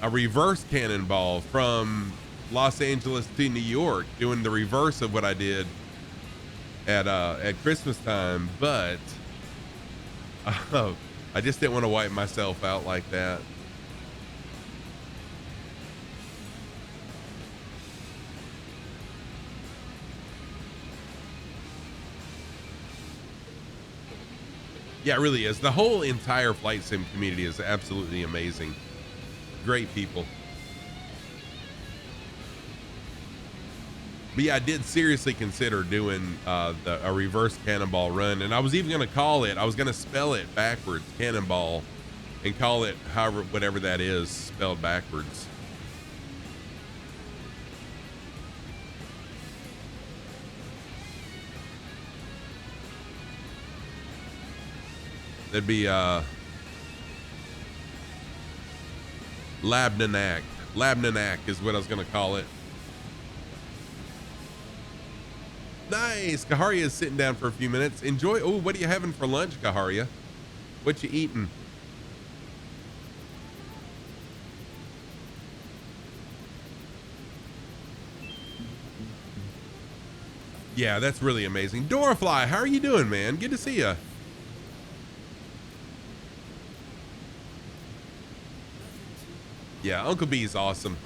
a reverse cannonball from Los Angeles to New York, doing the reverse of what I did at Christmas time, but I just didn't want to wipe myself out like that. Yeah, it really is. The whole entire flight sim community is absolutely amazing. Great people. But yeah, I did seriously consider doing a reverse cannonball run. And I was even going to call it, I was going to spell it backwards, cannonball, and call it however, whatever that is, spelled backwards. That'd be Labnanak. Labnanak is what I was gonna call it. Nice. Kaharia is sitting down for a few minutes. Enjoy. Oh, what are you having for lunch, Kaharia? What you eating? Yeah, that's really amazing. Dorafly, how are you doing, man? Good to see you. Yeah, Uncle B is awesome,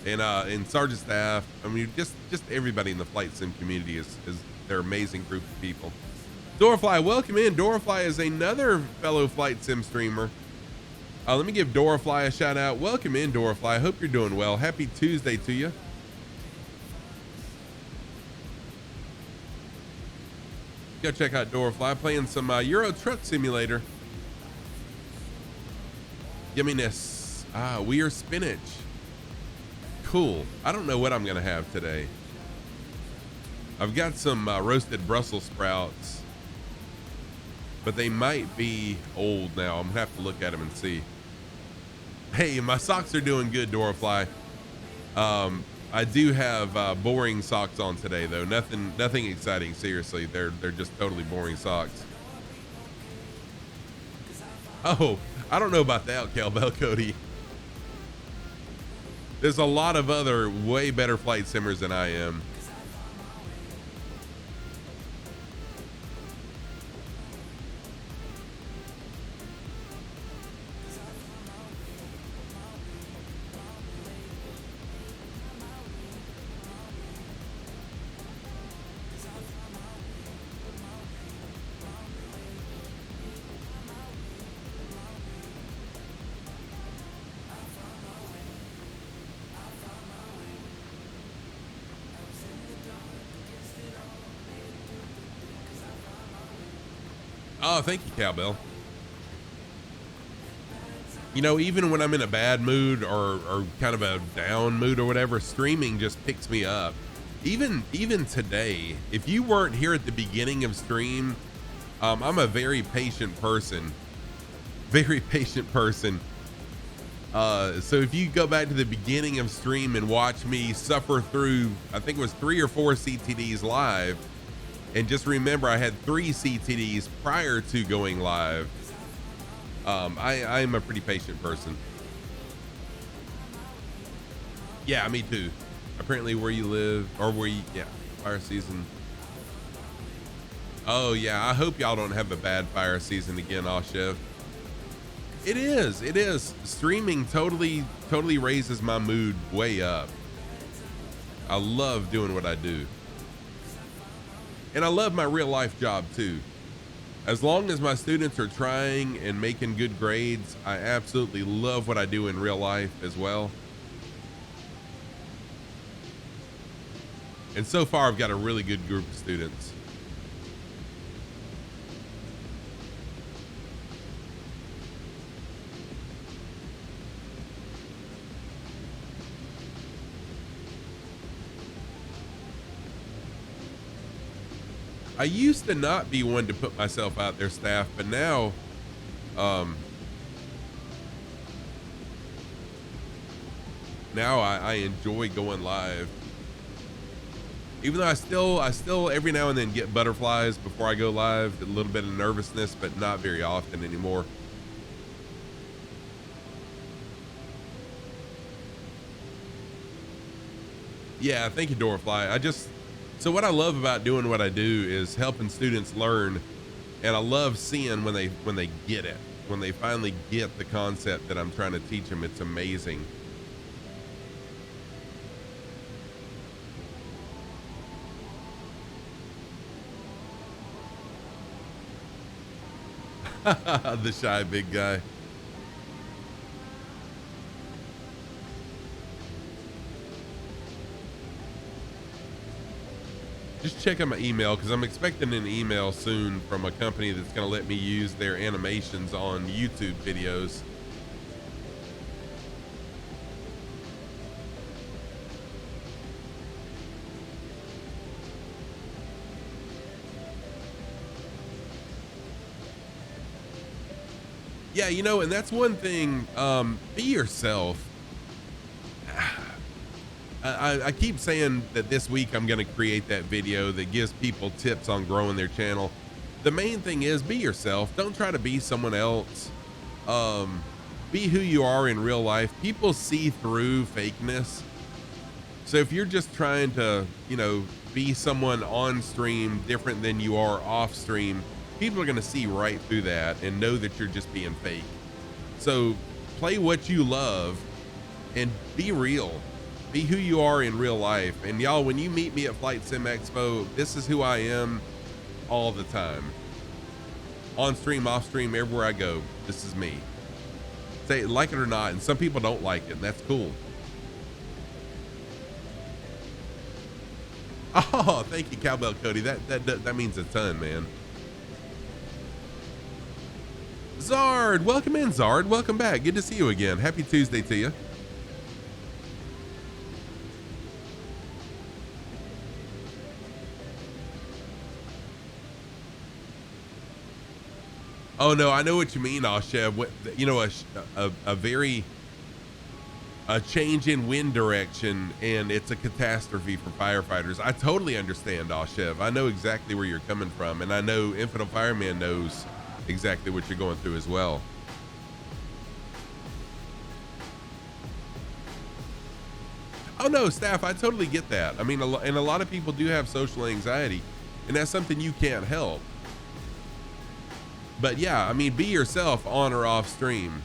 and Sergeant Staff. I mean, just everybody in the flight sim community is they're an amazing group of people. Dorafly, welcome in. Dorafly is another fellow flight sim streamer. Let me give Dorafly a shout out. Welcome in, Dorafly. I hope you're doing well. Happy Tuesday to you. Go check out Dorafly playing some Euro Truck Simulator. Yumminess. Ah, weird spinach. Cool. I don't know what I'm gonna have today. I've got some roasted Brussels sprouts, but they might be old now. I'm gonna have to look at them and see. Hey, my socks are doing good, Dorafly. I do have boring socks on today, though. Nothing exciting. Seriously, they're just totally boring socks. Oh, I don't know about that, Cowbell Cody. There's a lot of other way better flight simmers than I am. Oh, thank you, Cowbell. You know, even when I'm in a bad mood or kind of a down mood or whatever, streaming just picks me up. Even today, if you weren't here at the beginning of stream, I'm a very patient person. Very patient person. So if you go back to the beginning of stream and watch me suffer through, I think it was 3 or 4 CTDs live, and just remember I had 3 CTDs prior to going live. I'm a pretty patient person. Yeah, me too. Apparently where you live, or where you, yeah, fire season. Oh yeah, I hope y'all don't have a bad fire season again, Chef. It is. Streaming totally raises my mood way up. I love doing what I do. And I love my real life job too. As long as my students are trying and making good grades, I absolutely love what I do in real life as well. And so far, I've got a really good group of students. I used to not be one to put myself out there, staff, but now, now I enjoy going live. Even though I still every now and then get butterflies before I go live, a little bit of nervousness, but not very often anymore. Yeah, thank you, Dorfly. So what I love about doing what I do is helping students learn, and I love seeing when they get it, when they finally get the concept that I'm trying to teach them. It's amazing. The shy big guy. Just checking my email because I'm expecting an email soon from a company that's going to let me use their animations on YouTube videos. Yeah, you know, and that's one thing. Be yourself. I keep saying that this week I'm going to create that video that gives people tips on growing their channel. The main thing is be yourself. Don't try to be someone else. Be who you are in real life. People see through fakeness. So if you're just trying to, you know, be someone on stream different than you are off stream, people are going to see right through that and know that you're just being fake. So play what you love and be real. Be who you are in real life. And y'all, when you meet me at Flight Sim Expo, this is who I am all the time. On stream, off stream, everywhere I go, this is me. Say like it or not, and some people don't like it, and that's cool. Oh, thank you, Cowbell Cody. That means a ton, man. Zard, welcome in, Zard. Welcome back. Good to see you again. Happy Tuesday to you. Oh no, I know what you mean, Ashev. You know, a change in wind direction, and it's a catastrophe for firefighters. I totally understand, Ashev. I know exactly where you're coming from, and I know Infinite Fireman knows exactly what you're going through as well. Oh no, staff, I totally get that. I mean, and a lot of people do have social anxiety, and that's something you can't help. But yeah, I mean, be yourself on or off stream.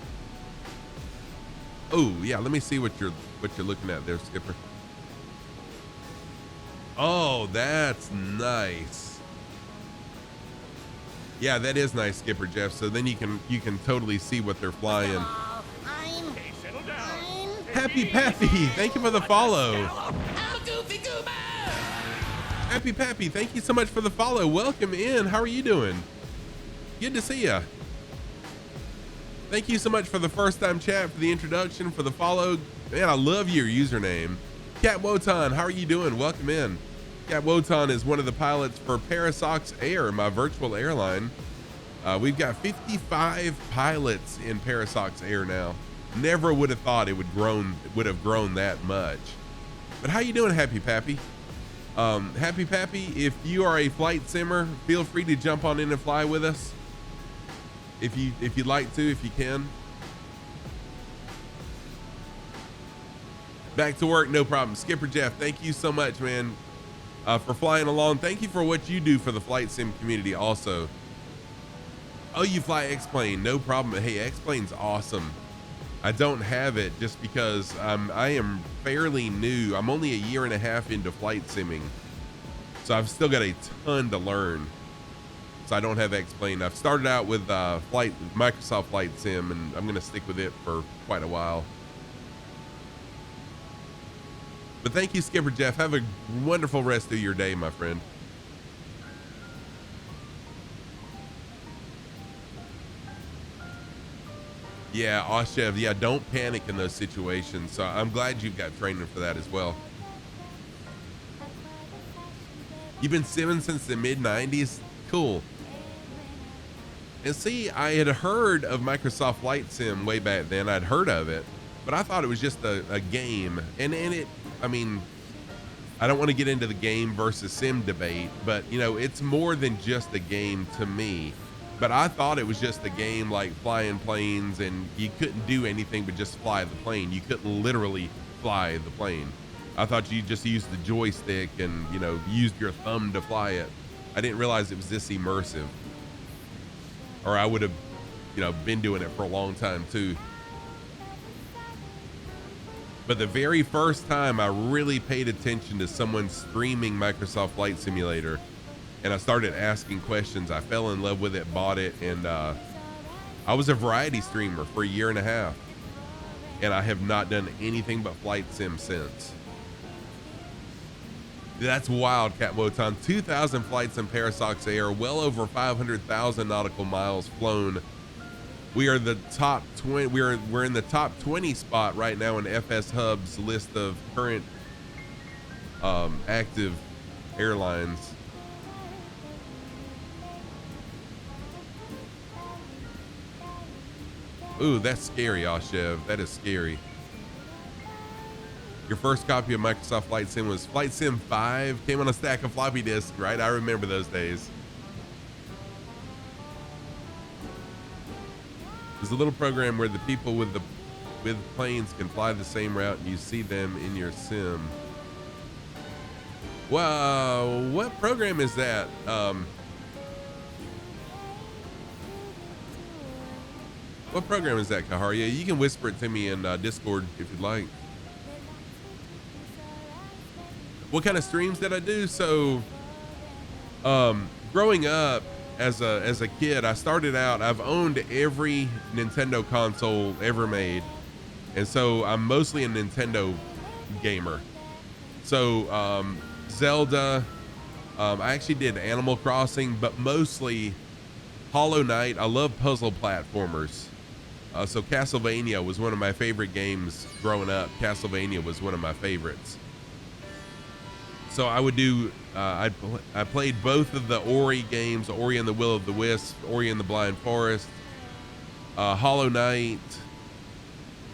Oh yeah, let me see what you're looking at there, Skipper. Oh, that's nice. Yeah, that is nice, Skipper Jeff. So then you can totally see what they're flying. Hey, settle down. Happy Pappy, thank you for the follow. I'm a goofy goober. Happy Pappy, thank you so much for the follow. Welcome in. How are you doing? Good to see ya. Thank you so much for the first time chat, for the introduction, for the follow. Man, I love your username. Cat Wotan, how are you doing? Welcome in. Cat Wotan is one of the pilots for ParaSox Air, my virtual airline. We've got 55 pilots in ParaSox Air now. Never would have thought it would have grown that much. But how you doing, Happy Pappy? Happy Pappy, if you are a flight simmer, feel free to jump on in and fly with us. If you'd like to, if you can. Back to work, no problem. Skipper Jeff, thank you so much, man, for flying along. Thank you for what you do for the flight sim community also. Oh, you fly X-Plane, no problem. Hey, X-Plane's awesome. I don't have it just because I am fairly new. I'm only a year and a half into flight simming, so I've still got a ton to learn. So I don't have X-Plane. I've started out with Microsoft Flight Sim, and I'm gonna stick with it for quite a while. But thank you, Skipper Jeff. Have a wonderful rest of your day, my friend. Yeah, Oshev, yeah, don't panic in those situations. So I'm glad you've got training for that as well. You've been simming since the mid-90s? Cool. And see, I had heard of Microsoft Flight Sim way back then. I'd heard of it, but I thought it was just a game. And it, I mean, I don't want to get into the game versus sim debate, but you know, it's more than just a game to me. But I thought it was just a game like flying planes, and you couldn't do anything but just fly the plane. You couldn't literally fly the plane. I thought you just used the joystick and, you know, used your thumb to fly it. I didn't realize it was this immersive. Or I would have, you know, been doing it for a long time too. But the very first time I really paid attention to someone streaming Microsoft Flight Simulator, and I started asking questions, I fell in love with it, bought it, and I was a variety streamer for a year and a half, and I have not done anything but flight sim since. That's wild, Cat Wotan. 2,000 flights in ParaSox Air, well over 500,000 nautical miles flown. We are the top 20. We're in the top 20 spot right now in FS Hub's list of current active airlines. Ooh, that's scary, Oshev. That is scary. Your first copy of Microsoft Flight Sim was Flight Sim 5. Came on a stack of floppy disks, right? I remember those days. There's a little program where the people with planes can fly the same route, and you see them in your sim. Wow, what program is that? What program is that, Kaharia? You can whisper it to me in Discord if you'd like. What kind of streams did I do? So, growing up as a kid, I started out, I've owned every Nintendo console ever made. And so I'm mostly a Nintendo gamer. So, Zelda, I actually did Animal Crossing, but mostly Hollow Knight. I love puzzle platformers. So Castlevania was one of my favorite games growing up. Castlevania was one of my favorites. So I would do, I played both of the Ori games, Ori and the Will of the Wisp, Ori and the Blind Forest, Hollow Knight,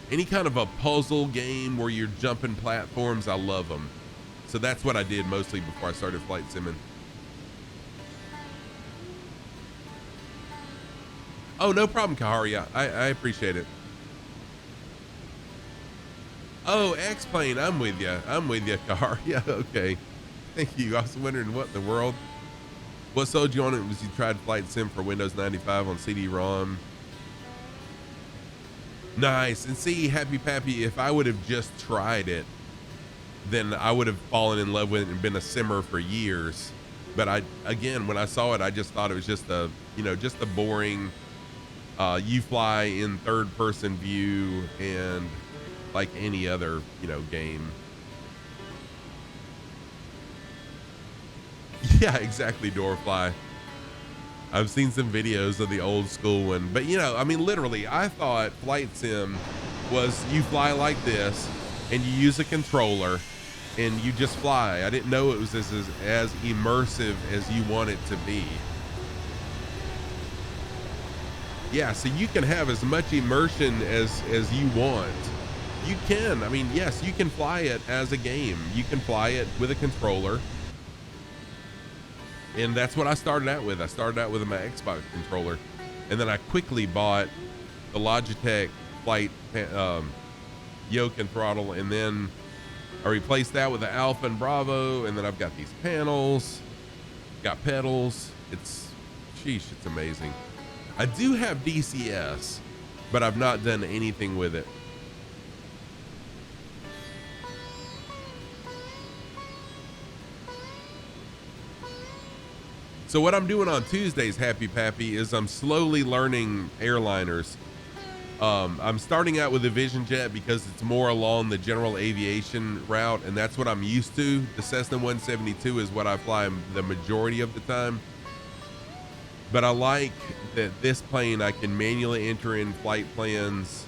any kind of a puzzle game where you're jumping platforms. I love them. So that's what I did mostly before I started flight simming. Oh, no problem, Kaharia. I appreciate it. Oh, X-Plane, I'm with you. I'm with you, Kaharia. Okay. Thank you. I was wondering what in the world. What sold you on it was you tried Flight Sim for Windows 95 on CD-ROM. Nice. And see, Happy Pappy, if I would have just tried it, then I would have fallen in love with it and been a simmer for years. But again, when I saw it, I just thought it was just a, you know, just a boring, you fly in third person view and like any other, you know, game. Yeah, exactly, Doorfly. I've seen some videos of the old school one, but you know, I mean, literally, I thought Flight Sim was you fly like this and you use a controller and you just fly. I didn't know it was as immersive as you want it to be. Yeah, so you can have as much immersion as you want. You can. I mean, yes, you can fly it as a game. You can fly it with a controller. And that's what I started out with. I started out with my Xbox controller. And then I quickly bought the Logitech flight yoke and throttle. And then I replaced that with the Alpha and Bravo. And then I've got these panels, got pedals. It's amazing. I do have DCS, but I've not done anything with it. So what I'm doing on Tuesdays, Happy Pappy, is I'm slowly learning airliners. I'm starting out with the Vision Jet because it's more along the general aviation route, and that's what I'm used to. The Cessna 172 is what I fly the majority of the time. But I like that this plane, I can manually enter in flight plans,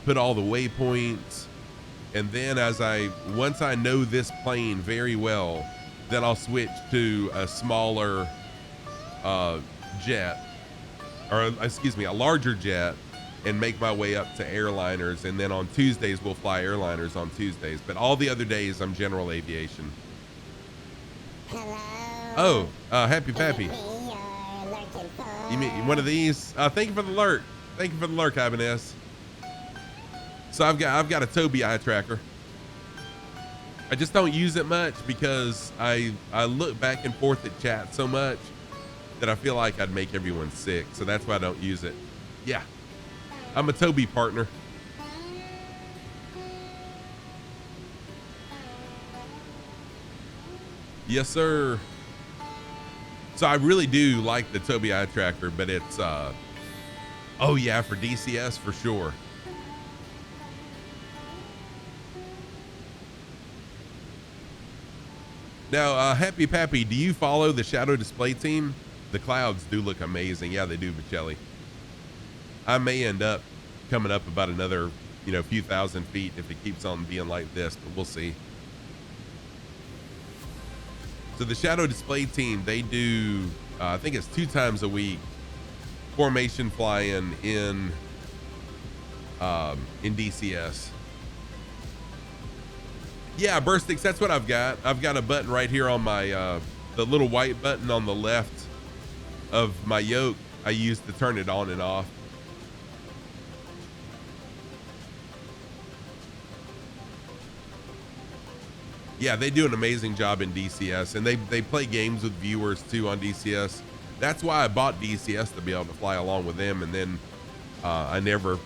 put all the waypoints, and then once I know this plane very well, then I'll switch to a smaller jet, or excuse me, a larger jet, and make my way up to airliners. And then on Tuesdays, we'll fly airliners on Tuesdays. But all the other days, I'm general aviation. Hello. Oh, Happy Pappy. You mean one of these? Thank you for the lurk. Thank you for the lurk, Ibanez. So I've got a Tobii eye tracker. I just don't use it much because I look back and forth at chat so much that I feel like I'd make everyone sick. So that's why I don't use it. Yeah, I'm a Tobii partner. Yes, sir. So I really do like the Tobii eye tracker, but it's, oh yeah, for DCS for sure. Now, Happy Pappy, do you follow the Shadow Display team? The clouds do look amazing. Yeah, they do, Bocelli. I may end up coming up about another, few thousand feet if it keeps on being like this, but we'll see. So the Shadow Display team, they do, I think it's 2 times a week, formation flying in DCS. Yeah, Burstix, that's what I've got. I've got a button right here on my, the little white button on the left of my yoke. I use to turn it on and off. Yeah, they do an amazing job in DCS, and they play games with viewers too on DCS. That's why I bought DCS, to be able to fly along with them, and then I never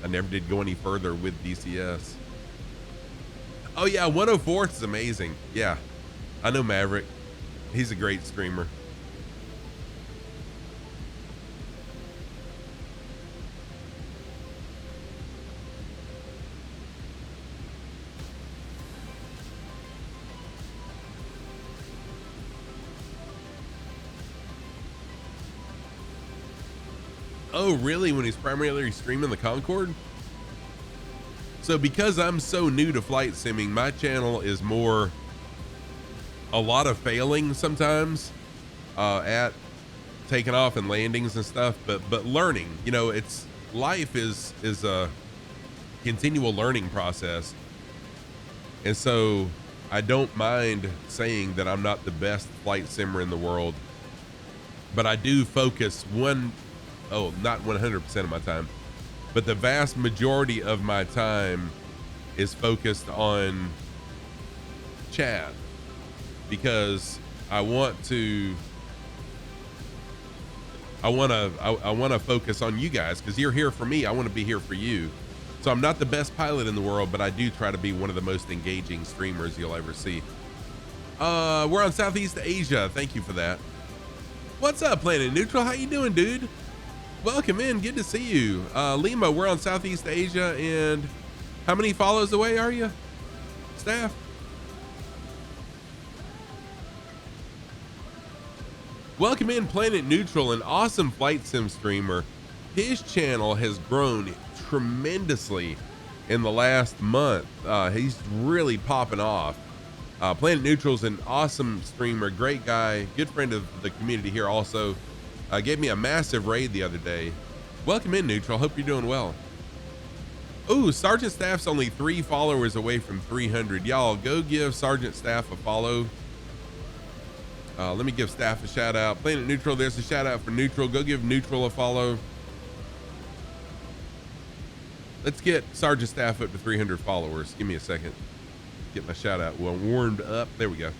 did go any further with DCS. Oh yeah, 104th is amazing. Yeah, I know Maverick. He's a great streamer. Oh, really? When he's primarily streaming the Concorde? So because I'm so new to flight simming, my channel is more a lot of failing sometimes at taking off and landings and stuff, but learning, it's life is a continual learning process. And so I don't mind saying that I'm not the best flight simmer in the world, but I do focus not 100% of my time, but the vast majority of my time is focused on chat, because I want to focus on you guys, because you're here for me. I want to be here for you. So I'm not the best pilot in the world, but I do try to be one of the most engaging streamers you'll ever see. We're on Southeast Asia. Thank you for that. What's up, Planet Neutral? How you doing, dude? Welcome in. Good to see you. Lima, we're on Southeast Asia, and how many follows away are you, staff? Welcome in, Planet Neutral, an awesome flight sim streamer. His channel has grown tremendously in the last month. He's really popping off. Planet Neutral's an awesome streamer, great guy, good friend of the community here also. Gave me a massive raid the other day. Welcome in, Neutral. Hope you're doing well. Ooh, Sergeant Staff's only 3 followers away from 300. Y'all go give Sergeant Staff a follow. Let me give Staff a shout out. Planet Neutral, there's a shout out for Neutral. Go give Neutral a follow. Let's get Sergeant Staff up to 300 followers. Give me a second. Get my shout out well warmed up. There we go.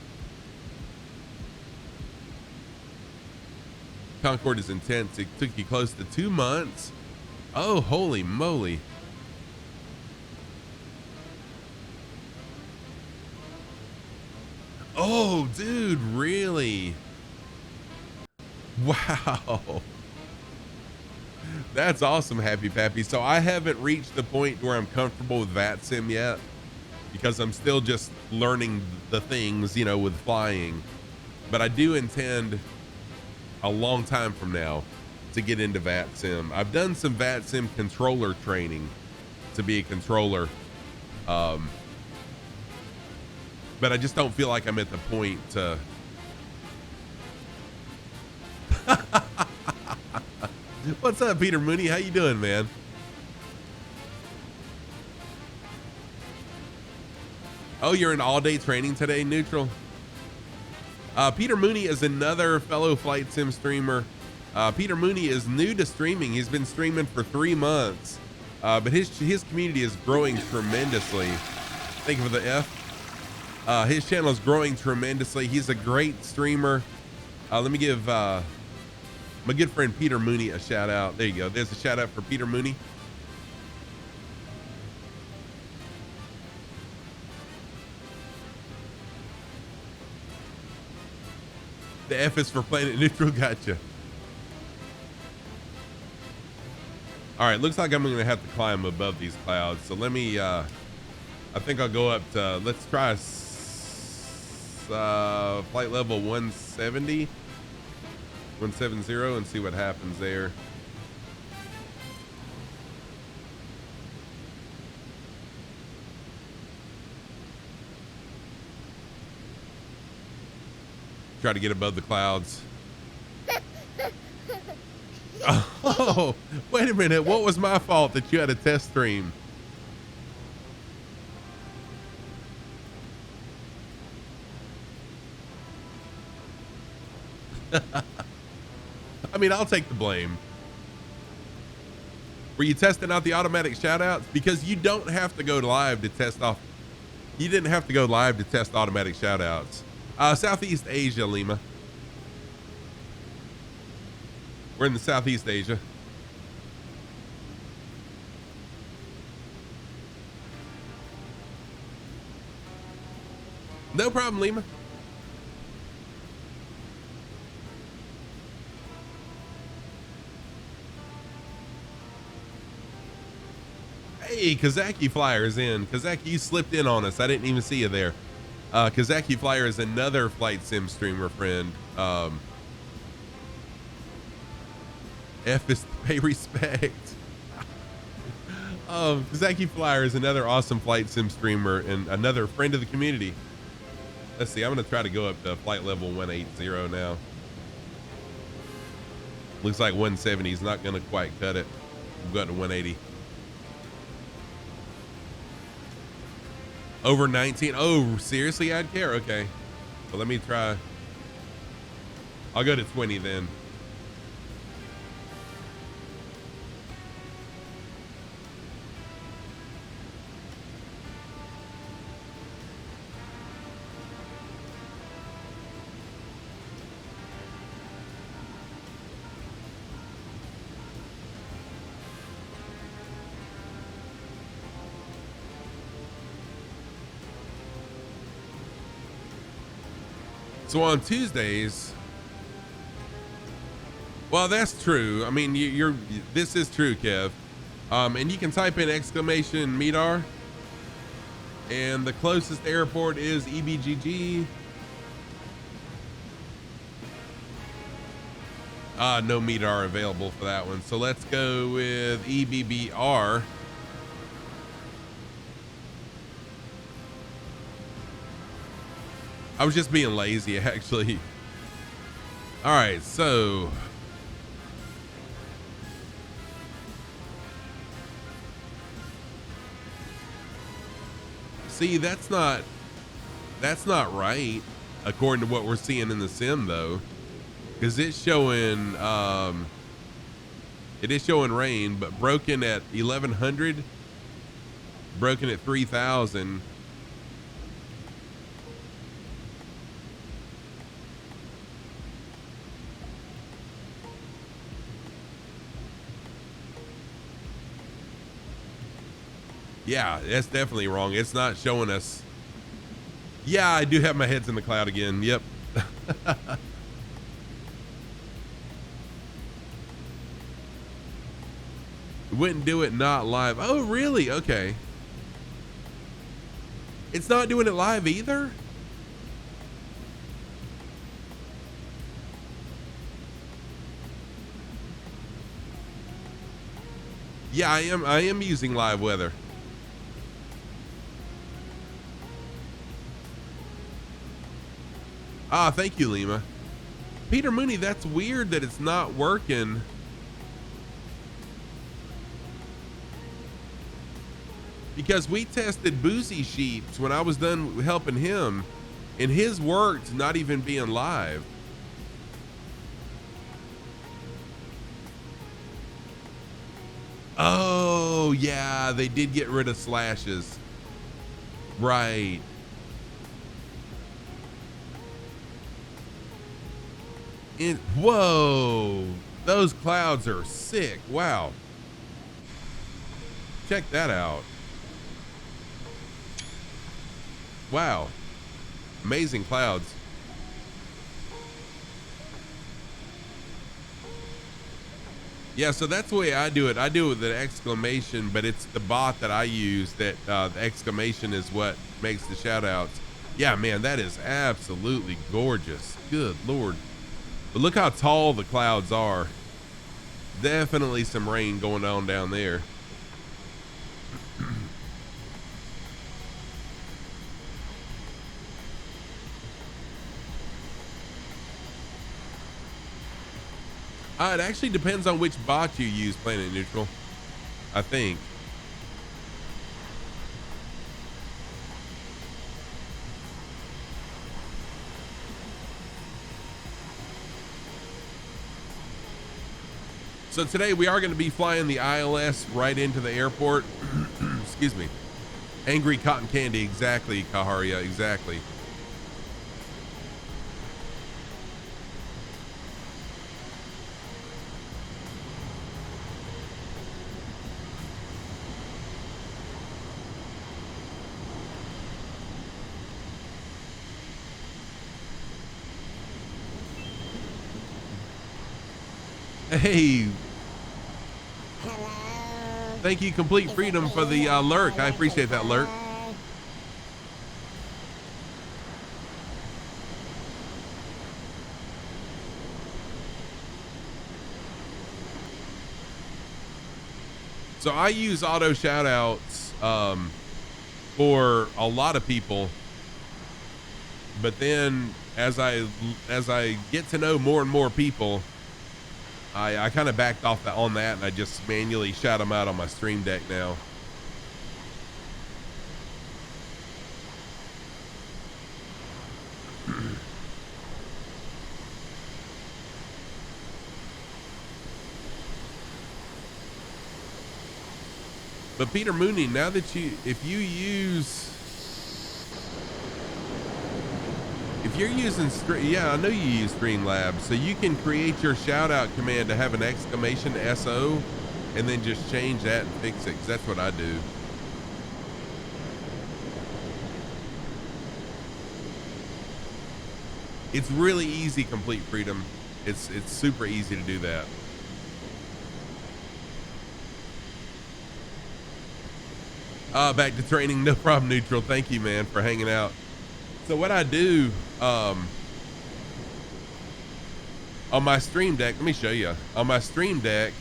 Concord is intense. It took you close to 2 months. Oh, holy moly. Oh, dude, really? Wow. That's awesome, Happy Pappy. So I haven't reached the point where I'm comfortable with VATSIM yet because I'm still just learning the things, you know, with flying. But I do intend a long time from now to get into VATSIM. I've done some VATSIM controller training to be a controller. But I just don't feel like I'm at the point to. What's up, Peter Mooney? How you doing, man? Oh, you're in all-day training today, Neutral? Peter Mooney is another fellow flight sim streamer. Peter Mooney is new to streaming. He's been streaming for 3 months, but his community is growing tremendously. Thank you for the F. His channel is growing tremendously. He's a great streamer. Let me give my good friend Peter Mooney a shout out. There you go. There's a shout out for Peter Mooney. The F is for Planet Neutral. Gotcha. All right. Looks like I'm going to have to climb above these clouds. So let me, I think I'll go up to, let's try flight level 170 and see what happens there. Try to get above the clouds. Oh, wait a minute. What was my fault that you had a test stream? I mean, I'll take the blame. Were you testing out the automatic shoutouts? Because you don't have to go live to test off. You didn't have to go live to test automatic shoutouts. Southeast Asia, Lima. We're in the Southeast Asia. No problem, Lima. Hey, Kazaki Flyer is in. Kazaki, you slipped in on us. I didn't even see you there. Kazaki Flyer is another flight sim streamer friend. F is to pay respect. Kazaki Flyer is another awesome flight sim streamer and another friend of the community. Let's see. I'm going to try to go up to flight level 180 now. Looks like 170 is not going to quite cut it. We'll go up to 180. Over 19. Oh, seriously, I'd care. Okay. Well, let me try. I'll go to 20 then. So on Tuesdays, well, that's true. I mean, this is true, Kev. And you can type in exclamation MEDAR, and the closest airport is EBGG. No MEDAR available for that one. So let's go with EBBR. I was just being lazy, actually. All right, so See, that's not right according to what we're seeing in the sim though, because it's showing it is showing rain, but broken at 1100, broken at 3000. Yeah, that's definitely wrong. It's not showing us. Yeah, I do have my heads in the cloud again. Yep. Wouldn't do it not live. Oh, really? Okay. It's not doing it live either? Yeah, I am using live weather. Ah, thank you, Lima. Peter Mooney, that's weird that it's not working. Because we tested Boozy Sheeps when I was done helping him, and his worked not even being live. Oh, yeah, they did get rid of slashes. Right. Whoa, those clouds are sick. Wow. Check that out. Wow. Amazing clouds. Yeah, so that's the way I do it. I do it with an exclamation, but it's the bot that I use that the exclamation is what makes the shout outs. Yeah, man, that is absolutely gorgeous. Good Lord. But look how tall the clouds are. Definitely some rain going on down there. It actually depends on which bot you use, Planet Neutral, I think. So today we are going to be flying the ILS right into the airport. Excuse me. Angry cotton candy. Exactly, Kaharia. Exactly. Hey. Hello. Thank you, Complete Freedom, for the lurk. I appreciate that lurk. So I use auto shoutouts for a lot of people, but then as I get to know more and more people, I kind of backed off on that, and I just manually shout them out on my stream deck now. But Peter Mooney, now that if you're using yeah, I know you use Streamlabs, so you can create your shout out command to have an exclamation SO and then just change that and fix it, because that's what I do. It's really easy, Complete Freedom. It's super easy to do that. Back to training. No problem, Neutral. Thank you, man, for hanging out. So what I do on my stream deck, let me show you. On my stream deck,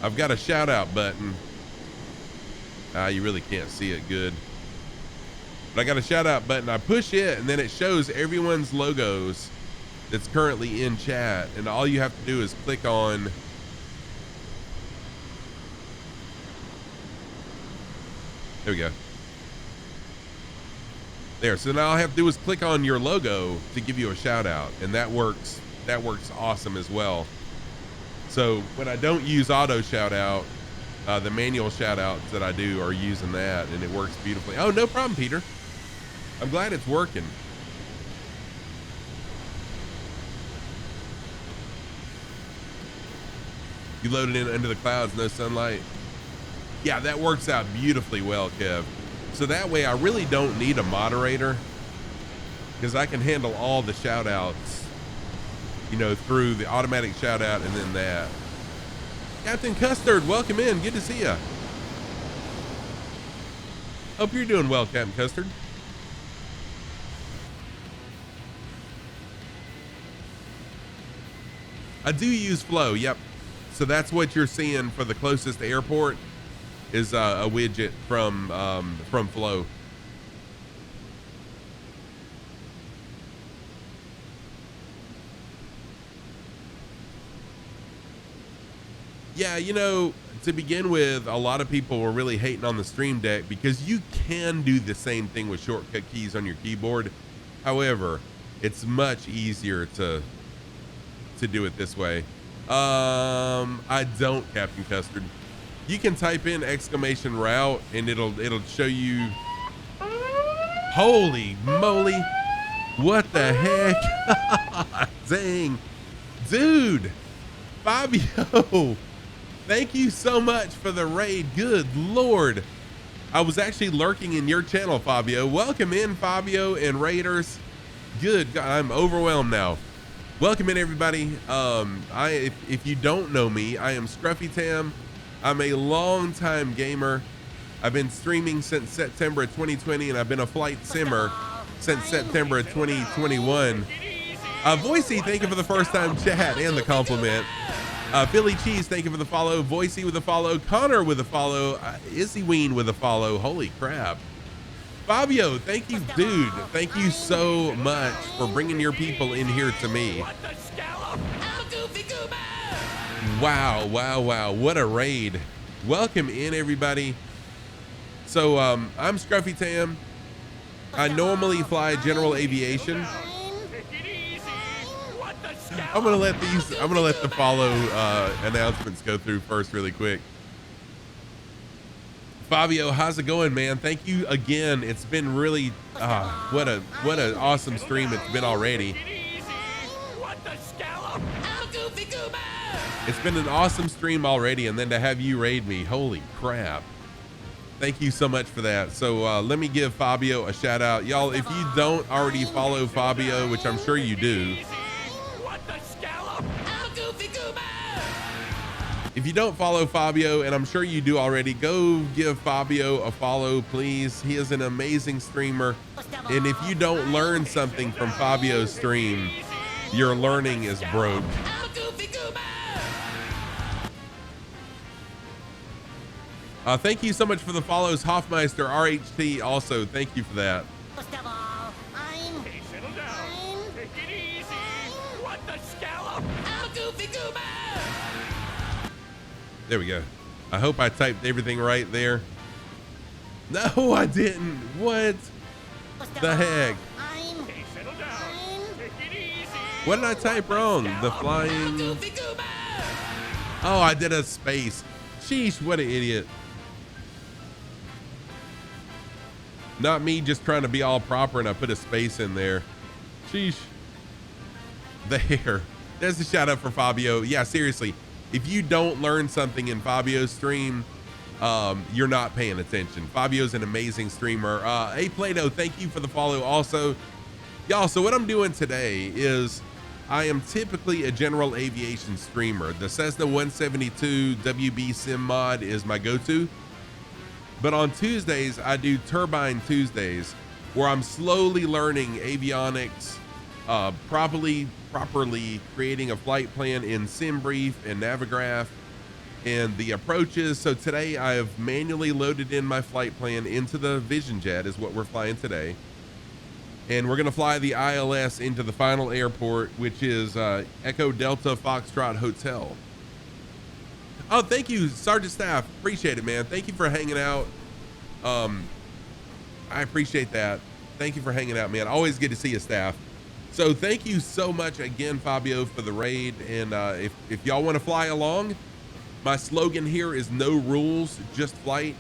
I've got a shout out button. You really can't see it good. But I got a shout out button. I push it, and then it shows everyone's logos that's currently in chat. And all you have to do is click on . There we go. There. So now all I have to do is click on your logo to give you a shout out, and that works. That works awesome as well. So when I don't use auto shout out, the manual shout outs that I do are using that, and it works beautifully. Oh, no problem, Peter. I'm glad it's working. You load it in under the clouds, no sunlight. Yeah, that works out beautifully well, Kev. So that way I really don't need a moderator, because I can handle all the shout outs, you know, through the automatic shout out and then that. Captain Custard, welcome in. Good to see you. Hope you're doing well, Captain Custard. I do use Flow. Yep. So that's what you're seeing for the closest airport is a widget from Flow. Yeah, you know, to begin with, a lot of people were really hating on the Stream Deck because you can do the same thing with shortcut keys on your keyboard. However, it's much easier to do it this way. I don't, Captain Custard. You can type in exclamation route and it'll show you. Holy moly. What the heck? Dang. Dude. Fabio. Thank you so much for the raid. Good Lord. I was actually lurking in your channel, Fabio. Welcome in, Fabio and Raiders. Good God, I'm overwhelmed now. Welcome in, everybody. If you don't know me, I am Scruffy Tam. I'm a long-time gamer. I've been streaming since September of 2020, and I've been a flight simmer since September of 2021. Voicey, thank you for the first time chat and the compliment. Philly Cheese, thank you for the follow. Voicey with a follow. Connor with a follow. Izzy Ween with a follow. Holy crap. Fabio, thank you, dude. Thank you so much for bringing your people in here to me. Wow, wow, wow. What a raid. Welcome in, everybody. So I'm Scruffy Tam. I normally fly general aviation. I'm gonna let the follow announcements go through first really quick. Fabio, how's it going, man? Thank you again. It's been really what an awesome stream it's been already. It's been an awesome stream already, and then to have you raid me, holy crap. Thank you so much for that. So let me give Fabio a shout out. Y'all, if you don't already follow Fabio, which I'm sure you do, if you don't follow Fabio, and I'm sure you do already, go give Fabio a follow, please. He is an amazing streamer. And if you don't learn something from Fabio's stream, your learning is broke. Thank you so much for the follows, Hoffmeister, RHT, also. Thank you for that. There we go. I hope I typed everything right there. No, I didn't. What the heck? What did I type wrong? The flying. Oh, I did a space. Sheesh, what an idiot. Not me just trying to be all proper and I put a space in there. Sheesh. There. There's a shout out for Fabio. Yeah, seriously. If you don't learn something in Fabio's stream, you're not paying attention. Fabio's an amazing streamer. Hey, Plato, thank you for the follow also. Y'all, so what I'm doing today is I am typically a general aviation streamer. The Cessna 172 WB Sim mod is my go-to. But on Tuesdays, I do Turbine Tuesdays, where I'm slowly learning avionics, properly creating a flight plan in SimBrief and Navigraph and the approaches. So today I have manually loaded in my flight plan into the Vision Jet is what we're flying today. And we're going to fly the ILS into the final airport, which is Echo Delta Foxtrot Hotel. Oh, thank you, Sergeant Staff. Appreciate it, man. Thank you for hanging out. I appreciate that. Thank you for hanging out, man. Always good to see you, staff. So thank you so much again, Fabio, for the raid. And if y'all want to fly along, my slogan here is no rules, just flight.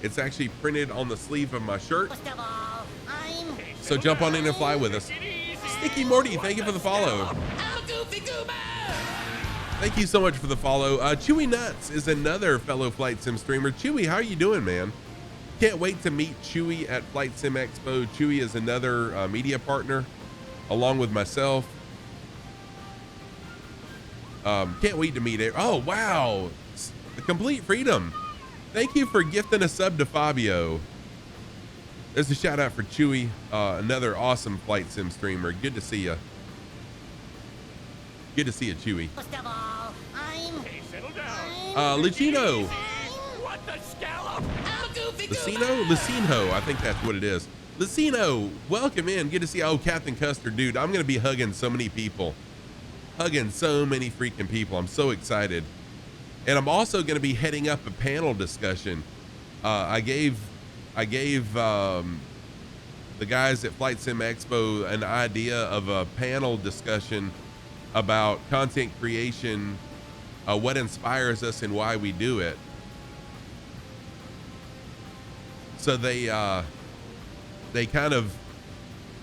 It's actually printed on the sleeve of my shirt. First of all, I'm So jump on in and fly with us. Sticky Morty, thank you for the follow. I'm a goofy goober. Thank you so much for the follow. Chewy Nuts is another fellow Flight Sim streamer. Chewy, how are you doing, man? Can't wait to meet Chewy at Flight Sim Expo. Chewy is another media partner along with myself. Can't wait to meet it. Oh, wow. The Complete Freedom. Thank you for gifting a sub to Fabio. There's a shout out for Chewy, another awesome Flight Sim streamer. Good to see you. Good to see you, Chewy. first of all, I'm Hey, settle down. Lucino. What the scallop? I'm a goofy Lucino? Lucino, I think that's what it is. Lucino, welcome in. Good to see you. Oh, Captain Custard, dude, I'm going to be hugging so many people. Hugging so many freaking people. I'm so excited. And I'm also going to be heading up a panel discussion. I gave the guys at Flight Sim Expo an idea of a panel discussion about content creation, what inspires us and why we do it. So they kind of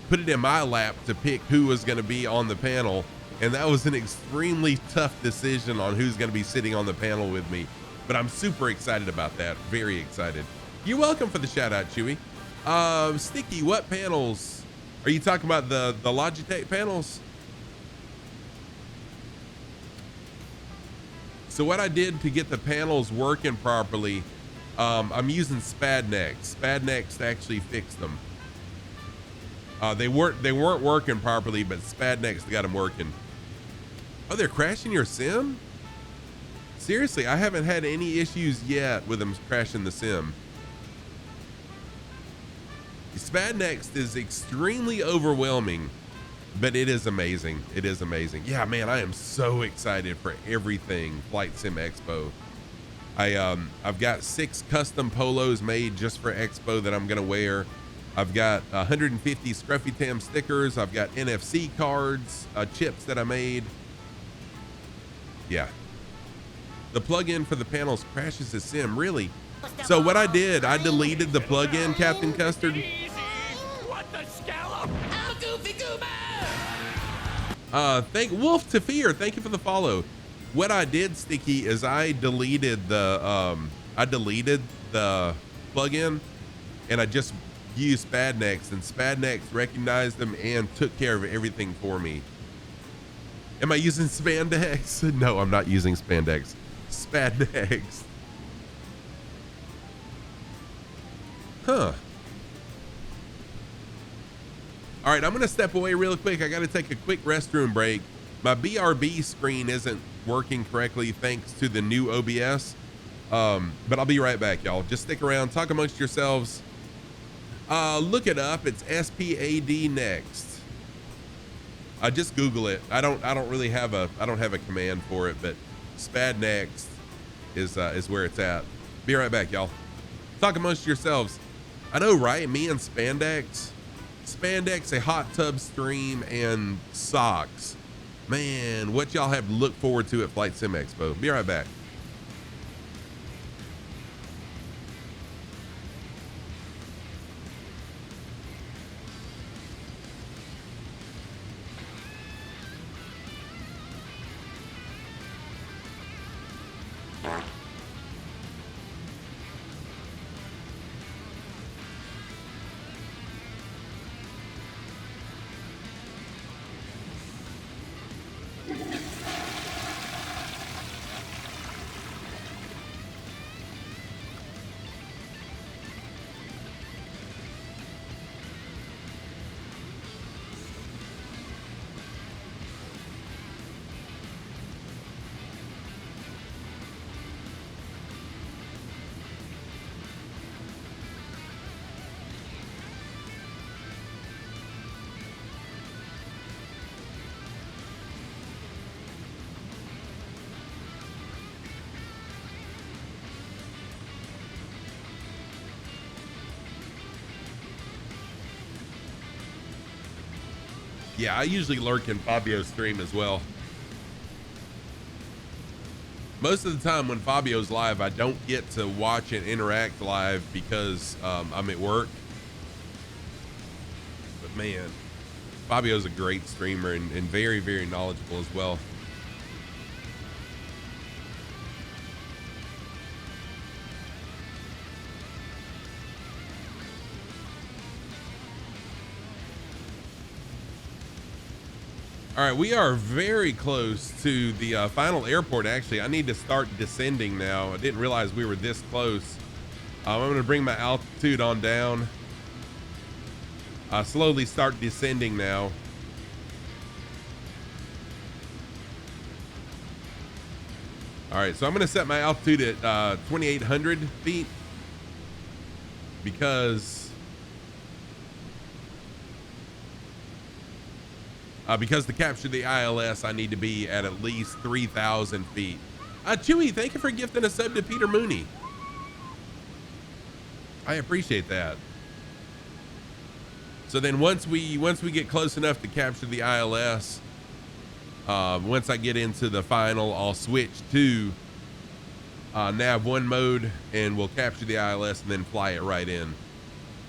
put it in my lap to pick who was going to be on the panel. And that was an extremely tough decision on who's going to be sitting on the panel with me. But I'm super excited about that. Very excited. You're welcome for the shout out, Chewy. Sticky, what panels? Are you talking about the Logitech panels? So what I did to get the panels working properly, I'm using Spadnex. Spadnex actually fixed them. They weren't working properly, but Spadnex got them working. Oh, they're crashing your sim? Seriously, I haven't had any issues yet with them crashing the sim. Spadnex is extremely overwhelming, but it is amazing. It is amazing. Yeah, man, I am so excited for everything Flight Sim Expo. I've got 6 custom polos made just for Expo that I'm gonna wear. I've got 150 Scruffy Tam stickers. I've got NFC cards, chips that I made. Yeah. The plugin for the panels crashes the sim, really? So what I did, I deleted the plugin, Captain Custard. Easy. What the scallop? I'm a goofy goober. Thank Wolf to Fear. Thank you for the follow. What I did, Sticky, is I deleted the plugin, and I just used Spadnex, and Spadnex recognized them and took care of everything for me. Am I using Spandex? No, I'm not using Spandex. Spadnex. Huh. All right, I'm gonna step away real quick. I gotta take a quick restroom break. My BRB screen isn't working correctly thanks to the new OBS. But I'll be right back, y'all. Just stick around, talk amongst yourselves. Look it up. It's SPAD next. Just Google it. I don't really have a command for it, but Spad next is where it's at. Be right back, y'all. Talk amongst yourselves. I know, right? Me and Spandex, a hot tub stream, and socks. Man, what y'all have to look forward to at Flight Sim Expo. Be right back. Yeah, I usually lurk in Fabio's stream as well. Most of the time when Fabio's live, I don't get to watch and interact live because I'm at work. But man, Fabio's a great streamer and very, very knowledgeable as well. All right, we are very close to the final airport. Actually, I need to start descending now. I didn't realize we were this close. I'm going to bring my altitude on down. Slowly start descending now. All right, so I'm going to set my altitude at 2,800 feet because to capture the ILS, I need to be at least 3,000 feet. Chewy, thank you for gifting a sub to Peter Mooney. I appreciate that. So then once we get close enough to capture the ILS, once I get into the final, I'll switch to nav 1 mode and we'll capture the ILS and then fly it right in.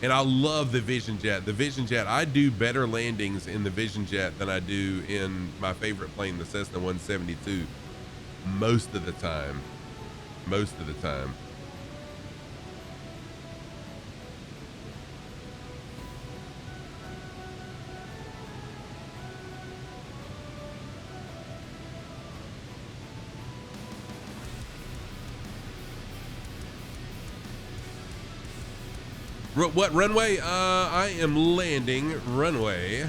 And I love the Vision Jet. The Vision Jet, I do better landings in the Vision Jet than I do in my favorite plane, the Cessna 172. Most of the time. Most of the time. What runway? I am landing runway.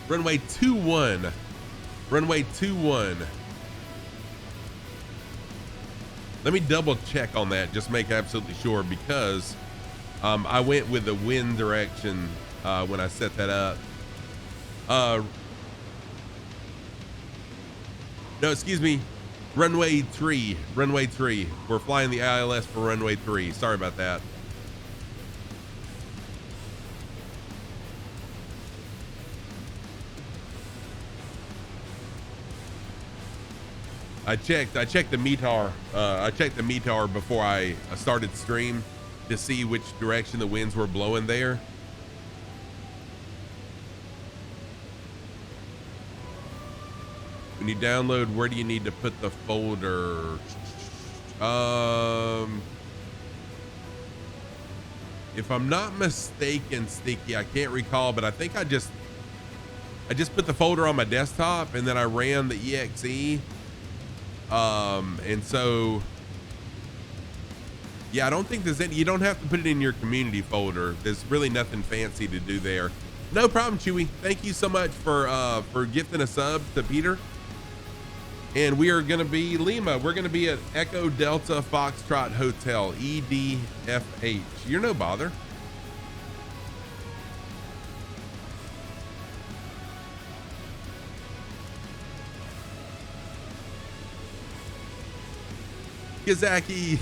Runway 21. Runway 21. Let me double check on that, just make absolutely sure, because I went with the wind direction when I set that up. No, excuse me. Runway 3. Runway 3. We're flying the ILS for runway 3. Sorry about that. I checked the METAR. I checked the METAR before I started stream to see which direction the winds were blowing there. When you download, where do you need to put the folder? If I'm not mistaken, Sticky, I can't recall, but I think I just put the folder on my desktop and then I ran the exe. And so, yeah, I don't think there's any, you don't have to put it in your community folder. There's really nothing fancy to do there. No problem, Chewy. Thank you so much for gifting a sub to Peter. And we are going to be Lima. We're going to be at Echo Delta Foxtrot Hotel, EDFH. You're no bother. Kazaki.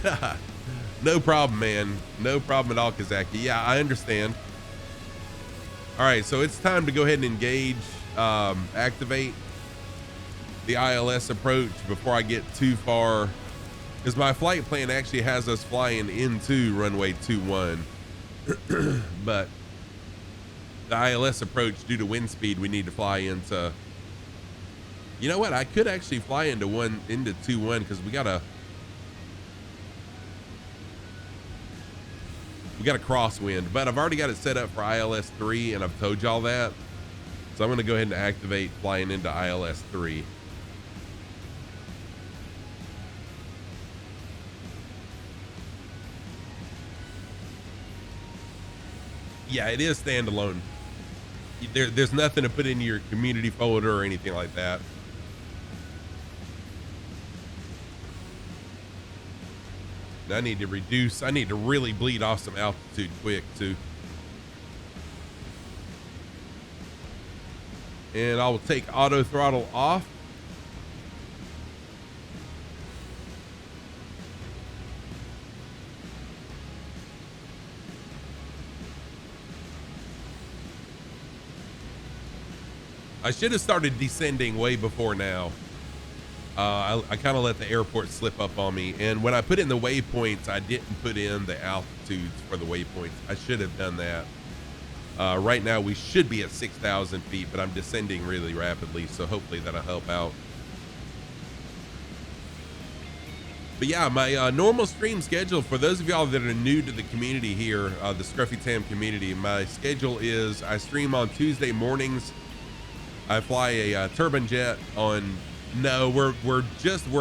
No problem, man. No problem at all, Kazaki. Yeah, I understand. All right, so it's time to go ahead and engage, activate the ILS approach before I get too far, because my flight plan actually has us flying into runway 21. But the ILS approach, due to wind speed, we need to fly into, you know what, I could actually fly into 21 because we got a crosswind, but I've already got it set up for ILS 3 and I've told y'all that, so I'm going to go ahead and activate flying into ILS 3. Yeah, it is standalone. There's nothing to put in your community folder or anything like that. I need to really bleed off some altitude quick too. And I will take auto throttle off. I should have started descending way before now. I kind of let the airport slip up on me. And when I put in the waypoints, I didn't put in the altitudes for the waypoints. I should have done that. Right now, we should be at 6,000 feet, but I'm descending really rapidly. So hopefully that'll help out. But yeah, my normal stream schedule, for those of y'all that are new to the community here, the Scruffy Tam community, my schedule is I stream on Tuesday mornings. I fly a Turbine jet on, no, we're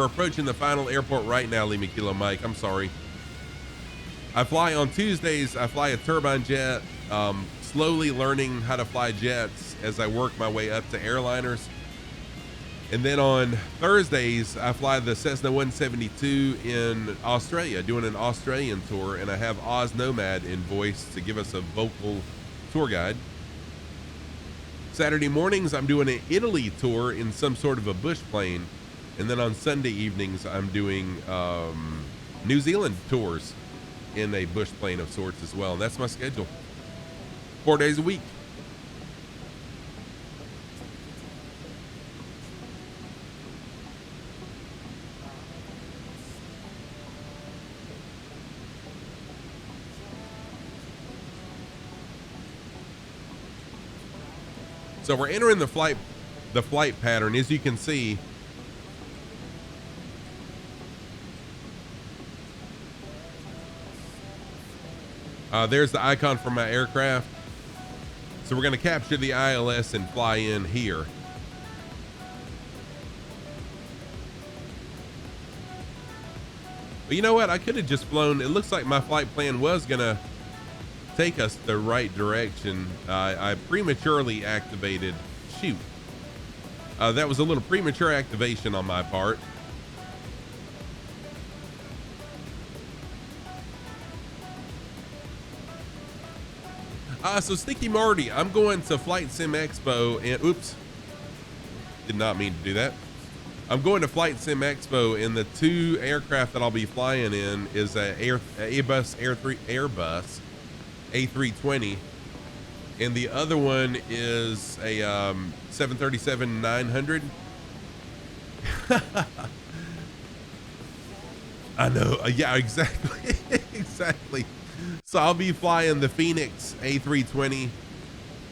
approaching the final airport right now, Lima Kilo Mike, I'm sorry. I fly on Tuesdays, I fly a Turbine jet, slowly learning how to fly jets as I work my way up to airliners. And then on Thursdays, I fly the Cessna 172 in Australia, doing an Australian tour, and I have Oz Nomad in voice to give us a vocal tour guide. Saturday mornings, I'm doing an Italy tour in some sort of a bush plane. And then on Sunday evenings, I'm doing New Zealand tours in a bush plane of sorts as well. And that's my schedule. 4 days a week. So we're entering the flight pattern. As you can see, there's the icon for my aircraft. So we're going to capture the ILS and fly in here. But you know what? I could have just flown. It looks like my flight plan was going to take us the right direction. I prematurely activated. Shoot. That was a little premature activation on my part. So Sticky Marty, I'm going to Flight Sim Expo and oops. Did not mean to do that. I'm going to Flight Sim Expo, and the two aircraft that I'll be flying in is a Airbus A320, and the other one is a 737-900. I know, yeah, exactly. Exactly. So I'll be flying the Phoenix A320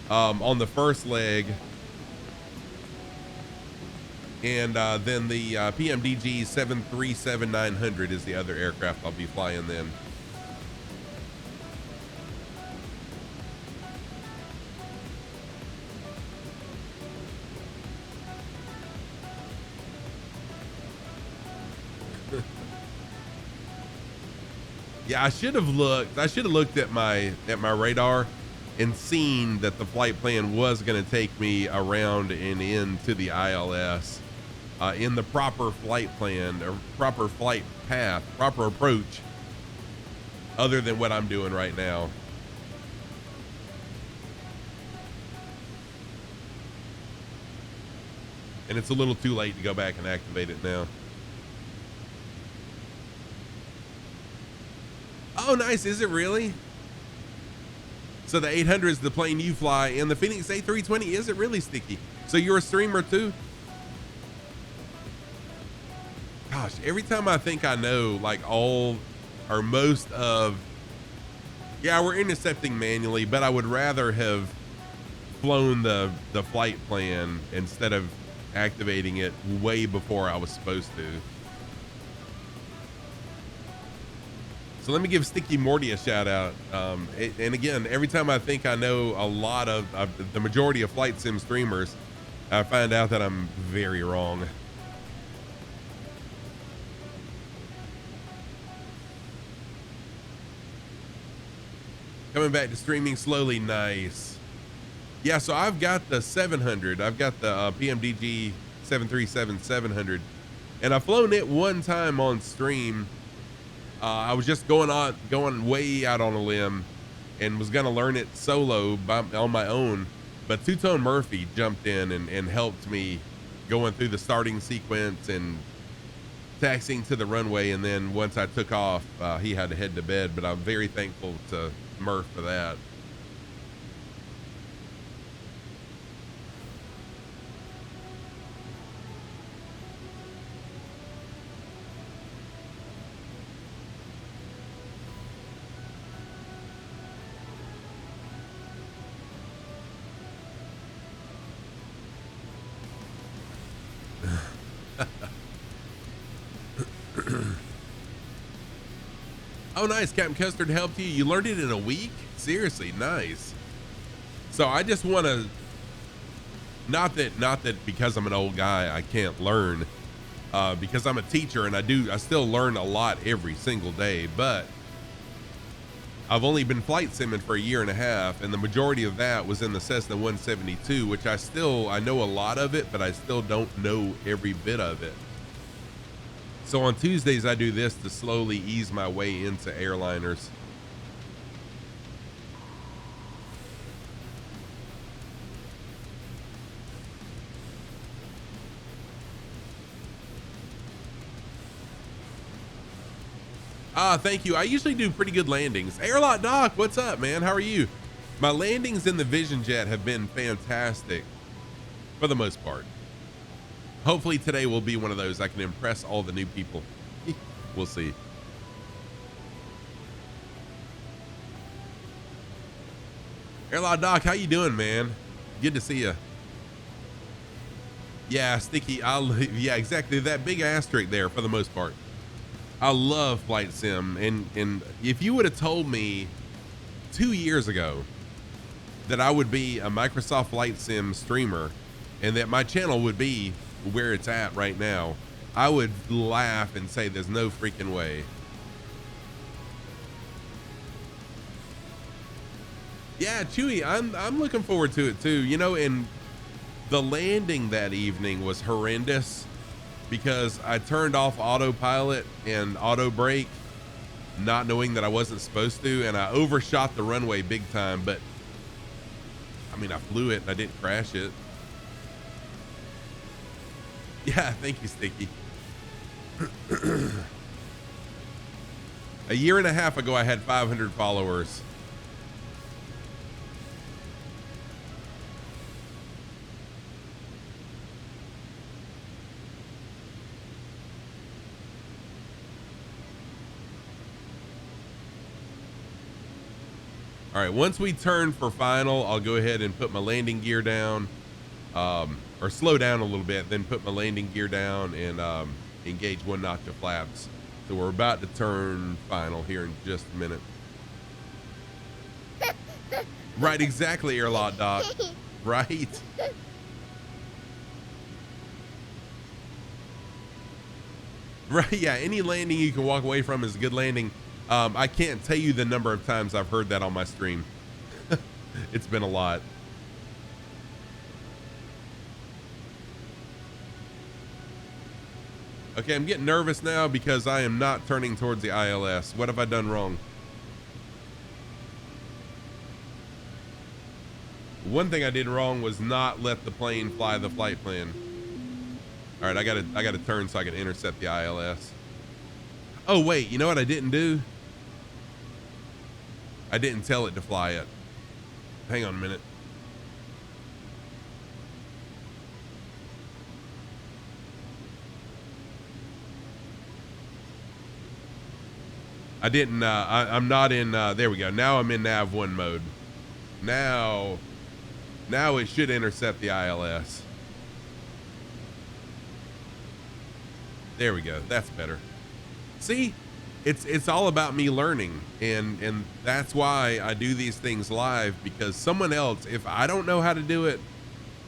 on the first leg, and then the PMDG 737-900 is the other aircraft I'll be flying then. Yeah, I should have looked at my radar and seen that the flight plan was going to take me around and into the ILS in the proper flight plan, or proper flight path, proper approach, other than what I'm doing right now. And it's a little too late to go back and activate it now. Oh, nice. Is it really? So the 800 is the plane you fly, and the Phoenix A320, is it really, Sticky? So you're a streamer too? Gosh, every time I think I know, like all or most of, yeah, we're intercepting manually, but I would rather have flown the flight plan instead of activating it way before I was supposed to. So let me give Sticky Morty a shout out. And again, every time I think I know a lot of the majority of flight sim streamers, I find out that I'm very wrong. Coming back to streaming slowly. Nice. Yeah, so I've got the 700. I've got the PMDG 737-700, and I've flown it one time on stream. I was just going way out on a limb and was going to learn it solo on my own. But Two-Tone Murphy jumped in and helped me going through the starting sequence and taxiing to the runway. And then once I took off, he had to head to bed, but I'm very thankful to Murph for that. Oh, nice. Captain Custard helped you. You learned it in a week? Seriously, nice. So I just want to, not that because I'm an old guy I can't learn, because I'm a teacher and I still learn a lot every single day, but I've only been flight simming for a year and a half, and the majority of that was in the Cessna 172, which I know a lot of it, but I still don't know every bit of it. So on Tuesdays, I do this to slowly ease my way into airliners. Thank you. I usually do pretty good landings. Airlock Doc, what's up, man? How are you? My landings in the Vision Jet have been fantastic for the most part. Hopefully today will be one of those. I can impress all the new people. We'll see. Airlock Doc, how you doing, man? Good to see you. Yeah, Sticky. Yeah, exactly. That big asterisk there for the most part. I love flight sim, and if you would have told me 2 years ago that I would be a Microsoft Flight Sim streamer and that my channel would be where it's at right now, I would laugh and say there's no freaking way. Yeah, Chewy, I'm looking forward to it too. You know, and the landing that evening was horrendous because I turned off autopilot and auto brake, not knowing that I wasn't supposed to, and I overshot the runway big time, but I mean, I flew it and I didn't crash it. Yeah, thank you, Sticky. A year and a half ago, I had 500 followers. All right, once we turn for final, I'll go ahead and put my landing gear down, or slow down a little bit, then put my landing gear down and engage one notch of flaps. So we're about to turn final here in just a minute. Right, exactly, Airlock Doc. Right. Right, yeah, any landing you can walk away from is a good landing. I can't tell you the number of times I've heard that on my stream. It's been a lot. Okay, I'm getting nervous now because I am not turning towards the ILS. What have I done wrong? One thing I did wrong was not let the plane fly the flight plan. All right, I gotta turn so I can intercept the ILS. Oh wait, you know what I didn't do? I didn't tell it to fly it. Hang on a minute. I didn't, I'm not in, there we go. Now I'm in nav 1 mode. Now it should intercept the ILS. There we go. That's better. See, it's all about me learning, and that's why I do these things live, because someone else, if I don't know how to do it,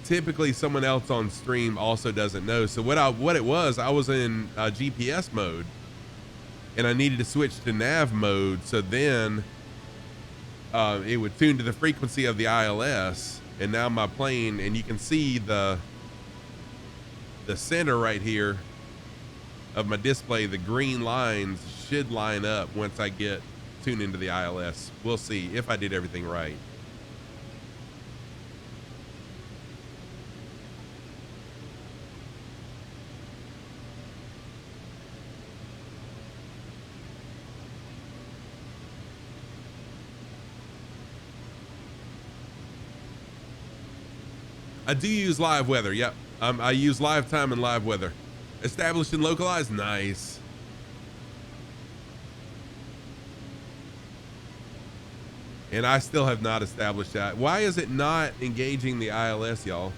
typically someone else on stream also doesn't know. So what it was, I was in GPS mode and I needed to switch to nav mode. So then it would tune to the frequency of the ILS, and now my plane, and you can see the center right here of my display, the green lines should line up once I get tuned into the ILS. We'll see if I did everything right. I do use live weather. Yep. I use live time and live weather. Established and localized. Nice. And I still have not established that. Why is it not engaging the ILS, y'all?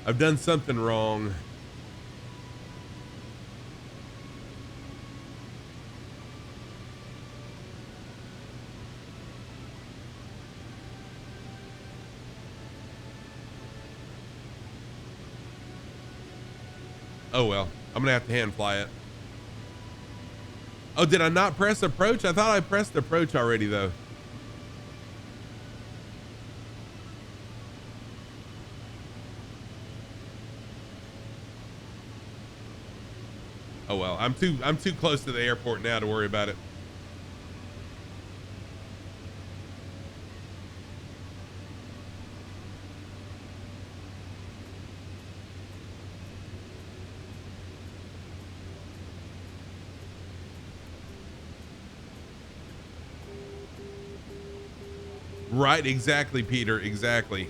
I've done something wrong. Oh well, I'm gonna have to hand fly it. Oh, did I not press approach? I thought I pressed approach already though. Oh well, I'm too close to the airport now to worry about it. Right, exactly, Peter, exactly.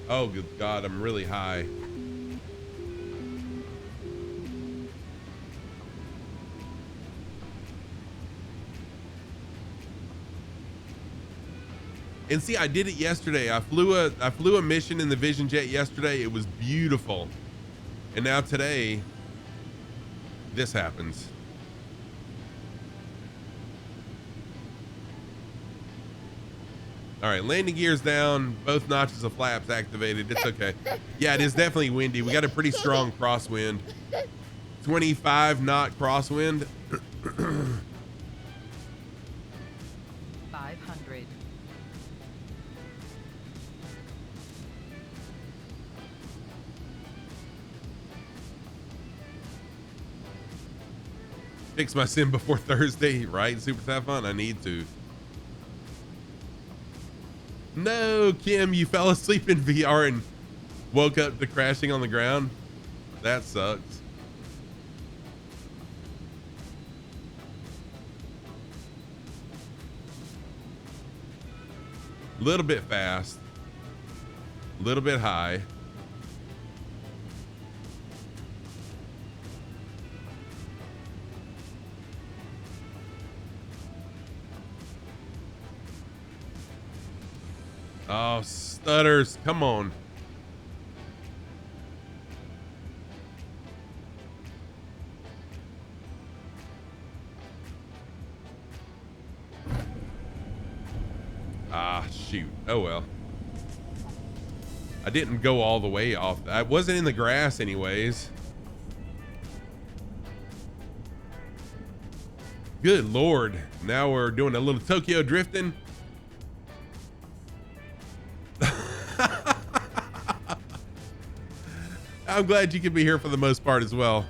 Oh, good God, I'm really high. And see, I did it yesterday. I flew a mission in the Vision Jet yesterday. It was beautiful. And now today, this happens. All right, landing gears down, both notches of flaps activated. It's okay. Yeah, it is definitely windy. We got a pretty strong crosswind. 25 knot crosswind. 500. Fix my sim before Thursday, right? Super have fun. I need to. No, Kim, you fell asleep in VR and woke up to crashing on the ground. That sucks. A little bit fast, a little bit high. Oh, stutters. Come on. Ah, shoot. Oh, well. I didn't go all the way off. I wasn't in the grass anyways. Good Lord. Now we're doing a little Tokyo drifting. I'm glad you could be here for the most part as well.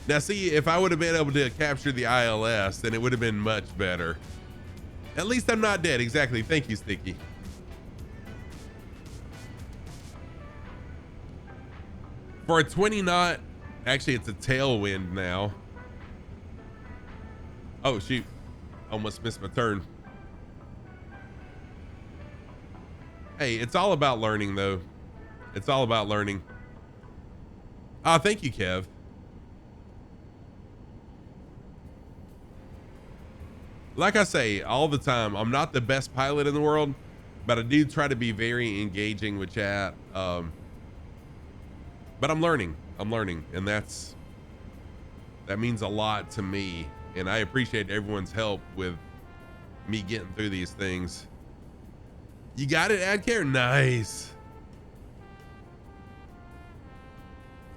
Now, see, if I would have been able to capture the ILS, then it would have been much better. At least I'm not dead. Exactly. Thank you, Sticky. For a 20 knot, actually, it's a tailwind now. Oh, shoot. Almost missed my turn. Hey, it's all about learning, though. It's all about learning. Ah, thank you, Kev. Like I say all the time, I'm not the best pilot in the world, but I do try to be very engaging with chat. But I'm learning. And that means a lot to me. And I appreciate everyone's help with me getting through these things. You got it, Adcare? Nice.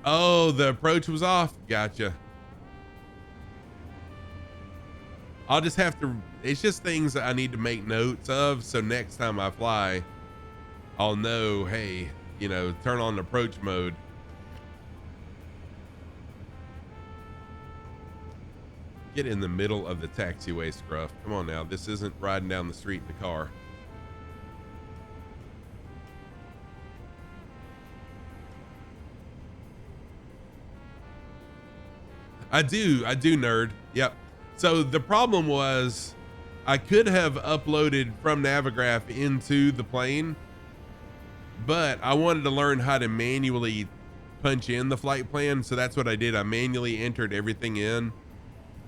Oh, the approach was off. Gotcha. I'll just have to, it's just things that I need to make notes of. So next time I fly, I'll know, hey, you know, turn on approach mode. Get in the middle of the taxiway, Scruff. Come on now. This isn't riding down the street in the car. I do, nerd. Yep. So the problem was I could have uploaded from Navigraph into the plane, but I wanted to learn how to manually punch in the flight plan. So that's what I did. I manually entered everything in,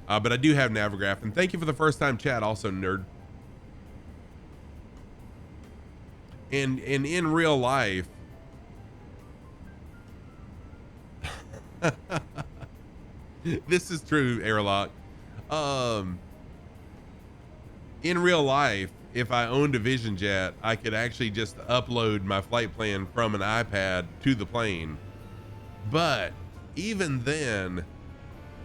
but I do have Navigraph. And thank you for the first time chat also, nerd. And in real life, this is true, Airlock. In real life, if I owned a Vision Jet, I could actually just upload my flight plan from an iPad to the plane. But even then,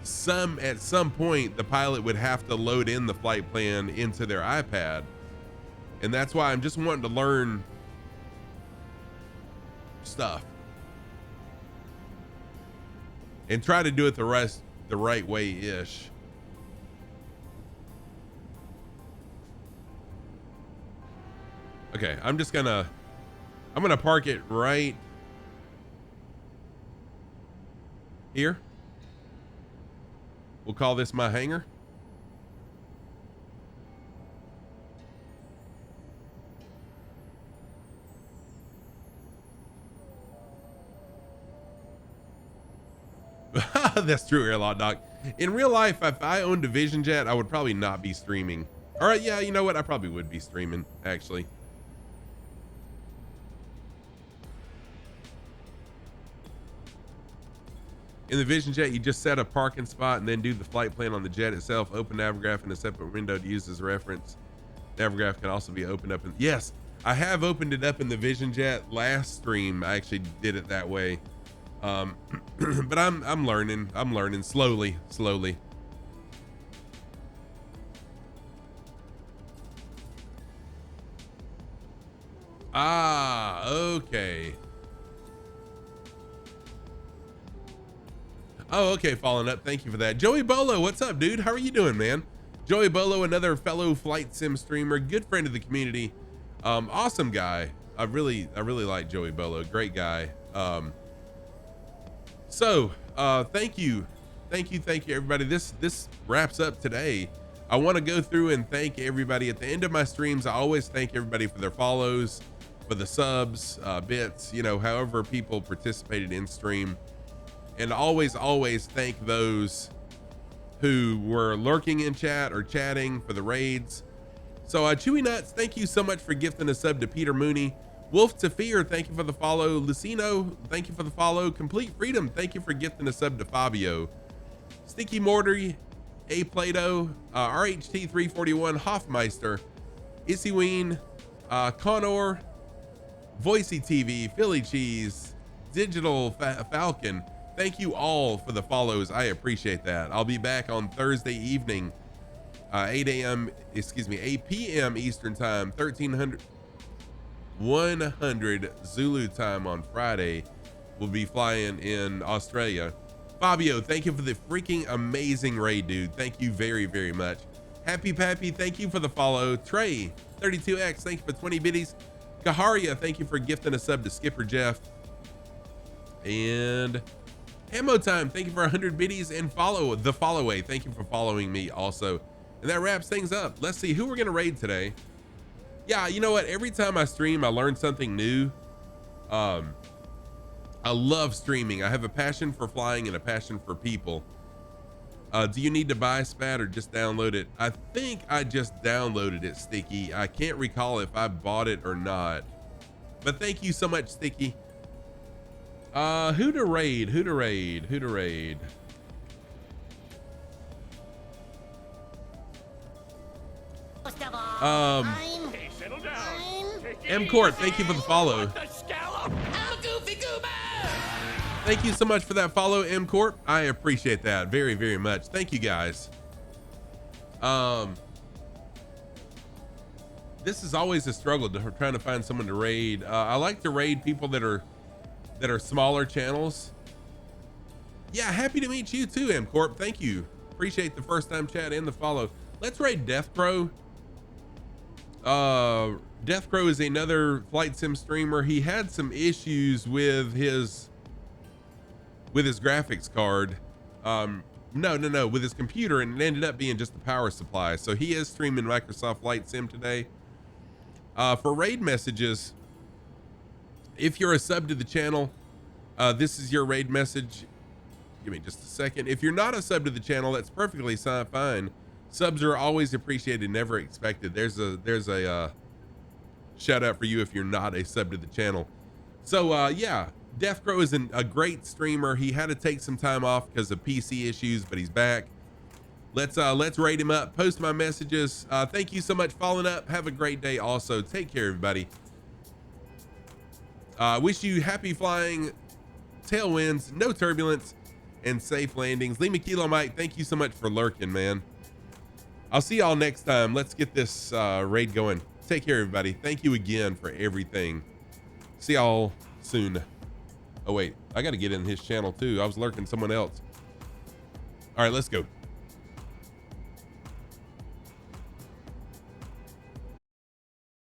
at some point, the pilot would have to load in the flight plan into their iPad. And that's why I'm just wanting to learn stuff and try to do it the right way-ish. Okay, I'm gonna park it right here. We'll call this my hangar. That's true, Airlock Doc. In real life, if I owned a Vision Jet, I would probably not be streaming. All right, yeah, you know what? I probably would be streaming, actually. In the Vision Jet, you just set a parking spot and then do the flight plan on the jet itself. Open Navigraph in a separate window to use as a reference. Navigraph can also be opened up. Yes, I have opened it up in the Vision Jet last stream. I actually did it that way. But I'm learning slowly. Ah, okay. Oh, okay, following up. Thank you for that. Joey Bolo, what's up, dude? How are you doing, man? Joey Bolo, another fellow flight sim streamer, good friend of the community. Awesome guy. I really like Joey Bolo. Great guy. Thank you everybody. This wraps up today. I want to go through and thank everybody at the end of my streams. I always thank everybody for their follows, for the subs, bits, you know, however people participated in stream. And always thank those who were lurking in chat or chatting for the raids. So Chewy Nuts, thank you so much for gifting a sub to Peter Mooney. Wolf Tafir, thank you for the follow. Lucino, thank you for the follow. Complete Freedom, thank you for gifting a sub to Fabio. Stinky Morty, A Plato, RHT 341, Hoffmeister, Issyween, Connor, Voicey TV, Philly Cheese, Digital Falcon. Thank you all for the follows. I appreciate that. I'll be back on Thursday evening, 8 p.m. Eastern time, 100 Zulu time on Friday. We'll be flying in Australia. Fabio, thank you for the freaking amazing raid, dude. Thank you very, very much. Happy Pappy, thank you for the follow. Trey, 32X, thank you for 20 biddies. Kaharia, thank you for gifting a sub to Skipper Jeff. And Ammo Time, thank you for 100 biddies, and Followaway, thank you for following me also. And that wraps things up. Let's see who we're gonna raid today. Yeah, you know what? Every time I stream, I learn something new. I love streaming. I have a passion for flying and a passion for people. Do you need to buy SPAT or just download it? I think I just downloaded it, Sticky. I can't recall if I bought it or not. But thank you so much, Sticky. Who to raid? Hey, settle down. M Court, thank you for the follow. The scallop. I'm a goofy goober. Thank you so much for that follow, M Court. I appreciate that very, very much. Thank you guys. This is always a struggle trying to find someone to raid. I like to raid people that are smaller channels. Yeah, happy to meet you too, M Corp. Thank you. Appreciate the first time chat and the follow. Let's raid Death Crow. Death Crow is another flight sim streamer. He had some issues with his graphics card. No, with his computer, and it ended up being just the power supply. So he is streaming Microsoft Flight Sim today. For raid messages, if you're a sub to the channel, this is your raid message. Give me just a second. If you're not a sub to the channel, that's perfectly fine. Subs are always appreciated, never expected. There's a shout out for you if you're not a sub to the channel. So yeah, Death Crow is a great streamer. He had to take some time off because of PC issues, but he's back. Let's rate him up. Post my messages. Thank you so much for following up. Have a great day. Also, take care, everybody. Wish you happy flying, tailwinds, no turbulence, and safe landings. Lima Kilo Mike, thank you so much for lurking, man. I'll see y'all next time. Let's get this raid going. Take care, everybody. Thank you again for everything. See y'all soon. Oh wait, I got to get in his channel too. I was lurking someone else. All right, let's go.